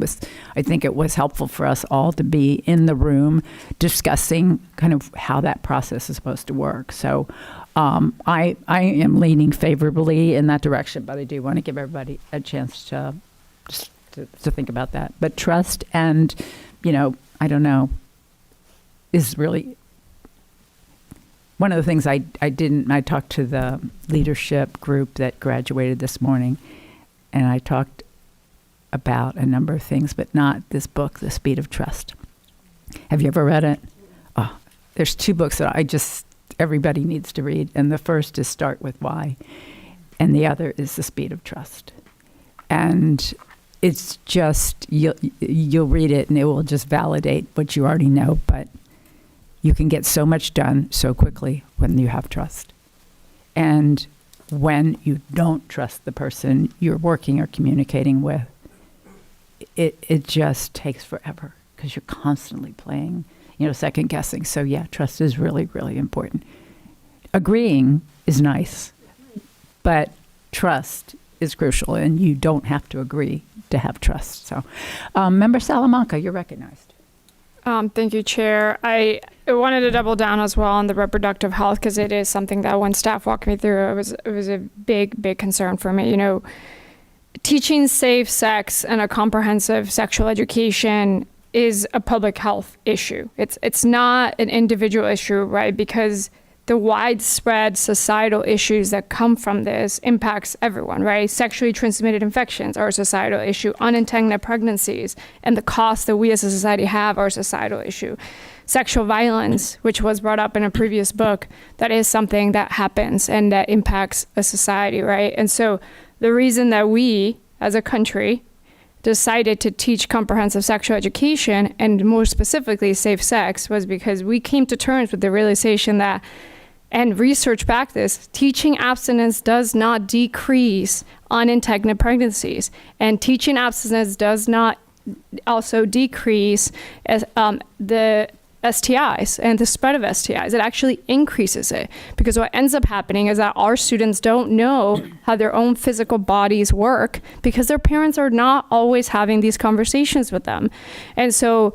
I think it was helpful for us all to be in the room discussing kind of how that process is supposed to work. So I am leaning favorably in that direction, but I do want to give everybody a chance to think about that. But trust and, I don't know, is really one of the things I talked to the leadership group that graduated this morning, and I talked about a number of things, but not this book, The Speed of Trust. Have you ever read it? Oh, there's 2 books that everybody needs to read, and the first is Start With Why, and the other is The Speed of Trust. And it's just, you'll read it and it will just validate what you already know, but you can get so much done so quickly when you have trust. And when you don't trust the person you're working or communicating with, it just takes forever because you're constantly playing, second guessing. So yeah, trust is really, really important. Agreeing is nice, but trust is crucial, and you don't have to agree to have trust. So, Member Salamanca, you're recognized. Thank you, Chair. I wanted to double down as well on the reproductive health because it is something that when staff walked me through, it was a big concern for me. Teaching safe sex and a comprehensive sexual education is a public health issue. It's not an individual issue, right? Because the widespread societal issues that come from this impacts everyone, right? Sexually transmitted infections are a societal issue. Unintended pregnancies and the cost that we as a society have are a societal issue. Sexual violence, which was brought up in a previous book, that is something that happens and that impacts a society, right? And so the reason that we, as a country, decided to teach comprehensive sexual education, and more specifically safe sex, was because we came to terms with the realization that, and research backed this, teaching abstinence does not decrease unintended pregnancies, and teaching abstinence does not also decrease the STIs and the spread of STIs. It actually increases it, because what ends up happening is that our students don't know how their own physical bodies work because their parents are not always having these conversations with them. And so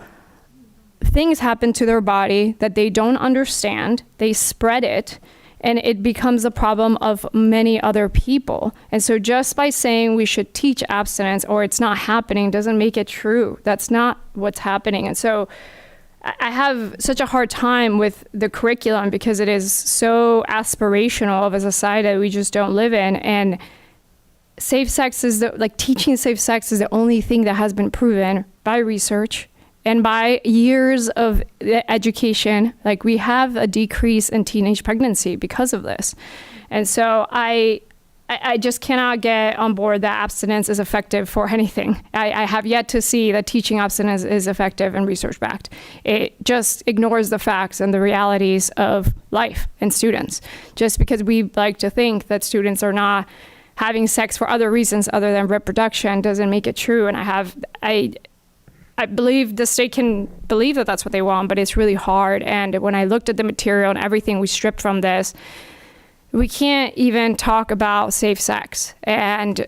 things happen to their body that they don't understand, they spread it, and it becomes a problem of many other people. And so just by saying we should teach abstinence or it's not happening doesn't make it true. That's not what's happening. And so I have such a hard time with the curriculum because it is so aspirational of a society that we just don't live in. And safe sex is teaching safe sex is the only thing that has been proven by research and by years of education. Like, we have a decrease in teenage pregnancy because of this. And so I just cannot get on board that abstinence is effective for anything. I have yet to see that teaching abstinence is effective and research-backed. It just ignores the facts and the realities of life and students. Just because we like to think that students are not having sex for other reasons other than reproduction doesn't make it true. And I believe the state can believe that that's what they want, but it's really hard. And when I looked at the material and everything we stripped from this, we can't even talk about safe sex. And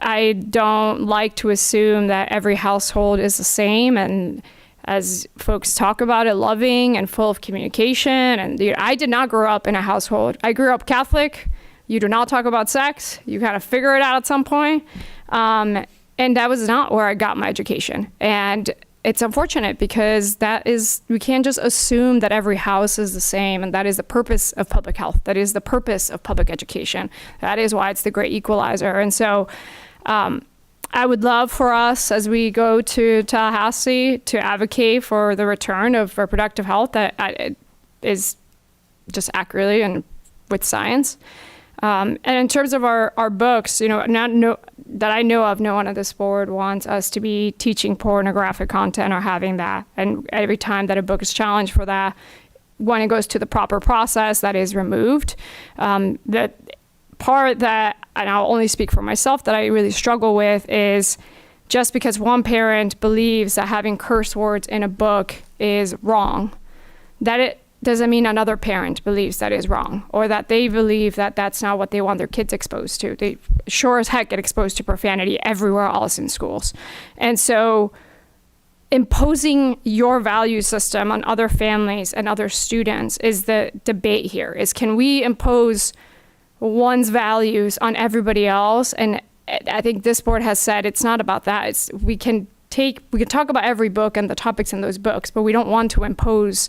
I don't like to assume that every household is the same. And as folks talk about it, loving and full of communication. And I did not grow up in a household. I grew up Catholic. You do not talk about sex. You kind of figure it out at some point. And that was not where I got my education. And it's unfortunate because we can't just assume that every house is the same, and that is the purpose of public health. That is the purpose of public education. That is why it's the great equalizer. And so I would love for us, as we go to Tallahassee, to advocate for the return of reproductive health that is just accurately and with science. And in terms of our books, that I know of, no one at this board wants us to be teaching pornographic content or having that. And every time that a book is challenged for that, when it goes to the proper process, that is removed. The part that, and I'll only speak for myself, that I really struggle with is just because one parent believes that having curse words in a book is wrong, that it doesn't mean another parent believes that is wrong, or that they believe that that's not what they want their kids exposed to. They sure as heck get exposed to profanity everywhere else in schools. And so imposing your value system on other families and other students is the debate here. Is can we impose one's values on everybody else? And I think this board has said it's not about that. We can talk about every book and the topics in those books, but we don't want to impose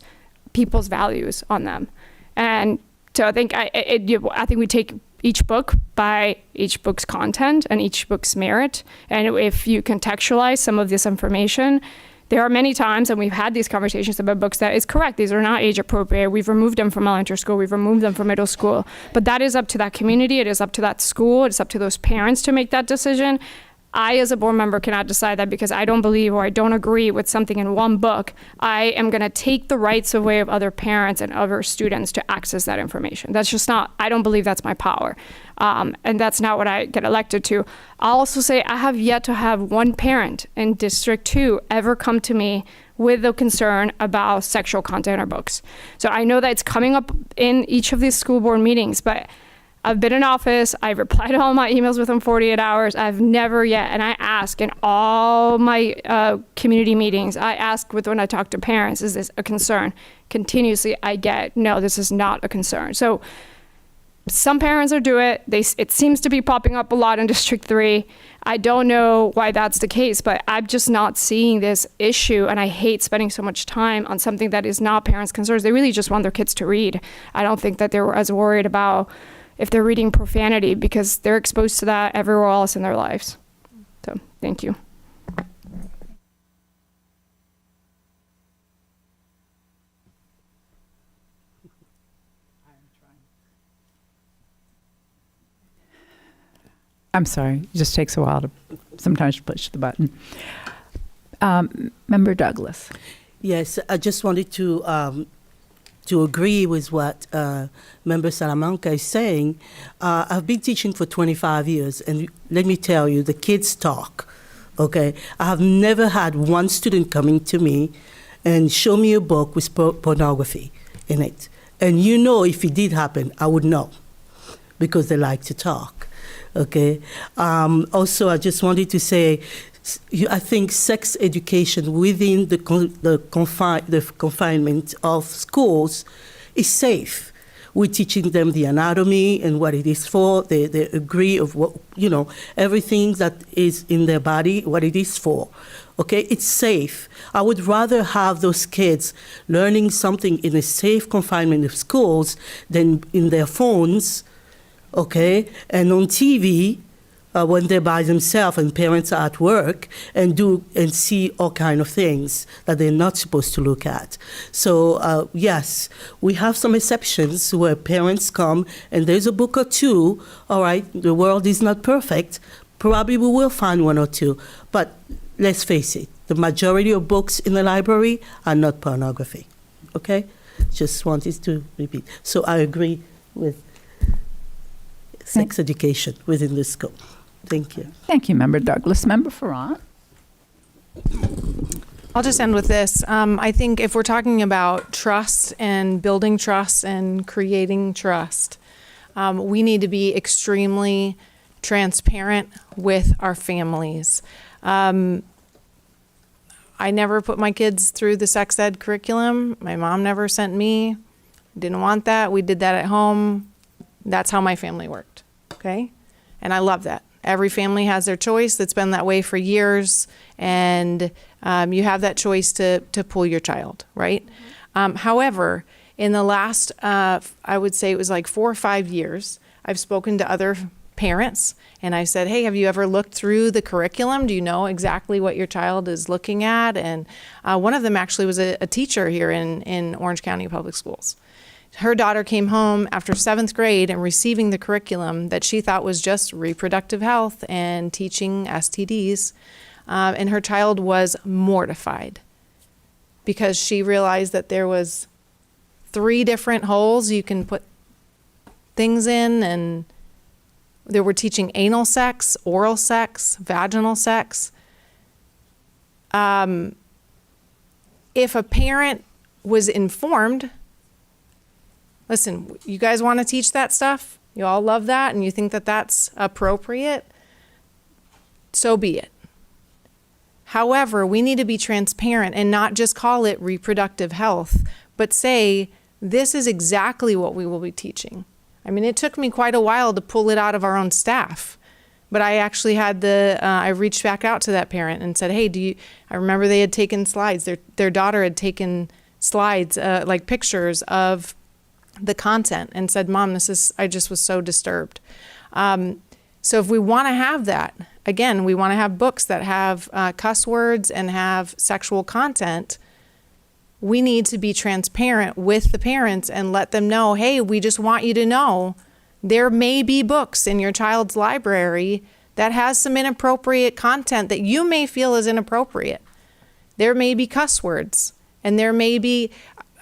people's values on them. And so I think we take each book by each book's content and each book's merit. And if you contextualize some of this information, there are many times, and we've had these conversations about books, that is correct. These are not age appropriate. We've removed them from elementary school. We've removed them from middle school. But that is up to that community. It is up to that school. It's up to those parents to make that decision. I, as a board member, cannot decide that because I don't believe or I don't agree with something in one book. I am going to take the rights away of other parents and other students to access that information. That's just not, I don't believe that's my power. And that's not what I get elected to. I'll also say I have yet to have one parent in District 2 ever come to me with a concern about sexual content in our books. So I know that it's coming up in each of these school board meetings, but I've been in office, I've replied to all my emails within 48 hours. I've never yet, and I ask in all my community meetings, I ask when I talk to parents, is this a concern? Continuously I get, no, this is not a concern. So some parents do it. It seems to be popping up a lot in District 3. I don't know why that's the case, but I'm just not seeing this issue, and I hate spending so much time on something that is not parents' concerns. They really just want their kids to read. I don't think that they're as worried about if they're reading profanity because they're exposed to that everywhere else in their lives. So, thank you. I'm sorry, it just takes a while to sometimes push the button. Member Douglas. Yes, I just wanted to agree with what Member Salamanca is saying. I've been teaching for 25 years, and let me tell you, the kids talk, okay? I have never had one student coming to me and show me a book with pornography in it. And you know, if it did happen, I would know, because they like to talk, okay? Also, I just wanted to say, I think sex education within the confinement of schools is safe. We're teaching them the anatomy and what it is for. They agree of what, everything that is in their body, what it is for. Okay, it's safe. I would rather have those kids learning something in a safe confinement of schools than in their phones, okay, and on TV, when they're by themselves and parents are at work and see all kind of things that they're not supposed to look at. So yes, we have some exceptions where parents come and there's a book or two. All right, the world is not perfect. Probably we will find one or two, but let's face it, the majority of books in the library are not pornography. Okay, just wanted to repeat. So I agree with sex education within the school. Thank you. Thank you, Member Douglas. Member Farran. I'll just end with this. I think if we're talking about trust and building trust and creating trust, we need to be extremely transparent with our families. I never put my kids through the sex ed curriculum. My mom never sent me. Didn't want that. We did that at home. That's how my family worked. Okay? And I love that. Every family has their choice. That's been that way for years. And you have that choice to pull your child, right? However, in the last, I would say it was like 4 or 5 years, I've spoken to other parents and I said, hey, have you ever looked through the curriculum? Do you know exactly what your child is looking at? And one of them actually was a teacher here in Orange County Public Schools. Her daughter came home after 7th grade and receiving the curriculum that she thought was just reproductive health and teaching STDs. And her child was mortified because she realized that there was 3 different holes you can put things in, and they were teaching anal sex, oral sex, vaginal sex. If a parent was informed, listen, you guys want to teach that stuff? You all love that and you think that that's appropriate? So be it. However, we need to be transparent and not just call it reproductive health, but say, this is exactly what we will be teaching. I mean, it took me quite a while to pull it out of our own staff, but I actually had I reached back out to that parent and said, hey, I remember they had taken slides. Their daughter had taken slides, like pictures of the content, and said, Mom, I just was so disturbed. So if we want to have that, again, we want to have books that have cuss words and have sexual content, we need to be transparent with the parents and let them know, hey, we just want you to know there may be books in your child's library that has some inappropriate content that you may feel is inappropriate. There may be cuss words, and there may be,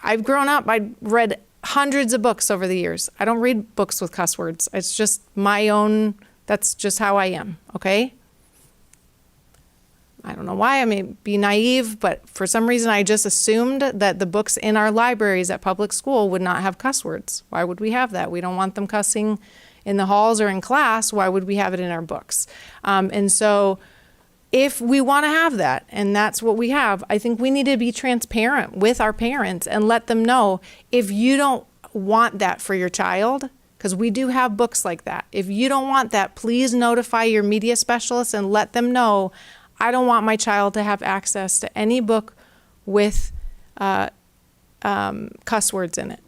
I've grown up, I read hundreds of books over the years. I don't read books with cuss words. It's just my own, that's just how I am, okay? I don't know why, I may be naive, but for some reason I just assumed that the books in our libraries at public school would not have cuss words. Why would we have that? We don't want them cussing in the halls or in class. Why would we have it in our books? And so if we want to have that, and that's what we have, I think we need to be transparent with our parents and let them know, if you don't want that for your child, because we do have books like that. If you don't want that, please notify your media specialist and let them know, I don't want my child to have access to any book with cuss words in it,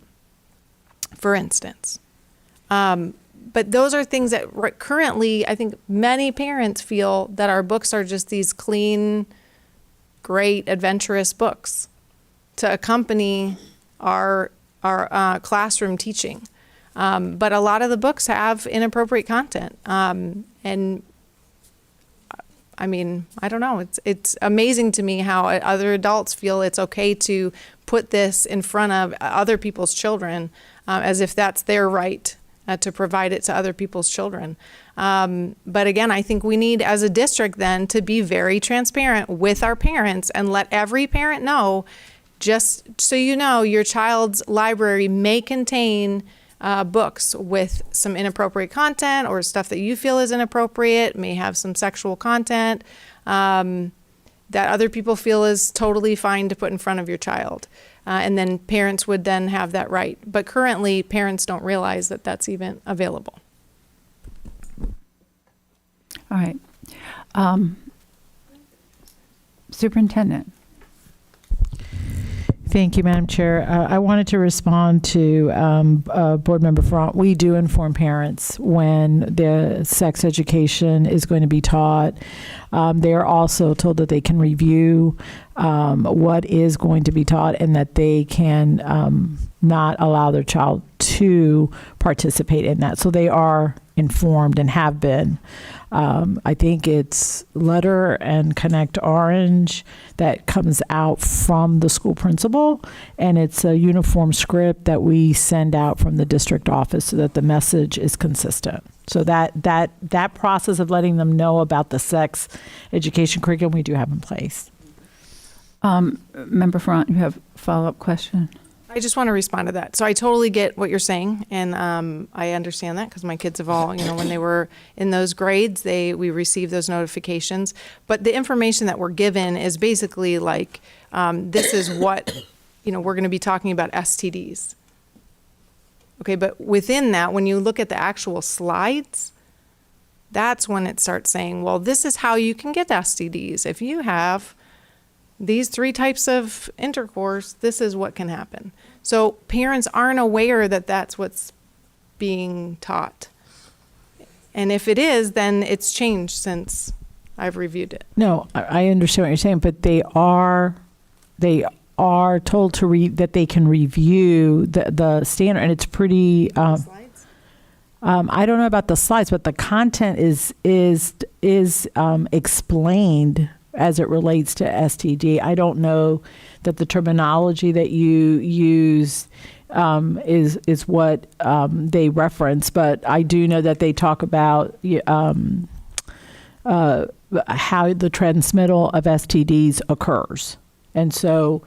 for instance. But those are things that currently, I think many parents feel that our books are just these clean, great, adventurous books to accompany our classroom teaching. But a lot of the books have inappropriate content. And I mean, I don't know. It's amazing to me how other adults feel it's okay to put this in front of other people's children, as if that's their right to provide it to other people's children. But again, I think we need, as a district then, to be very transparent with our parents and let every parent know, just so you know, your child's library may contain books with some inappropriate content or stuff that you feel is inappropriate, may have some sexual content that other people feel is totally fine to put in front of your child. And then parents would then have that right. But currently, parents don't realize that that's even available. All right. Superintendent. Thank you, Madam Chair. I wanted to respond to Board Member Front. We do inform parents when the sex education is going to be taught. They are also told that they can review what is going to be taught and that they can not allow their child to participate in that. So they are informed and have been. I think it's Letter and Connect Orange that comes out from the school principal, and it's a uniform script that we send out from the district office so that the message is consistent. So that process of letting them know about the sex education curriculum we do have in place. Member Front, you have a follow-up question? I just want to respond to that. So I totally get what you're saying, and I understand that because my kids have all, when they were in those grades, we received those notifications. But the information that we're given is basically like, this is what, we're going to be talking about STDs. Okay, but within that, when you look at the actual slides, that's when it starts saying, well, this is how you can get STDs. If you have these 3 types of intercourse, this is what can happen. So parents aren't aware that that's what's being taught. And if it is, then it's changed since I've reviewed it. No, I understand what you're saying, but they are told to read that they can review the standard, and it's pretty. Slides? I don't know about the slides, but the content is explained as it relates to STD. I don't know that the terminology that you use is what they reference, but I do know that they talk about how the transmittal of STDs occurs. And so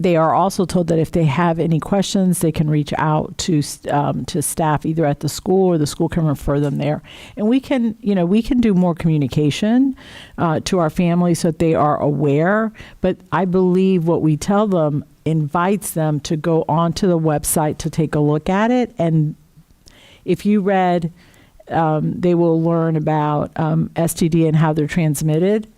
they are also told that if they have any questions, they can reach out to staff either at the school, or the school can refer them there. And we can do more communication to our families so that they are aware. But I believe what we tell them invites them to go onto the website to take a look at it. And if you read, they will learn about STD and how they're transmitted.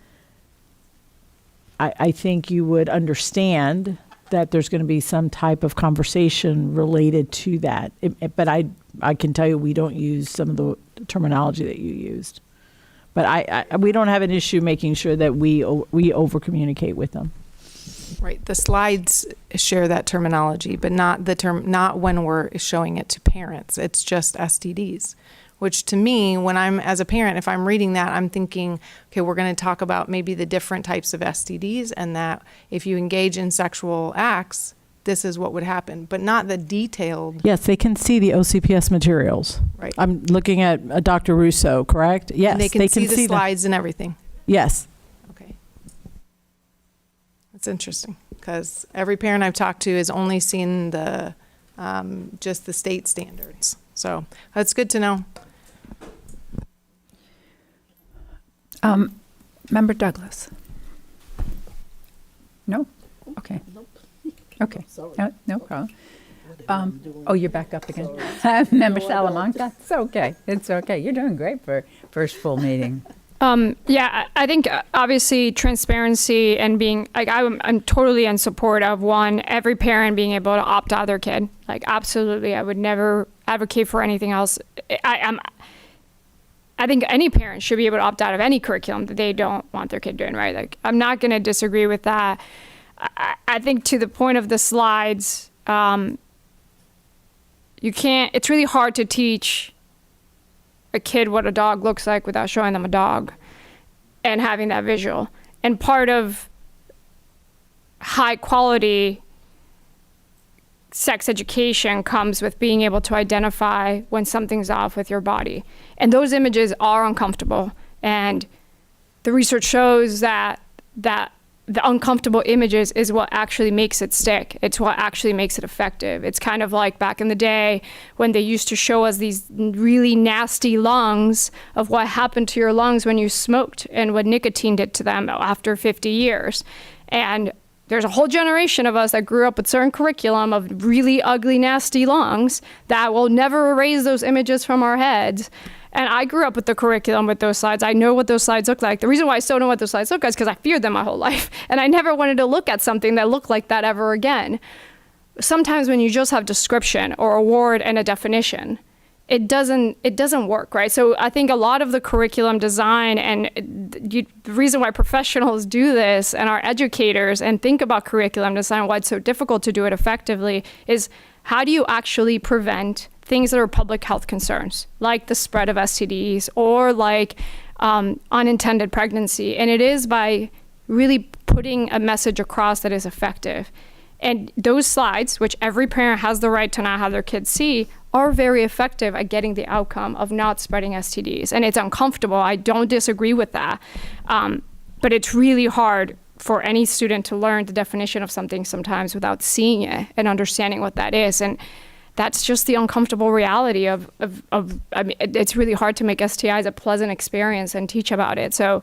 I think you would understand that there's going to be some type of conversation related to that. But I can tell you we don't use some of the terminology that you used. But we don't have an issue making sure that we over communicate with them. Right. The slides share that terminology, but not when we're showing it to parents. It's just STDs. Which to me, when I'm, as a parent, if I'm reading that, I'm thinking, okay, we're going to talk about maybe the different types of STDs, and that if you engage in sexual acts, this is what would happen, but not the detailed. Yes, they can see the OCPS materials. Right. I'm looking at Dr. Russo, correct? Yes, And they can see the slides and everything. Yes. Okay. That's interesting, because every parent I've talked to has only seen the just the state standards. So that's good to know. Member Douglas? No? Okay. Okay. No problem. Oh, you're back up again. Member Salamanca? It's okay. It's okay. You're doing great for first full meeting. Yeah, I think obviously transparency and being like I'm totally in support of every parent being able to opt out their kid. Like absolutely, I would never advocate for anything else. I think any parent should be able to opt out of any curriculum that they don't want their kid doing, right? Like I'm not going to disagree with that. I think to the point of the slides, it's really hard to teach a kid what a dog looks like without showing them a dog and having that visual. And part of high quality sex education comes with being able to identify when something's off with your body. And those images are uncomfortable. And the research shows that the uncomfortable images is what actually makes it stick. It's what actually makes it effective. It's kind of like back in the day when they used to show us these really nasty lungs of what happened to your lungs when you smoked and what nicotine did to them after 50 years. And there's a whole generation of us that grew up with certain curriculum of really ugly, nasty lungs that will never erase those images from our heads. And I grew up with the curriculum with those slides. I know what those slides look like. The reason why I still know what those slides look like is because I feared them my whole life. And I never wanted to look at something that looked like that ever again. Sometimes when you just have description or a word and a definition, it doesn't work, right? So I think a lot of the curriculum design and the reason why professionals do this and our educators and think about curriculum design, why it's so difficult to do it effectively, is how do you actually prevent things that are public health concerns, like the spread of STDs or like unintended pregnancy. And it is by really putting a message across that is effective. And those slides, which every parent has the right to not have their kids see, are very effective at getting the outcome of not spreading STDs. And it's uncomfortable. I don't disagree with that. But it's really hard for any student to learn the definition of something sometimes without seeing it and understanding what that is. And that's just the uncomfortable reality of I mean, it's really hard to make STIs a pleasant experience and teach about it. So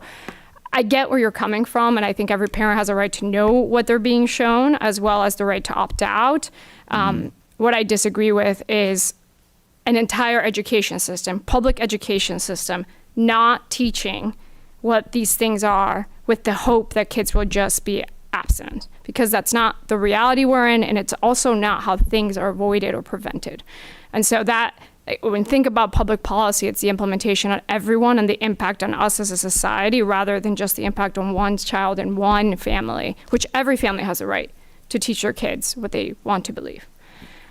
I get where you're coming from, and I think every parent has a right to know what they're being shown, as well as the right to opt out. What I disagree with is an entire education system, public education system, not teaching what these things are with the hope that kids will just be abstinent, because that's not the reality we're in, and it's also not how things are avoided or prevented. And so that, when you think about public policy, it's the implementation on everyone and the impact on us as a society, rather than just the impact on one child and one family, which every family has a right to teach their kids what they want to believe.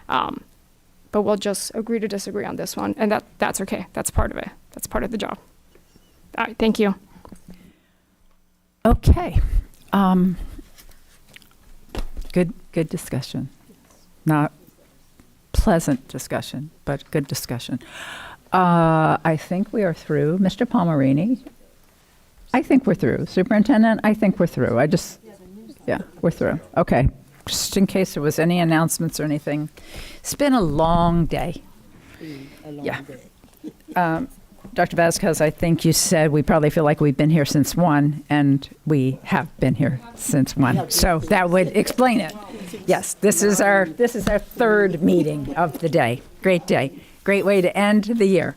But we'll just agree to disagree on this one, and that's okay. That's part of it. That's part of the job. All right, thank you. Okay. Good discussion. Not pleasant discussion, but good discussion. I think we are through. Mr. Palmerini, I think we're through. Superintendent, I think we're through. Yeah, we're through. Okay. just in case there was any announcements or anything. It's been a long day. Dr. Vasquez, I think you said we probably feel like we've been here since 1, and we have been here since 1. So that would explain it. Yes, this is our third meeting of the day. Great day. Great way to end the year.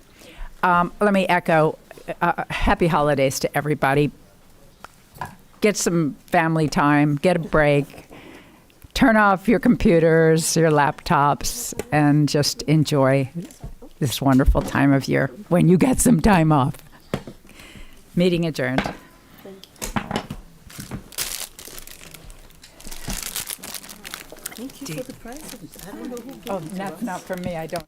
Let me echo happy holidays to everybody. Get some family time, get a break, turn off your computers, your laptops, and just enjoy this wonderful time of year when you get some time off. Meeting adjourned. Thank you for the presents. I don't know who Oh, not for me. I don't.